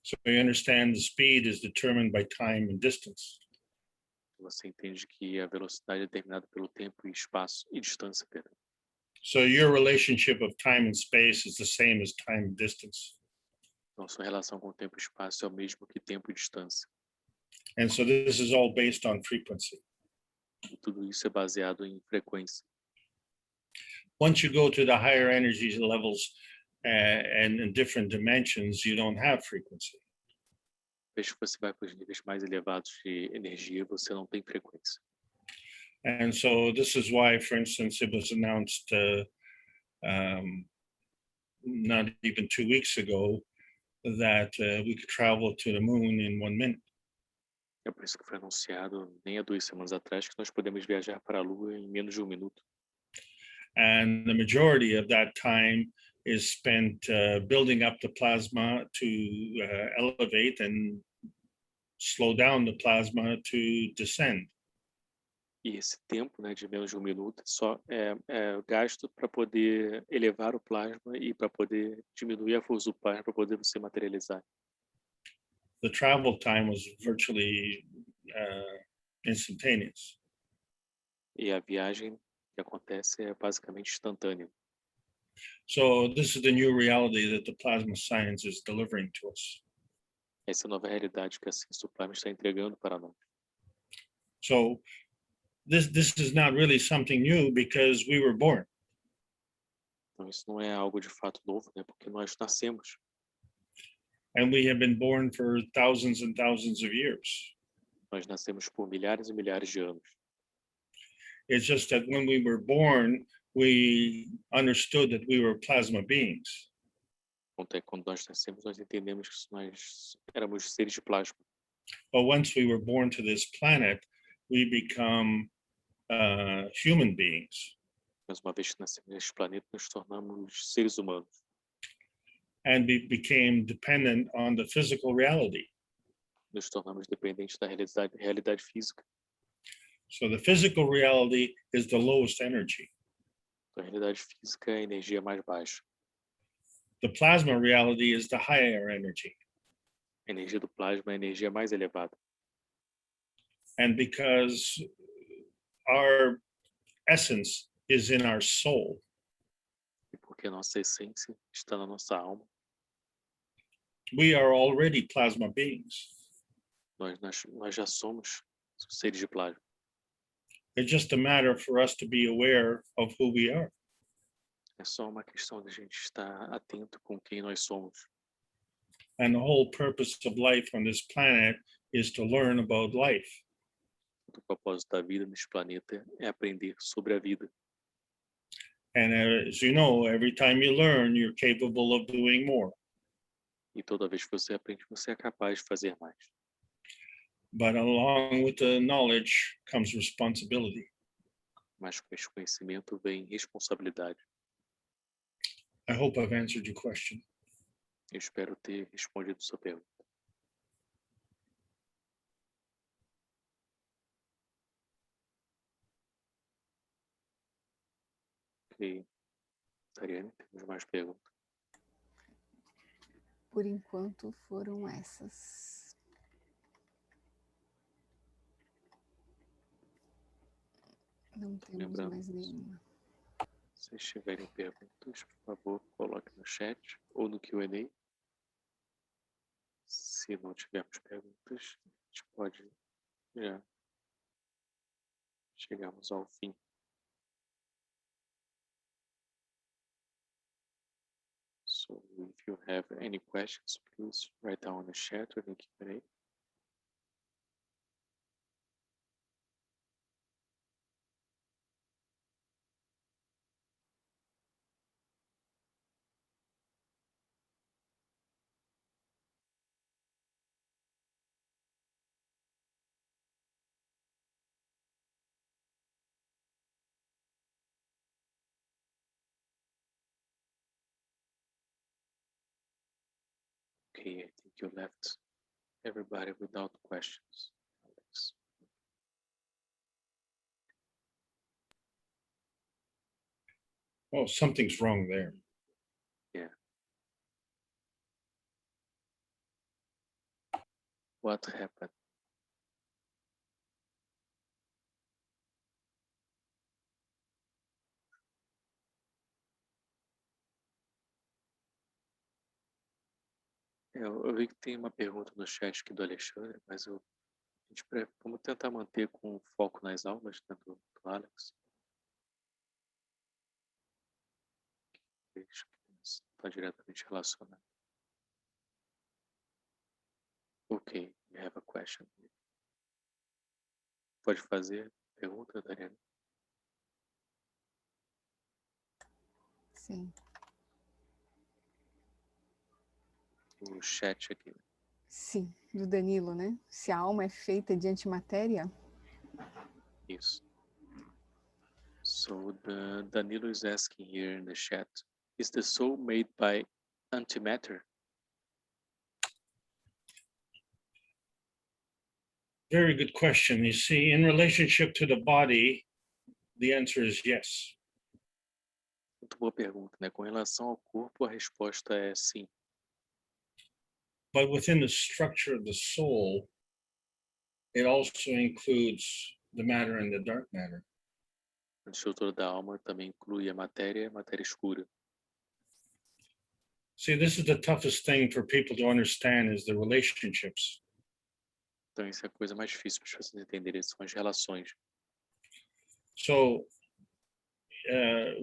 [SPEAKER 3] So you understand the speed is determined by time and distance.
[SPEAKER 1] Você entende que a velocidade é determinada pelo tempo e espaço e distância.
[SPEAKER 3] So your relationship of time and space is the same as time and distance.
[SPEAKER 1] Então, sua relação com o tempo e espaço é o mesmo que tempo e distância.
[SPEAKER 3] And so this is all based on frequency.
[SPEAKER 1] E tudo isso é baseado em frequência.
[SPEAKER 3] Once you go to the higher energy levels and in different dimensions, you don't have frequency.
[SPEAKER 1] Depois que você vai para os níveis mais elevados de energia, você não tem frequência.
[SPEAKER 3] And so this is why, for instance, it was announced not even 2 weeks ago that we could travel to the moon in 1 minute.
[SPEAKER 1] É por isso que foi anunciado, nem há 2 semanas atrás, que nós podemos viajar para a Lua em menos de 1 minuto.
[SPEAKER 3] And the majority of that time is spent building up the plasma to elevate and slow down the plasma to descend.
[SPEAKER 1] E esse tempo, né, de menos de 1 minuto só é gasto para poder elevar o plasma e para poder diminuir a força do plasma para poder você materializar.
[SPEAKER 3] The travel time was virtually instantaneous.
[SPEAKER 1] E a viagem que acontece é basicamente instantânea.
[SPEAKER 3] So this is the new reality that the plasma science is delivering to us.
[SPEAKER 1] Essa é a nova realidade que a ciência do plasma está entregando para nós.
[SPEAKER 3] So this is not really something new because we were born.
[SPEAKER 1] Então isso não é algo de fato novo, né? Porque nós nascemos.
[SPEAKER 3] And we have been born for thousands and thousands of years.
[SPEAKER 1] Nós nascemos por milhares e milhares de anos.
[SPEAKER 3] It's just that when we were born, we understood that we were plasma beings.
[SPEAKER 1] Quando nós nascemos, nós entendemos que nós éramos seres de plasma.
[SPEAKER 3] But once we were born to this planet, we become human beings.
[SPEAKER 1] Mas uma vez que nascemos neste planeta, nos tornamos seres humanos.
[SPEAKER 3] And we became dependent on the physical reality.
[SPEAKER 1] Nos tornamos dependentes da realidade física.
[SPEAKER 3] So the physical reality is the lowest energy.
[SPEAKER 1] Então, a realidade física é a energia mais baixa.
[SPEAKER 3] The plasma reality is the higher energy.
[SPEAKER 1] A energia do plasma é a energia mais elevada.
[SPEAKER 3] And because our essence is in our soul,
[SPEAKER 1] E porque a nossa essência está na nossa alma,
[SPEAKER 3] we are already plasma beings.
[SPEAKER 1] nós já somos seres de plasma.
[SPEAKER 3] It's just a matter for us to be aware of who we are.
[SPEAKER 1] É só uma questão de a gente estar atento com quem nós somos.
[SPEAKER 3] And the whole purpose of life on this planet is to learn about life.
[SPEAKER 1] O propósito da vida neste planeta é aprender sobre a vida.
[SPEAKER 3] And as you know, every time you learn, you're capable of doing more.
[SPEAKER 1] E toda vez que você aprende, você é capaz de fazer mais.
[SPEAKER 3] But along with the knowledge comes responsibility.
[SPEAKER 1] Mas com esse conhecimento vem responsabilidade.
[SPEAKER 3] I hope I've answered your question.
[SPEAKER 1] Eu espero ter respondido sua pergunta. Ok. Tariane, temos mais perguntas?
[SPEAKER 2] Por enquanto foram essas. Não temos
[SPEAKER 1] Lembrando,
[SPEAKER 2] mais nenhuma.
[SPEAKER 1] se tiverem perguntas, por favor, coloque no chat ou no Q&A. Se não tivermos perguntas, a gente pode já chegarmos ao fim. So if you have any questions, please write down in the chat or in the Q&A. Okay, I think you left everybody without questions, Alex.
[SPEAKER 3] Oh, something's wrong there.
[SPEAKER 1] Yeah. What happened? Eu vi que tem uma pergunta no chat aqui do Alexandre, mas vamos tentar manter com foco nas aulas, né, do Alex. Vejo que está diretamente relacionado. Ok, you have a question. Pode fazer pergunta, Dariane?
[SPEAKER 2] Sim.
[SPEAKER 1] o chat aqui.
[SPEAKER 2] Sim, do Danilo, né? Se a alma é feita de antimatéria?
[SPEAKER 1] Isso. So the Danilo is asking here in the chat, is the soul made by antimatter?
[SPEAKER 3] Very good question. You see, in relationship to the body, the answer is yes.
[SPEAKER 1] Muito boa pergunta, né? Com relação ao corpo, a resposta é sim.
[SPEAKER 3] But within the structure of the soul, it also includes the matter and the dark matter.
[SPEAKER 1] A estrutura da alma também inclui a matéria e a matéria escura.
[SPEAKER 3] See, this is the toughest thing for people to understand is the relationships.
[SPEAKER 1] Então, isso é a coisa mais difícil para as pessoas entenderem, são as relações.
[SPEAKER 3] So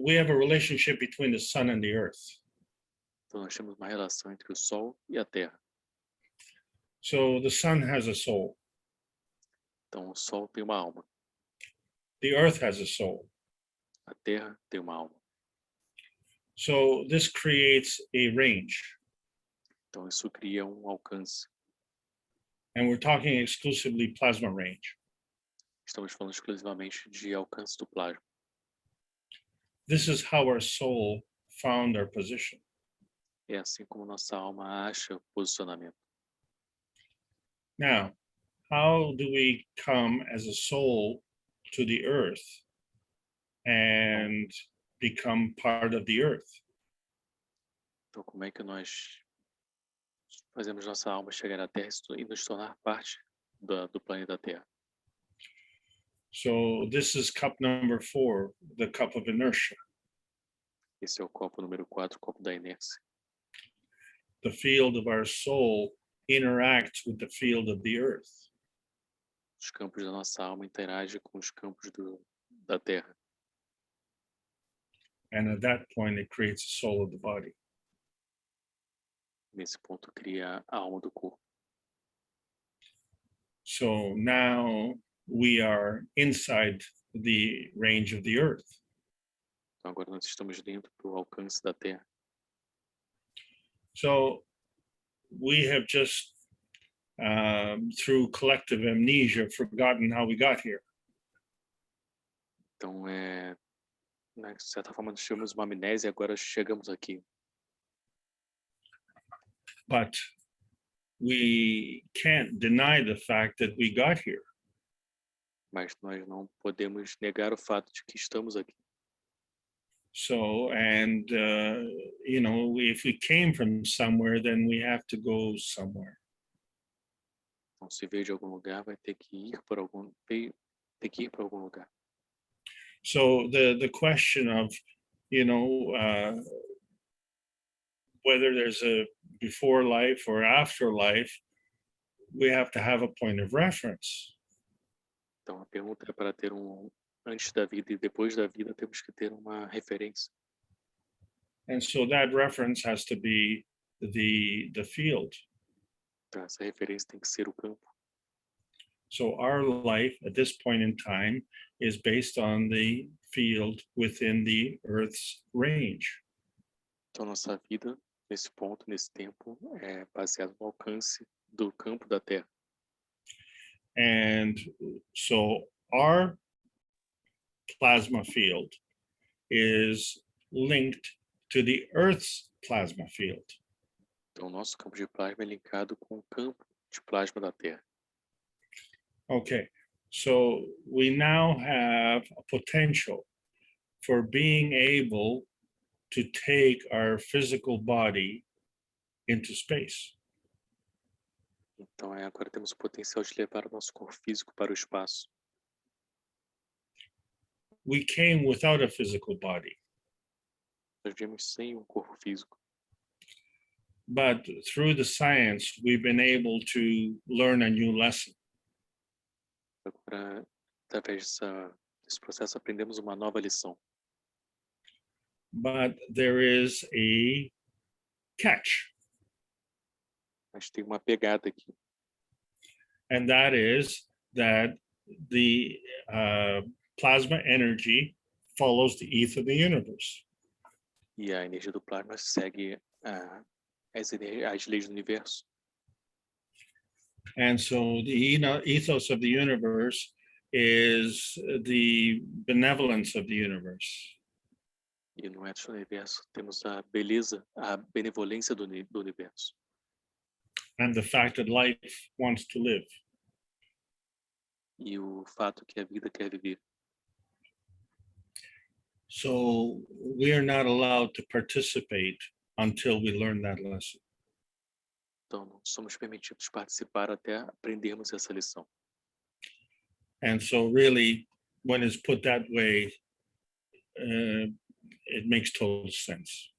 [SPEAKER 3] we have a relationship between the sun and the earth.
[SPEAKER 1] Então, nós temos uma relação entre o Sol e a Terra.
[SPEAKER 3] So the sun has a soul.
[SPEAKER 1] Então, o Sol tem uma alma.
[SPEAKER 3] The earth has a soul.
[SPEAKER 1] A Terra tem uma alma.
[SPEAKER 3] So this creates a range.
[SPEAKER 1] Então, isso cria um alcance.
[SPEAKER 3] And we're talking exclusively plasma range.
[SPEAKER 1] Estamos falando exclusivamente de alcance do plasma.
[SPEAKER 3] This is how our soul found our position.
[SPEAKER 1] É assim como nossa alma acha o posicionamento.
[SPEAKER 3] Now, how do we come as a soul to the earth and become part of the earth?
[SPEAKER 1] Então, como é que nós fazemos nossa alma chegar à Terra e nos tornar parte do planeta Terra?
[SPEAKER 3] So this is cup number 4, the cup of inertia.
[SPEAKER 1] Esse é o copo número 4, o copo da inércia.
[SPEAKER 3] The field of our soul interacts with the field of the earth.
[SPEAKER 1] Os campos da nossa alma interagem com os campos da Terra.
[SPEAKER 3] And at that point, it creates the soul of the body.
[SPEAKER 1] Nesse ponto, cria a alma do corpo.
[SPEAKER 3] So now we are inside the range of the earth.
[SPEAKER 1] Então, agora nós estamos dentro do alcance da Terra.
[SPEAKER 3] So we have just, through collective amnesia, forgotten how we got here.
[SPEAKER 1] Então, né, de certa forma, nós tivemos uma amnésia e agora chegamos aqui.
[SPEAKER 3] But we can't deny the fact that we got here.
[SPEAKER 1] Mas nós não podemos negar o fato de que estamos aqui.
[SPEAKER 3] So, and, you know, if we came from somewhere, then we have to go somewhere.
[SPEAKER 1] Então, se veio de algum lugar, vai ter que ir para algum lugar.
[SPEAKER 3] So the question of, you know, whether there's a before life or after life, we have to have a point of reference.
[SPEAKER 1] Então, a pergunta é para ter antes da vida e depois da vida, temos que ter uma referência.
[SPEAKER 3] And so that reference has to be the field.
[SPEAKER 1] Então, essa referência tem que ser o campo.
[SPEAKER 3] So our life at this point in time is based on the field within the Earth's range.
[SPEAKER 1] Então, nossa vida, nesse ponto, nesse tempo, é baseada no alcance do campo da Terra.
[SPEAKER 3] And so our plasma field is linked to the Earth's plasma field.
[SPEAKER 1] Então, nosso campo de plasma é linkado com o campo de plasma da Terra.
[SPEAKER 3] Okay, so we now have a potential for being able to take our physical body into space.
[SPEAKER 1] Então, agora temos o potencial de levar o nosso corpo físico para o espaço.
[SPEAKER 3] We came without a physical body,
[SPEAKER 1] Nós viemos sem um corpo físico.
[SPEAKER 3] but through the science, we've been able to learn a new lesson.
[SPEAKER 1] Agora, através desse processo, aprendemos uma nova lição.
[SPEAKER 3] But there is a catch,
[SPEAKER 1] Mas tem uma pegada aqui.
[SPEAKER 3] and that is that the plasma energy follows the ether of the universe.
[SPEAKER 1] E a energia do plasma segue as leis do universo.
[SPEAKER 3] And so the ethos of the universe is the benevolence of the universe.
[SPEAKER 1] E no ethos do universo temos a beleza, a benevolência do universo.
[SPEAKER 3] And the fact that life wants to live.
[SPEAKER 1] E o fato que a vida quer viver.
[SPEAKER 3] So we are not allowed to participate until we learn that lesson.
[SPEAKER 1] Então, não somos permitidos participar até aprendermos essa lição.
[SPEAKER 3] And so really, when it's put that way, it makes total sense.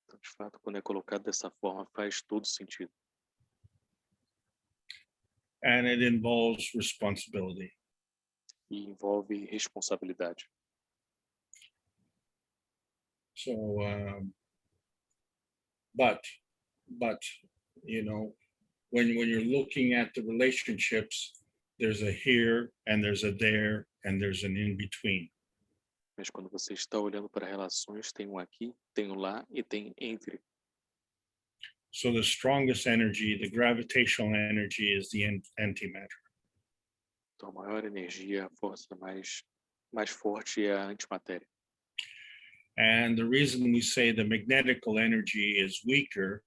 [SPEAKER 1] Então, de fato, quando é colocado dessa forma, faz todo sentido.
[SPEAKER 3] And it involves responsibility.
[SPEAKER 1] E envolve responsabilidade.
[SPEAKER 3] So, but you know, when you're looking at the relationships, there's a here and there's a there and there's an in between.
[SPEAKER 1] Mas quando você está olhando para relações, tem um aqui, tem um lá e tem entre.
[SPEAKER 3] So the strongest energy, the gravitational energy, is the antimatter.
[SPEAKER 1] Então, a maior energia, a força mais forte é a antimatéria.
[SPEAKER 3] And the reason we say the magnetical energy is weaker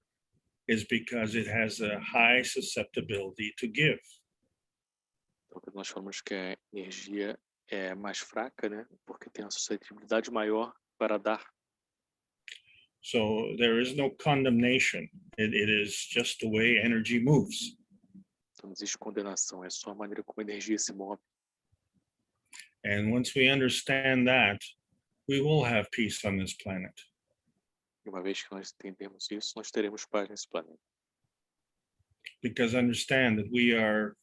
[SPEAKER 3] is because it has a high susceptibility to give.
[SPEAKER 1] Então, quando nós falamos que a energia é mais fraca, né? Porque tem uma suscetibilidade maior para dar.
[SPEAKER 3] So there is no condemnation. It is just the way energy moves.
[SPEAKER 1] Então, não existe condenação, é só a maneira como a energia se move.
[SPEAKER 3] And once we understand that, we will have peace on this planet.
[SPEAKER 1] E uma vez que nós entendemos isso, nós teremos paz nesse planeta.
[SPEAKER 3] Because understand that we are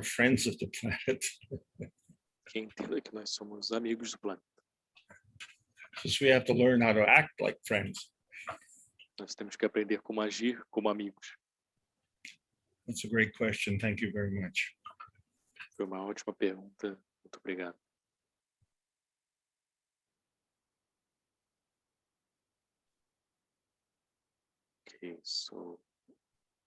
[SPEAKER 3] friends of the planet.
[SPEAKER 1] Quem entenda que nós somos amigos do planeta.
[SPEAKER 3] Because we have to learn how to act like friends.
[SPEAKER 1] Nós temos que aprender como agir como amigos.
[SPEAKER 3] That's a great question. Thank you very much.
[SPEAKER 1] Foi uma ótima pergunta. Muito obrigado. Okay, so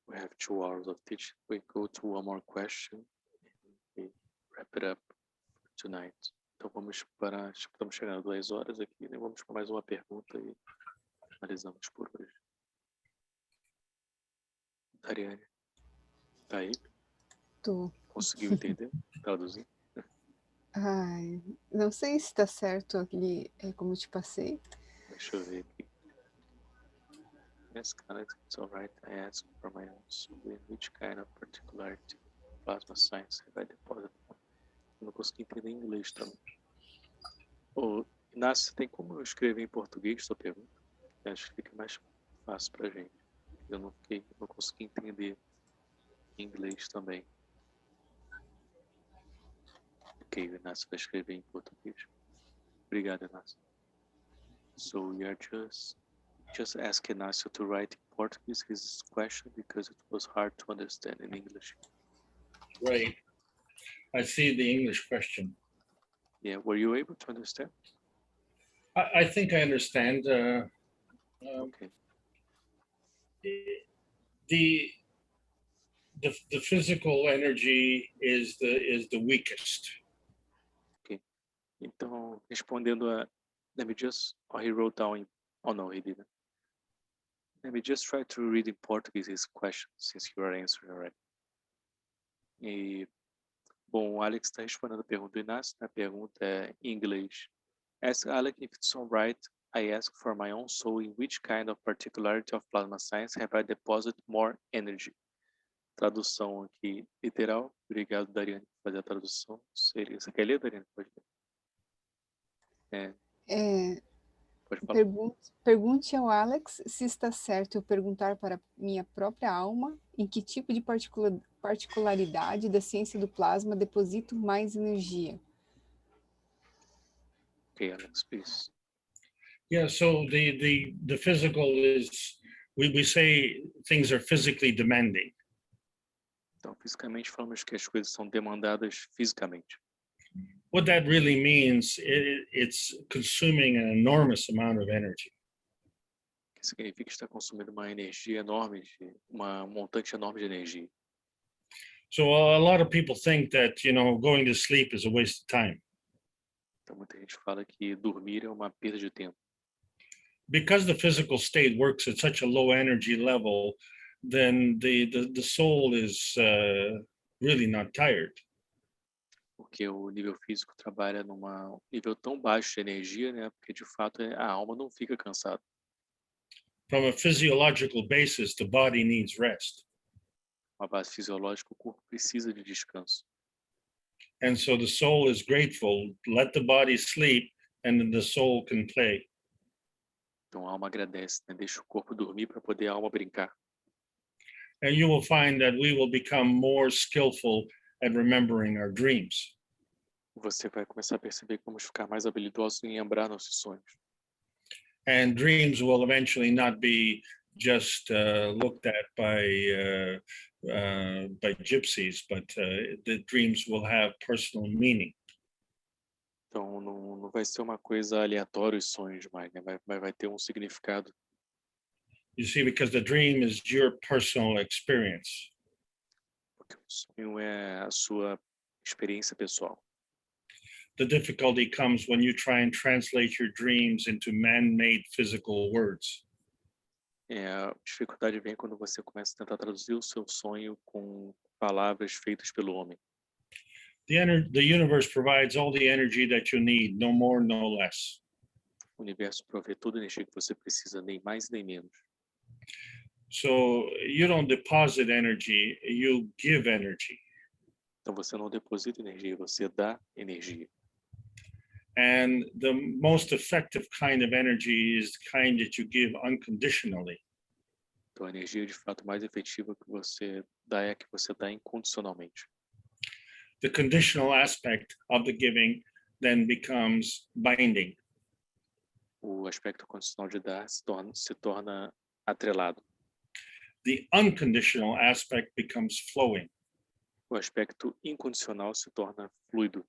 [SPEAKER 1] we have 2 hours of teaching. We go to one more question and we wrap it up for tonight. Então vamos para, estamos chegando a 2 horas aqui, né? Vamos para mais uma pergunta e finalizamos por hoje. Ariane, tá aí?
[SPEAKER 2] Tô.
[SPEAKER 1] Conseguiu entender? Traduzir?
[SPEAKER 2] Ai, não sei se está certo aqui, como eu te passei.
[SPEAKER 1] Deixa eu ver aqui. Yes, Alex, it's all right. I asked for my own. So in which kind of particularity plasma science have I deposited? Eu não consegui entender em inglês também. Ô, Inácio, tem como eu escrever em português sua pergunta? Eu acho que fica mais fácil pra gente. Eu não consegui entender em inglês também. Ok, o Inácio vai escrever em português. Obrigado, Inácio. So we are just ask Inácio to write in Portuguese his question because it was hard to understand in English.
[SPEAKER 3] Right. I see the English question.
[SPEAKER 1] Yeah, were you able to understand?
[SPEAKER 3] I think I understand.
[SPEAKER 1] Okay.
[SPEAKER 3] The physical energy is the weakest.
[SPEAKER 1] Okay. Então, respondendo a, let me just, he wrote down in, oh no, he didn't. Let me just try to read in Portuguese his question, since you are answering already. E, bom, o Alex está respondendo a pergunta do Inácio, a pergunta é em inglês. Ask Alex if it's all right. I ask for my own soul in which kind of particularity of plasma science have I deposited more energy? Tradução aqui literal. Obrigado, Dariane, por fazer a tradução. Seria, você quer ler, Dariane? Pode ler. Pode falar.
[SPEAKER 2] Pergunte ao Alex se está certo eu perguntar para minha própria alma em que tipo de particularidade da ciência do plasma deposito mais energia.
[SPEAKER 1] Okay, Alex, please.
[SPEAKER 3] Yeah, so the physical is, we say things are physically demanding.
[SPEAKER 1] Então, fisicamente falamos que as coisas são demandadas fisicamente.
[SPEAKER 3] What that really means, it's consuming an enormous amount of energy.
[SPEAKER 1] que significa estar consumindo uma energia enorme, uma montante enorme de energia.
[SPEAKER 3] So a lot of people think that, going to sleep is a waste of time.
[SPEAKER 1] Então muita gente fala que dormir é uma perda de tempo.
[SPEAKER 3] Because the physical state works at such a low energy level, then the soul is really not tired.
[SPEAKER 1] Porque o nível físico trabalha num nível tão baixo de energia, né? Porque de fato a alma não fica cansada.
[SPEAKER 3] From a physiological basis, the body needs rest.
[SPEAKER 1] Uma base fisiológica, o corpo precisa de descanso.
[SPEAKER 3] And so the soul is grateful. Let the body sleep, and then the soul can play.
[SPEAKER 1] Então a alma agradece, né? Deixa o corpo dormir para poder a alma brincar.
[SPEAKER 3] And you will find that we will become more skillful at remembering our dreams.
[SPEAKER 1] Você vai começar a perceber que vamos ficar mais habilidosos em lembrar nossos sonhos.
[SPEAKER 3] And dreams will eventually not be just looked at by gypsies, but the dreams will have personal meaning.
[SPEAKER 1] Então não vai ser uma coisa aleatória os sonhos mais, né? Vai ter um significado.
[SPEAKER 3] You see, because the dream is your personal experience.
[SPEAKER 1] Porque o sonho é a sua experiência pessoal.
[SPEAKER 3] The difficulty comes when you try and translate your dreams into man-made physical words.
[SPEAKER 1] A dificuldade vem quando você começa a tentar traduzir o seu sonho com palavras feitas pelo homem.
[SPEAKER 3] The universe provides all the energy that you need, no more, no less.
[SPEAKER 1] O universo provê toda a energia que você precisa, nem mais nem menos.
[SPEAKER 3] So you don't deposit energy, you give energy.
[SPEAKER 1] Então você não deposita energia, você dá energia.
[SPEAKER 3] And the most effective kind of energy is the kind that you give unconditionally.
[SPEAKER 1] Então a energia de fato mais efetiva que você dá é a que você dá incondicionalmente.
[SPEAKER 3] The conditional aspect of the giving then becomes binding.
[SPEAKER 1] O aspecto condicional de dar se torna atrelado.
[SPEAKER 3] The unconditional aspect becomes flowing.
[SPEAKER 1] O aspecto incondicional se torna fluido.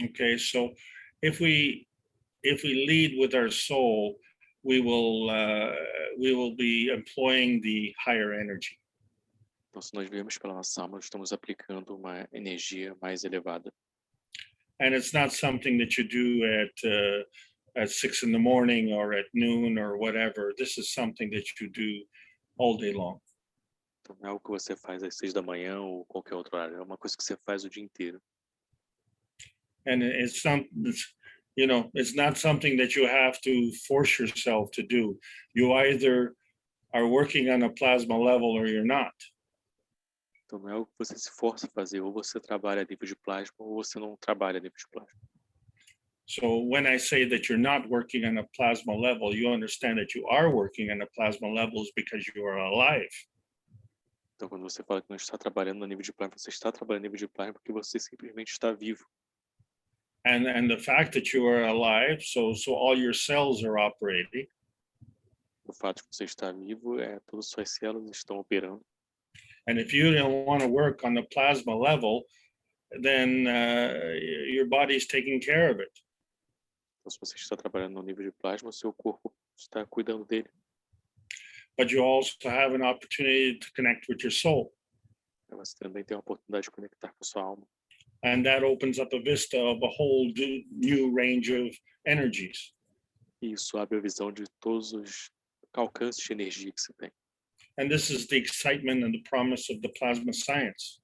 [SPEAKER 3] Okay, so if we lead with our soul, we will be employing the higher energy.
[SPEAKER 1] Então, se nós vivemos pela nossa alma, nós estamos aplicando uma energia mais elevada.
[SPEAKER 3] And it's not something that you do at 6 in the morning or at noon or whatever. This is something that you do all day long.
[SPEAKER 1] Então, não é algo que você faz às 6 da manhã ou qualquer outro horário. É uma coisa que você faz o dia inteiro.
[SPEAKER 3] And it's not something that you have to force yourself to do. You either are working on a plasma level or you're not.
[SPEAKER 1] Então não é algo que você se força a fazer, ou você trabalha a nível de plasma, ou você não trabalha a nível de plasma.
[SPEAKER 3] So when I say that you're not working on a plasma level, you understand that you are working on a plasma levels because you are alive.
[SPEAKER 1] Então quando você fala que não está trabalhando no nível de plasma, você está trabalhando no nível de plasma porque você simplesmente está vivo.
[SPEAKER 3] And the fact that you are alive, so all your cells are operating.
[SPEAKER 1] O fato de você estar vivo todas as suas células estão operando.
[SPEAKER 3] And if you don't want to work on the plasma level, then your body is taking care of it.
[SPEAKER 1] Então se você está trabalhando no nível de plasma, o seu corpo está cuidando dele.
[SPEAKER 3] But you also have an opportunity to connect with your soul.
[SPEAKER 1] Você também tem a oportunidade de conectar com a sua alma.
[SPEAKER 3] And that opens up a vista of a whole new range of energies.
[SPEAKER 1] E isso abre a visão de todos os alcances de energia que você tem.
[SPEAKER 3] And this is the excitement and the promise of the plasma science.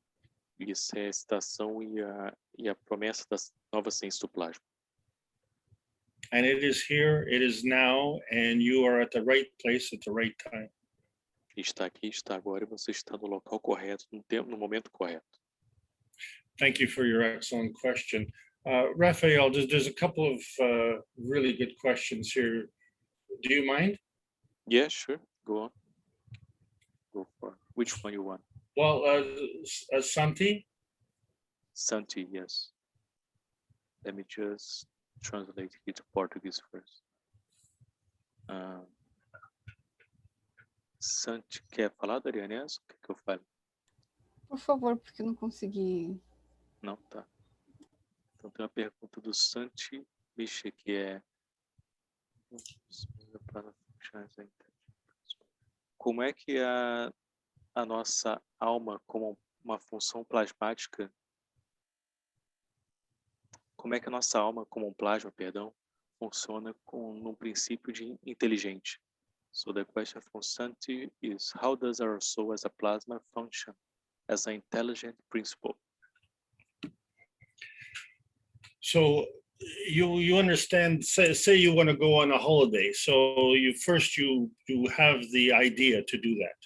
[SPEAKER 1] Isso é a excitação e a promessa da nova ciência do plasma.
[SPEAKER 3] And it is here, it is now, and you are at the right place at the right time.
[SPEAKER 1] Está aqui, está agora, e você está no local correto, no momento correto.
[SPEAKER 3] Thank you for your excellent question. Raphael, there's a couple of really good questions here. Do you mind?
[SPEAKER 1] Yeah, sure. Go on. Go for it. Which one you want?
[SPEAKER 3] Well, Santi?
[SPEAKER 1] Santi, yes. Let me just translate it to Portuguese first. Santi, quer falar, Dariane? O que eu falo?
[SPEAKER 2] Por favor, porque eu não consegui.
[SPEAKER 1] Não, tá. Então tem uma pergunta do Santi Keshe, que é... Como é que a nossa alma, como uma função plasmática, como é que a nossa alma, como um plasma, perdão, funciona num princípio de inteligente? So the question from Santi is, how does our soul as a plasma function as an intelligent principle?
[SPEAKER 3] So you understand, say you want to go on a holiday. So you have the idea to do that.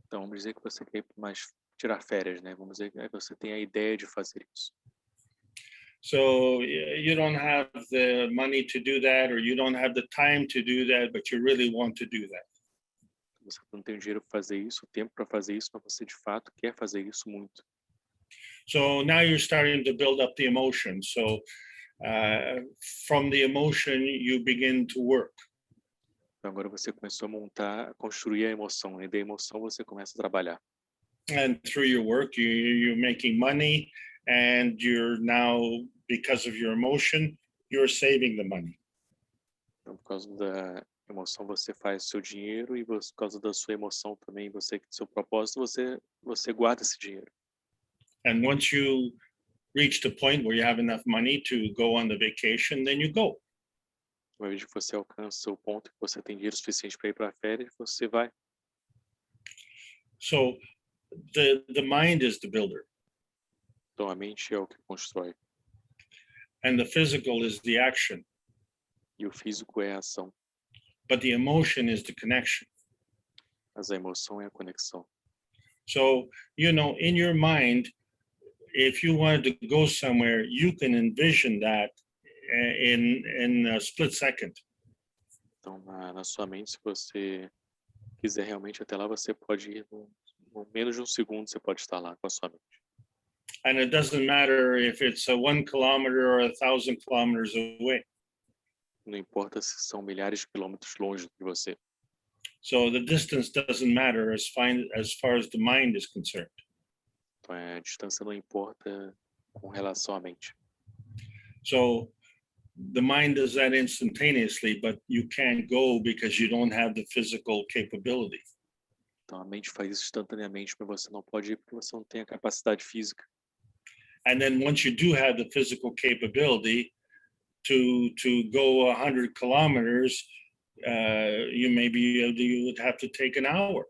[SPEAKER 1] Então, vamos dizer que você quer tirar férias, né? Vamos dizer que você tem a ideia de fazer isso.
[SPEAKER 3] So you don't have the money to do that, or you don't have the time to do that, but you really want to do that.
[SPEAKER 1] Você não tem o dinheiro para fazer isso, o tempo para fazer isso, mas você de fato quer fazer isso muito.
[SPEAKER 3] So now you're starting to build up the emotion. So from the emotion, you begin to work.
[SPEAKER 1] Então, agora você começou a construir a emoção, e da emoção você começa a trabalhar.
[SPEAKER 3] And through your work, you're making money, and you're now, because of your emotion, you're saving the money.
[SPEAKER 1] Então, por causa da emoção, você faz o seu dinheiro, e por causa da sua emoção também, seu propósito, você guarda esse dinheiro.
[SPEAKER 3] And once you reach the point where you have enough money to go on the vacation, then you go.
[SPEAKER 1] Uma vez que você alcança o ponto que você tem dinheiro suficiente para ir para férias, você vai.
[SPEAKER 3] So the mind is the builder.
[SPEAKER 1] Então, a mente é o que constrói.
[SPEAKER 3] And the physical is the action.
[SPEAKER 1] E o físico é a ação.
[SPEAKER 3] But the emotion is the connection.
[SPEAKER 1] Mas a emoção é a conexão.
[SPEAKER 3] So, in your mind, if you wanted to go somewhere, you can envision that in a split second.
[SPEAKER 1] Então, na sua mente, se você quiser realmente até lá, você pode ir no menos de um segundo, você pode estar lá com a sua mente.
[SPEAKER 3] And it doesn't matter if it's 1 kilometer or 1,000 kilometers away.
[SPEAKER 1] Não importa se são milhares de quilômetros longe de você.
[SPEAKER 3] So the distance doesn't matter as far as the mind is concerned.
[SPEAKER 1] Então, a distância não importa com relação à mente.
[SPEAKER 3] So the mind does that instantaneously, but you can't go because you don't have the physical capability.
[SPEAKER 1] Então, a mente faz isso instantaneamente, mas você não pode ir porque você não tem a capacidade física.
[SPEAKER 3] And then once you do have the physical capability to go 100 kilometers, you would have to take an hour.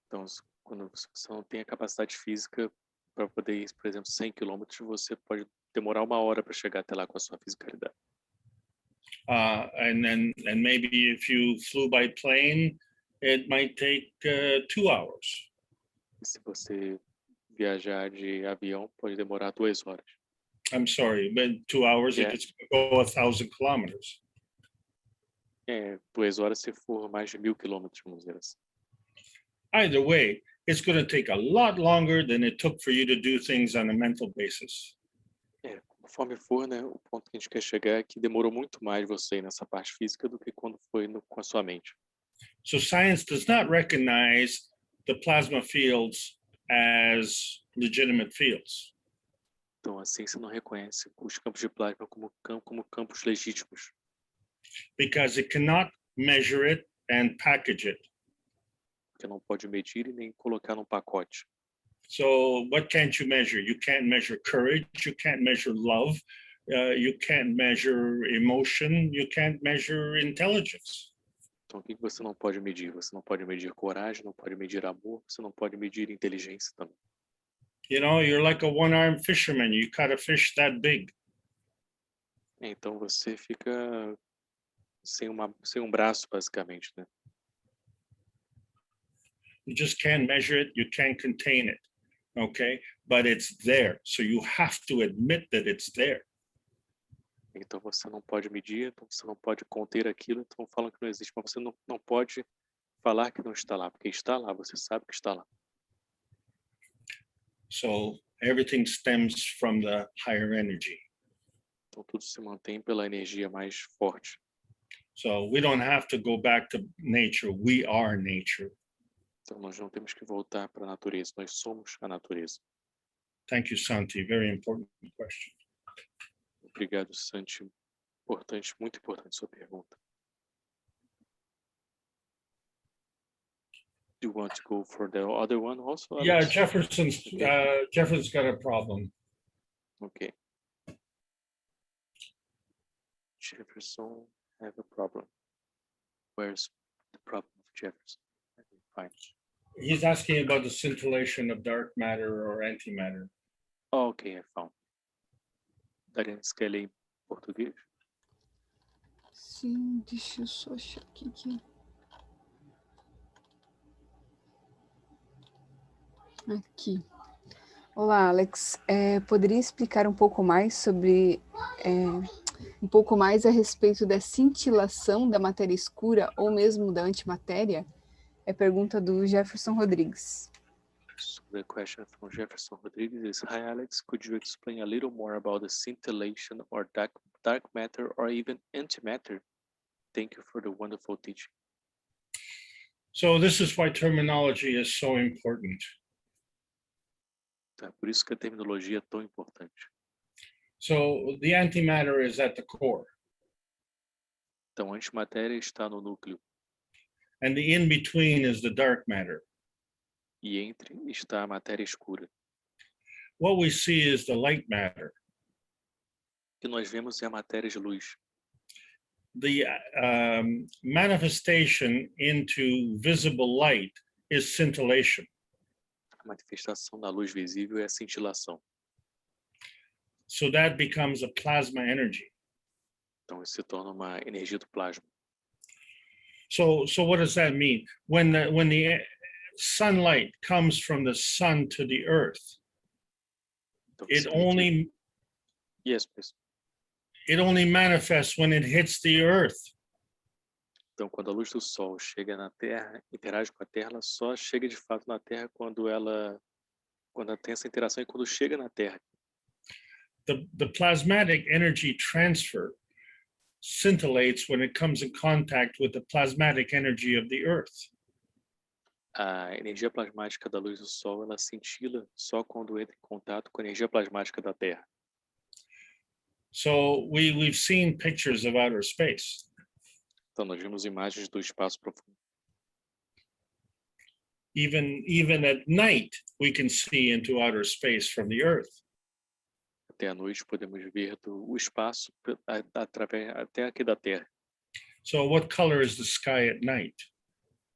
[SPEAKER 1] Então, quando você não tem a capacidade física para poder ir, por exemplo, 100 quilômetros, você pode demorar 1 hora para chegar até lá com a sua fisicalidade.
[SPEAKER 3] And maybe if you flew by plane, it might take 2 hours.
[SPEAKER 1] E se você viajar de avião, pode demorar 2 horas.
[SPEAKER 3] I'm sorry, but 2 hours if it's going to go 1,000 kilometers.
[SPEAKER 1] 2 horas se for mais de 1.000 quilômetros, vamos dizer assim.
[SPEAKER 3] Either way, it's going to take a lot longer than it took for you to do things on a mental basis.
[SPEAKER 1] Conforme for, né, o ponto que a gente quer chegar é que demorou muito mais você ir nessa parte física do que quando foi com a sua mente.
[SPEAKER 3] So science does not recognize the plasma fields as legitimate fields.
[SPEAKER 1] Então, a ciência não reconhece os campos de plasma como campos legítimos.
[SPEAKER 3] Because it cannot measure it and package it.
[SPEAKER 1] Porque não pode medir e nem colocar num pacote.
[SPEAKER 3] So what can't you measure? You can't measure courage, you can't measure love, you can't measure emotion, you can't measure intelligence.
[SPEAKER 1] Então, o que você não pode medir? Você não pode medir coragem, não pode medir amor, você não pode medir inteligência também.
[SPEAKER 3] You're like a one-armed fisherman. You caught a fish that big.
[SPEAKER 1] Então, você fica sem um braço, basicamente, né?
[SPEAKER 3] You just can't measure it, you can't contain it, okay? But it's there, so you have to admit that it's there.
[SPEAKER 1] Então você não pode medir, então você não pode conter aquilo, então falam que não existe, mas você não pode falar que não está lá, porque está lá, você sabe que está lá.
[SPEAKER 3] So everything stems from the higher energy.
[SPEAKER 1] Então tudo se mantém pela energia mais forte.
[SPEAKER 3] So we don't have to go back to nature, we are nature.
[SPEAKER 1] Então nós não temos que voltar para a natureza, nós somos a natureza.
[SPEAKER 3] Thank you, Santi. Very important question.
[SPEAKER 1] Obrigado, Santi. Importante, muito importante sua pergunta. Do you want to go for the other one also,
[SPEAKER 3] Yeah,
[SPEAKER 1] Alex?
[SPEAKER 3] Jefferson's got a problem.
[SPEAKER 1] Okay. Jefferson have a problem. Where's the problem of Jefferson? Let me find.
[SPEAKER 3] He's asking about the scintillation of dark matter or antimatter.
[SPEAKER 1] Oh, okay, I found. Daria quer ler em português?
[SPEAKER 2] Sim, deixa eu só achar aqui. Aqui. Olá, Alex. Poderia explicar um pouco mais sobre a respeito da cintilação da matéria escura ou mesmo da antimatéria? É pergunta do Jefferson Rodrigues.
[SPEAKER 1] So the question from Jefferson Rodrigues is, hi Alex, could you explain a little more about the scintillation or dark matter or even antimatter? Thank you for the wonderful teaching.
[SPEAKER 3] So this is why terminology is so important.
[SPEAKER 1] Então, é por isso que a terminologia é tão importante.
[SPEAKER 3] So the antimatter is at the core.
[SPEAKER 1] Então, a antimatéria está no núcleo.
[SPEAKER 3] And the in-between is the dark matter.
[SPEAKER 1] E entre está a matéria escura.
[SPEAKER 3] What we see is the light matter.
[SPEAKER 1] O que nós vemos é a matéria de luz.
[SPEAKER 3] The manifestation into visible light is scintillation.
[SPEAKER 1] A manifestação da luz visível é a cintilação.
[SPEAKER 3] So that becomes a plasma energy.
[SPEAKER 1] Então, isso se torna uma energia do plasma.
[SPEAKER 3] So what does that mean? When the sunlight comes from the sun to the earth,
[SPEAKER 1] Então,
[SPEAKER 3] it only manifests when it hits the earth.
[SPEAKER 1] Então, quando a luz do sol chega na Terra, interage com a Terra, ela só chega de fato na Terra quando ela tem essa interação e quando chega na Terra.
[SPEAKER 3] The plasmatic energy transfer scintillates when it comes in contact with the plasmatic energy of the earth.
[SPEAKER 1] A energia plasmática da luz do sol, ela cintila só quando entra em contato com a energia plasmática da Terra.
[SPEAKER 3] So we've seen pictures of outer space.
[SPEAKER 1] Então, nós vimos imagens do espaço profundo.
[SPEAKER 3] Even at night, we can see into outer space from the earth.
[SPEAKER 1] Até à noite podemos ver o espaço até aqui da Terra.
[SPEAKER 3] So what color is the sky at night?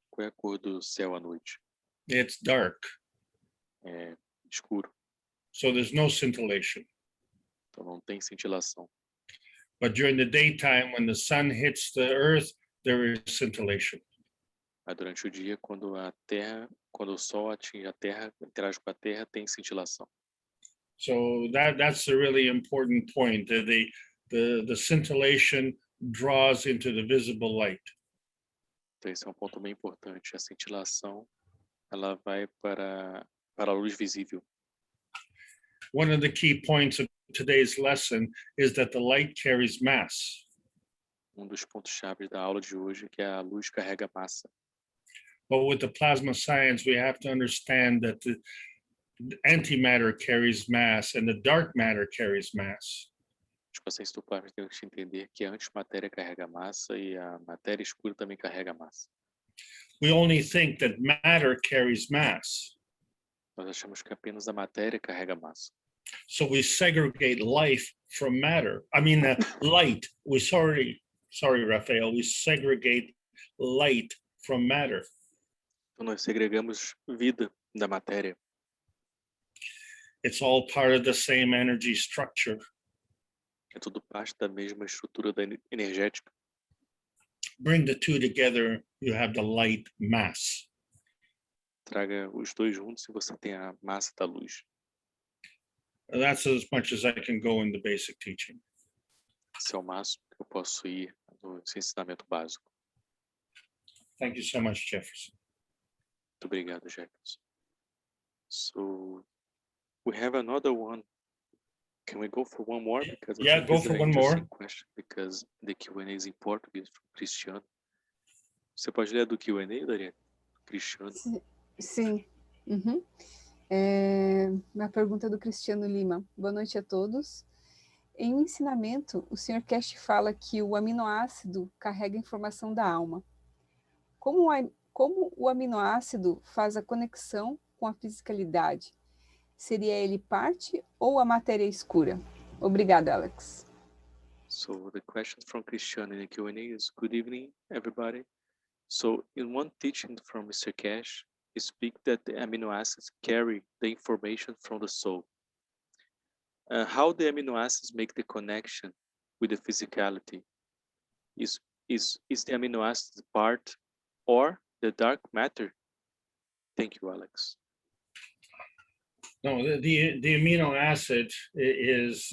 [SPEAKER 1] Qual é a cor do céu à noite?
[SPEAKER 3] It's dark.
[SPEAKER 1] É escuro.
[SPEAKER 3] So there's no scintillation.
[SPEAKER 1] Então não tem cintilação.
[SPEAKER 3] But during the daytime, when the sun hits the earth, there is scintillation.
[SPEAKER 1] Mas durante o dia, quando o sol atinge a Terra, interage com a Terra, tem cintilação.
[SPEAKER 3] So that's a really important point. The scintillation draws into the visible light.
[SPEAKER 1] Então esse é um ponto bem importante. A cintilação, ela vai para a luz visível.
[SPEAKER 3] One of the key points of today's lesson is that the light carries mass.
[SPEAKER 1] Dos pontos-chave da aula de hoje é que a luz carrega massa.
[SPEAKER 3] But with the plasma science, we have to understand that the antimatter carries mass and the dark matter carries mass.
[SPEAKER 1] Os pacientes do plasma têm que entender que a antimatéria carrega massa e a matéria escura também carrega massa.
[SPEAKER 3] We only think that matter carries mass.
[SPEAKER 1] Nós achamos que apenas a matéria carrega massa.
[SPEAKER 3] So we segregate life from matter. I mean, light. Sorry, Raphael. We segregate light from matter.
[SPEAKER 1] Então nós segregamos vida da matéria.
[SPEAKER 3] It's all part of the same energy structure.
[SPEAKER 1] É tudo parte da mesma estrutura energética.
[SPEAKER 3] Bring the two together, you have the light mass.
[SPEAKER 1] Traga os dois juntos e você tem a massa da luz.
[SPEAKER 3] That's as much as I can go in the basic teaching.
[SPEAKER 1] Esse é o máximo que eu posso ir no ensinamento básico.
[SPEAKER 3] Thank you so much, Jefferson.
[SPEAKER 1] Muito obrigado, Jefferson. So, we have another one. Can we go for one more? Because
[SPEAKER 3] yeah, go for one more.
[SPEAKER 1] Question because the Q&A is in Portuguese from Cristiano. Você pode ler do Q&A, Daria? Cristiano.
[SPEAKER 2] Sim. Uhum. Uma pergunta do Cristiano Lima. Boa noite a todos. Em um ensinamento, o Sr. Keshe fala que o aminoácido carrega a informação da alma. Como como o aminoácido faz a conexão com a fisicalidade. Seria ele parte ou a matéria escura? Obrigada, Alex.
[SPEAKER 1] So the question from Cristiano in the Q&A is, good evening, everybody. So in one teaching from Mr. Keshe, he speaks that the amino acids carry the information from the soul. How the amino acids make the connection with the physicality? Is the amino acid part or the dark matter? Thank you, Alex.
[SPEAKER 3] No, the amino acid is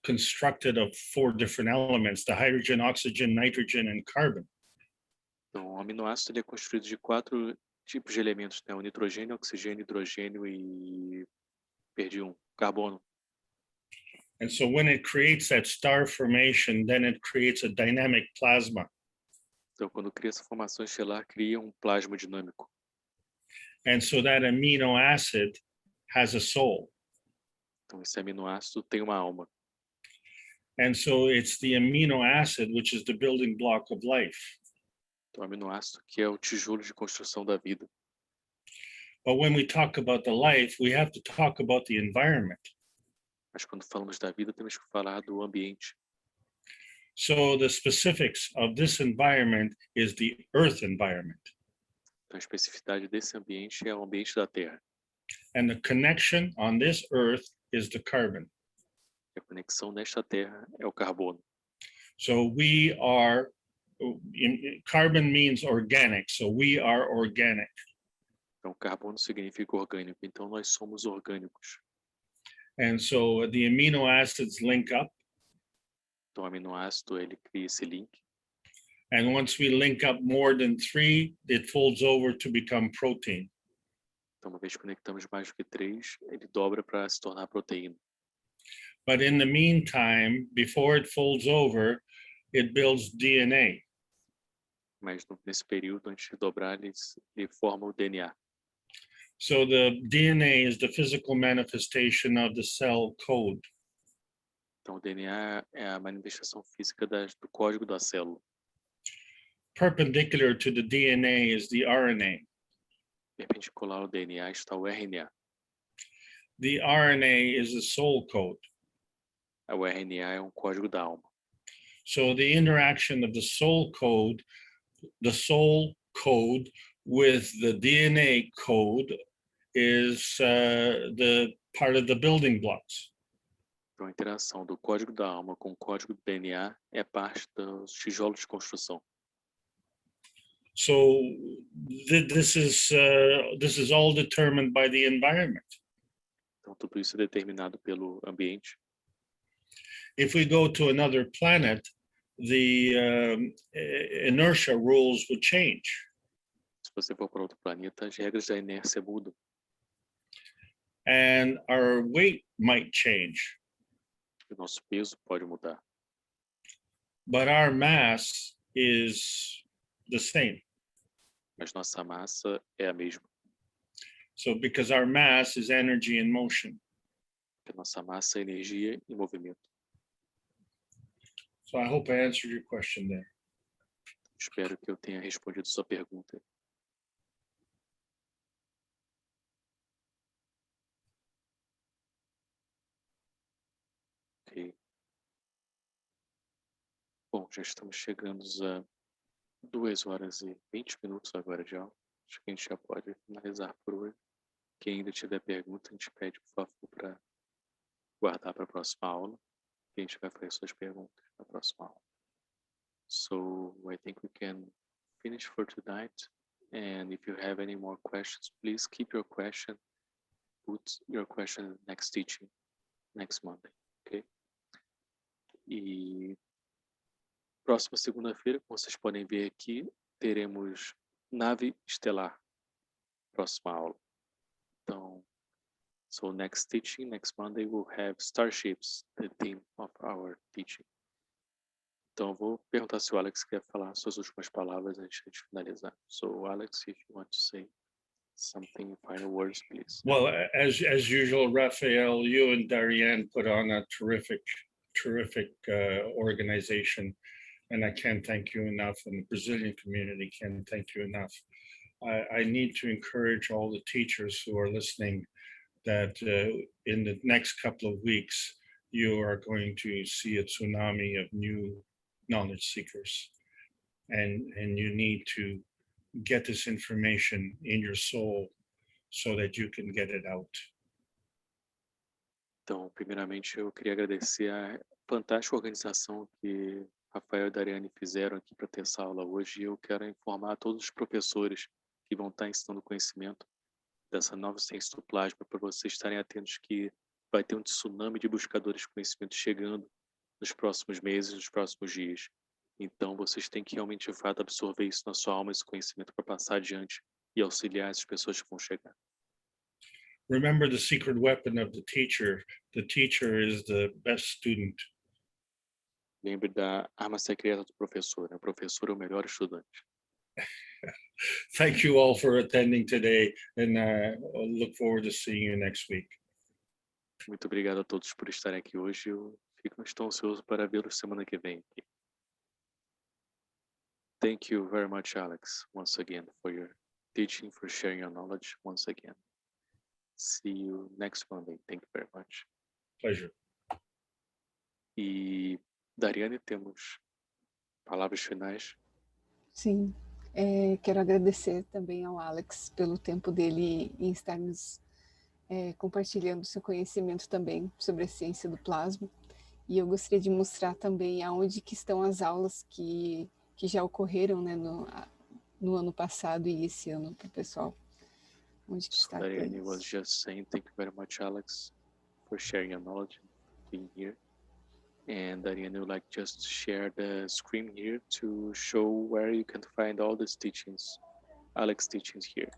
[SPEAKER 3] constructed of 4 different elements: the hydrogen, oxygen, nitrogen, and carbon.
[SPEAKER 1] Então, o aminoácido ele é construído de 4 tipos de elementos, né? O nitrogênio, oxigênio, hidrogênio e perdi carbono.
[SPEAKER 3] And so when it creates that star formation, then it creates a dynamic plasma.
[SPEAKER 1] Então, quando cria essa formação estelar, cria plasma dinâmico.
[SPEAKER 3] And so that amino acid has a soul.
[SPEAKER 1] Então, esse aminoácido tem uma alma.
[SPEAKER 3] And so it's the amino acid which is the building block of life.
[SPEAKER 1] Então, o aminoácido que é o tijolo de construção da vida.
[SPEAKER 3] But when we talk about the life, we have to talk about the environment.
[SPEAKER 1] Mas quando falamos da vida, temos que falar do ambiente.
[SPEAKER 3] So the specifics of this environment is the earth environment.
[SPEAKER 1] Então, a especificidade desse ambiente é o ambiente da Terra.
[SPEAKER 3] And the connection on this earth is the carbon.
[SPEAKER 1] A conexão nesta Terra é o carbono.
[SPEAKER 3] So we are, carbon means organic, so we are organic.
[SPEAKER 1] Então, carbono significa orgânico, então nós somos orgânicos.
[SPEAKER 3] And so the amino acids link up.
[SPEAKER 1] Então, o aminoácido ele cria esse link.
[SPEAKER 3] And once we link up more than 3, it folds over to become protein.
[SPEAKER 1] Então, uma vez que conectamos mais do que 3, ele dobra para se tornar proteína.
[SPEAKER 3] But in the meantime, before it folds over, it builds DNA.
[SPEAKER 1] Mas nesse período, antes de dobrar, ele forma o DNA.
[SPEAKER 3] So the DNA is the physical manifestation of the cell code.
[SPEAKER 1] Então, o DNA é a manifestação física do código da célula.
[SPEAKER 3] Perpendicular to the DNA is the RNA.
[SPEAKER 1] Perpendicular ao DNA está o RNA.
[SPEAKER 3] The RNA is the soul code.
[SPEAKER 1] O RNA é código da alma.
[SPEAKER 3] So the interaction of the soul code with the DNA code is the part of the building blocks.
[SPEAKER 1] Então, a interação do código da alma com o código do DNA é parte dos tijolos de construção.
[SPEAKER 3] So this is all determined by the environment.
[SPEAKER 1] Então, tudo isso é determinado pelo ambiente.
[SPEAKER 3] If we go to another planet, the inertia rules would change.
[SPEAKER 1] Se você for para outro planeta, as regras da inércia mudam.
[SPEAKER 3] And our weight might change.
[SPEAKER 1] O nosso peso pode mudar.
[SPEAKER 3] But our mass is the same.
[SPEAKER 1] Mas nossa massa é a mesma.
[SPEAKER 3] So because our mass is energy in motion.
[SPEAKER 1] Porque nossa massa é energia em movimento.
[SPEAKER 3] So I hope I answered your question there.
[SPEAKER 1] Espero que eu tenha respondido sua pergunta. Ok. Bom, já estamos chegando a 2 horas e 20 minutos agora de aula. Acho que a gente já pode finalizar por hoje. Quem ainda tiver pergunta, a gente pede, por favor, para guardar para a próxima aula. Que a gente vai fazer suas perguntas na próxima aula. So I think we can finish for tonight. And if you have any more questions, please keep your question. Put your question next teaching, next Monday, okay? E próxima segunda-feira, como vocês podem ver aqui, teremos nave estelar, próxima aula. Então, so next teaching, next Monday, we'll have starships, the theme of our teaching. Então, eu vou perguntar se o Alex quer falar suas últimas palavras antes de finalizar. So, Alex, if you want to say something, final words, please.
[SPEAKER 3] Well, as usual, Raphael, you and Darianne put on a terrific organization. and I can't thank you enough, and the Brazilian community can't thank you enough. I need to encourage all the teachers who are listening that in the next couple of weeks, you are going to see a tsunami of new knowledge seekers. And you need to get this information in your soul so that you can get it out.
[SPEAKER 1] Então, primeiramente, eu queria agradecer a fantástica organização que Rafael e Dariane fizeram aqui para ter essa aula hoje. E eu quero informar a todos os professores que vão estar ensinando conhecimento dessa nova ciência do plasma, para vocês estarem atentos que vai ter um tsunami de buscadores de conhecimento chegando nos próximos meses, nos próximos dias. Então, vocês têm que realmente, de fato, absorver isso na sua alma, esse conhecimento, para passar adiante e auxiliar essas pessoas que vão chegar.
[SPEAKER 3] Remember the secret weapon of the teacher. The teacher is the best student.
[SPEAKER 1] Lembre da arma secreta do professor, né? O professor é o melhor estudante.
[SPEAKER 3] Thank you all for attending today, and I'll look forward to seeing you next week.
[SPEAKER 1] Muito obrigado a todos por estarem aqui hoje. Estou ansioso para vê-los semana que vem. Thank you very much, Alex, once again, for your teaching, for sharing your knowledge once again. See you next Monday. Thank you very much.
[SPEAKER 3] Pleasure.
[SPEAKER 1] E, Dariane, temos palavras finais?
[SPEAKER 2] Sim, quero agradecer também ao Alex pelo tempo dele em estar nos compartilhando seu conhecimento também sobre a ciência do plasma. E eu gostaria de mostrar também aonde que estão as aulas que já ocorreram, né, no ano passado e esse ano para o pessoal. Onde que está
[SPEAKER 1] Dariane was just saying thank you very much, Alex, for sharing your knowledge, being here. And Dariane would like just to share the screen here to show where you can find all these teachings, Alex teachings here.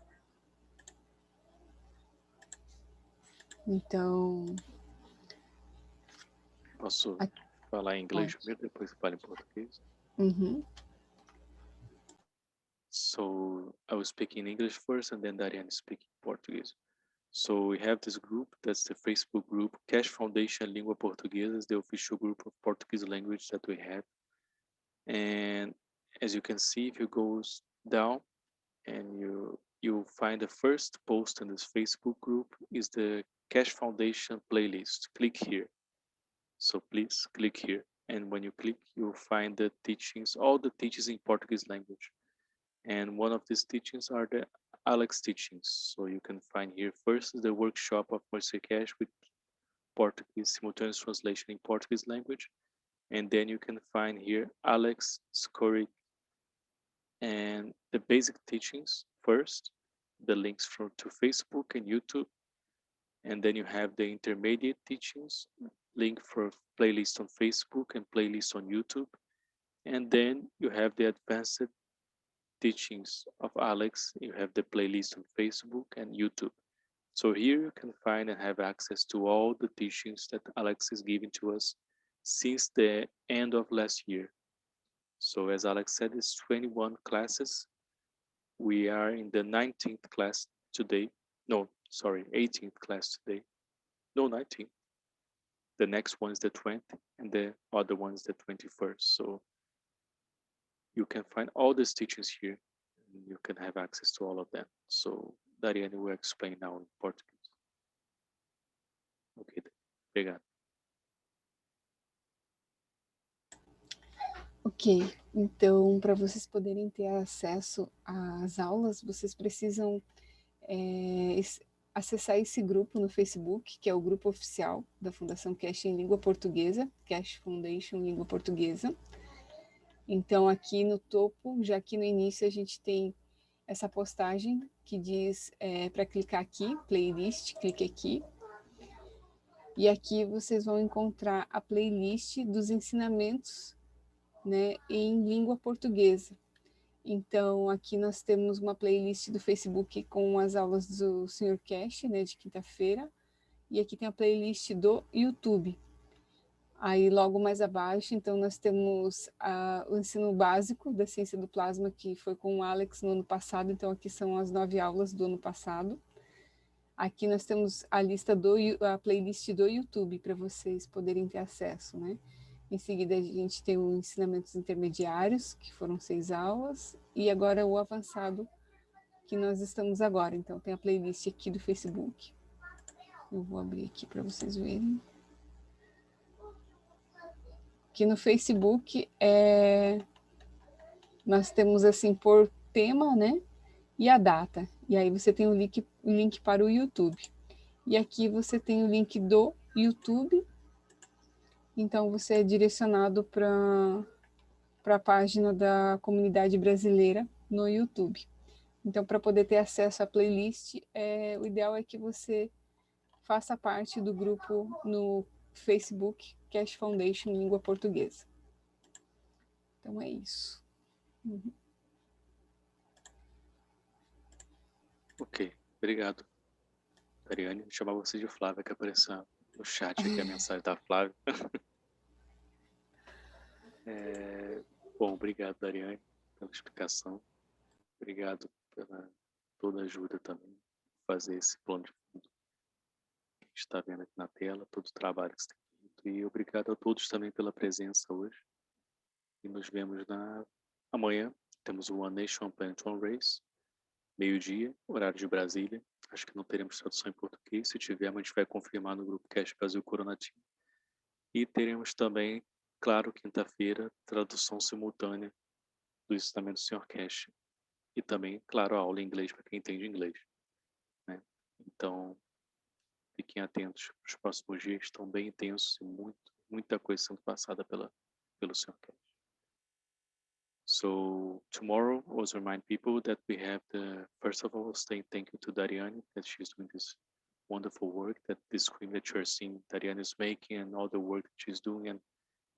[SPEAKER 2] Então,
[SPEAKER 1] Posso falar em inglês primeiro, depois eu falo em português?
[SPEAKER 2] Uhum.
[SPEAKER 1] So I will speak in English first, and then Dariane speak in Portuguese. So we have this group, that's the Facebook group. Keshe Foundation Língua Portuguesa is the official group of Portuguese language that we have. And as you can see, if you go down and you'll find the first post in this Facebook group is the Keshe Foundation playlist. Click here. So please click here. And when you click, you'll find the teachings, all the teachings in Portuguese language. And one of these teachings are the Alex teachings. So you can find here first is the workshop of Mr. Keshe with Portuguese simultaneous translation in Portuguese language. And then you can find here Alex, Skorik, and the basic teachings first, the links to Facebook and YouTube. And then you have the intermediate teachings, link for playlist on Facebook and playlist on YouTube. And then you have the advanced teachings of Alex. You have the playlist on Facebook and YouTube. So here you can find and have access to all the teachings that Alex is giving to us since the end of last year. So as Alex said, it's 21 classes. We are in the 19th class today. No, sorry, 18th class today. No, 19th. The next one is the 20th and the other one is the 21st. So you can find all these teachings here. And you can have access to all of them. So Dariane will explain now in Portuguese. Ok, obrigado.
[SPEAKER 2] Ok, então para vocês poderem ter acesso às aulas, vocês precisam acessar esse grupo no Facebook, que é o grupo oficial da Fundação Keshe em Língua Portuguesa, Keshe Foundation Língua Portuguesa. Então aqui no topo, já aqui no início, a gente tem essa postagem que diz para clicar aqui, playlist, clique aqui. E aqui vocês vão encontrar a playlist dos ensinamentos, né, em língua portuguesa. Então, aqui nós temos uma playlist do Facebook com as aulas do Sr. Keshe, né, de quinta-feira, e aqui tem a playlist do YouTube. Aí, logo mais abaixo, então, nós temos o ensino básico da ciência do plasma, que foi com o Alex no ano passado, então aqui são as 9 aulas do ano passado. Aqui nós temos a lista a playlist do YouTube, para vocês poderem ter acesso, né? Em seguida, a gente tem o Ensinamentos Intermediários, que foram 6 aulas, e agora o Avançado, que nós estamos agora. Então, tem a playlist aqui do Facebook. Eu vou abrir aqui para vocês verem. Aqui no Facebook, nós temos assim por tema, né? E a data. E aí você tem o link para o YouTube. E aqui você tem o link do YouTube. Então você é direcionado para a página da comunidade brasileira no YouTube. Então, para poder ter acesso à playlist, o ideal é que você faça parte do grupo no Facebook, Keshe Foundation Língua Portuguesa. Então é isso. Uhum.
[SPEAKER 1] Ok, obrigado. Ariane, vou chamar você de Flávia, que apareceu no chat aqui a mensagem da Flávia. Bom, obrigado, Ariane, pela explicação. Obrigado pela toda a ajuda também, fazer esse plano de fundo que a gente está vendo aqui na tela, todo o trabalho que você tem feito. E obrigado a todos também pela presença hoje. E nos vemos amanhã. Temos o One Nation Planet One Race, meio-dia, horário de Brasília. Acho que não teremos tradução em português. Se tivermos, a gente vai confirmar no grupo Keshe Brasil Coronativo. E teremos também, claro, quinta-feira, tradução simultânea do ensinamento do Sr. Keshe. E também, claro, a aula em inglês para quem entende inglês, né? Então, fiquem atentos. Os próximos dias estão bem intensos e muita coisa sendo passada pelo Sr. Keshe. So tomorrow, also remind people that we have first of all, saying thank you to Dariane, that she's doing this wonderful work, that this screen that you're seeing Dariane is making and all the work that she's doing. And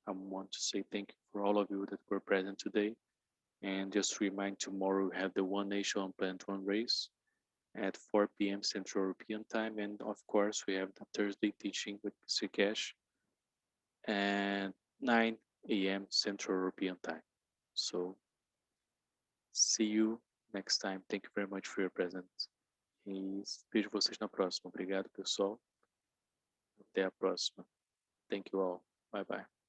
[SPEAKER 1] I want to say thank you for all of you that were present today. And just to remind, tomorrow we have the One Nation Planet One race at 4 p.m. Central European time. And of course, we have the Thursday teaching with Mr. Keshe at 9 a.m. Central European time. So see you next time. Thank you very much for your presence. E vejo vocês na próxima. Obrigado, pessoal. Até a próxima. Thank you all. Bye bye.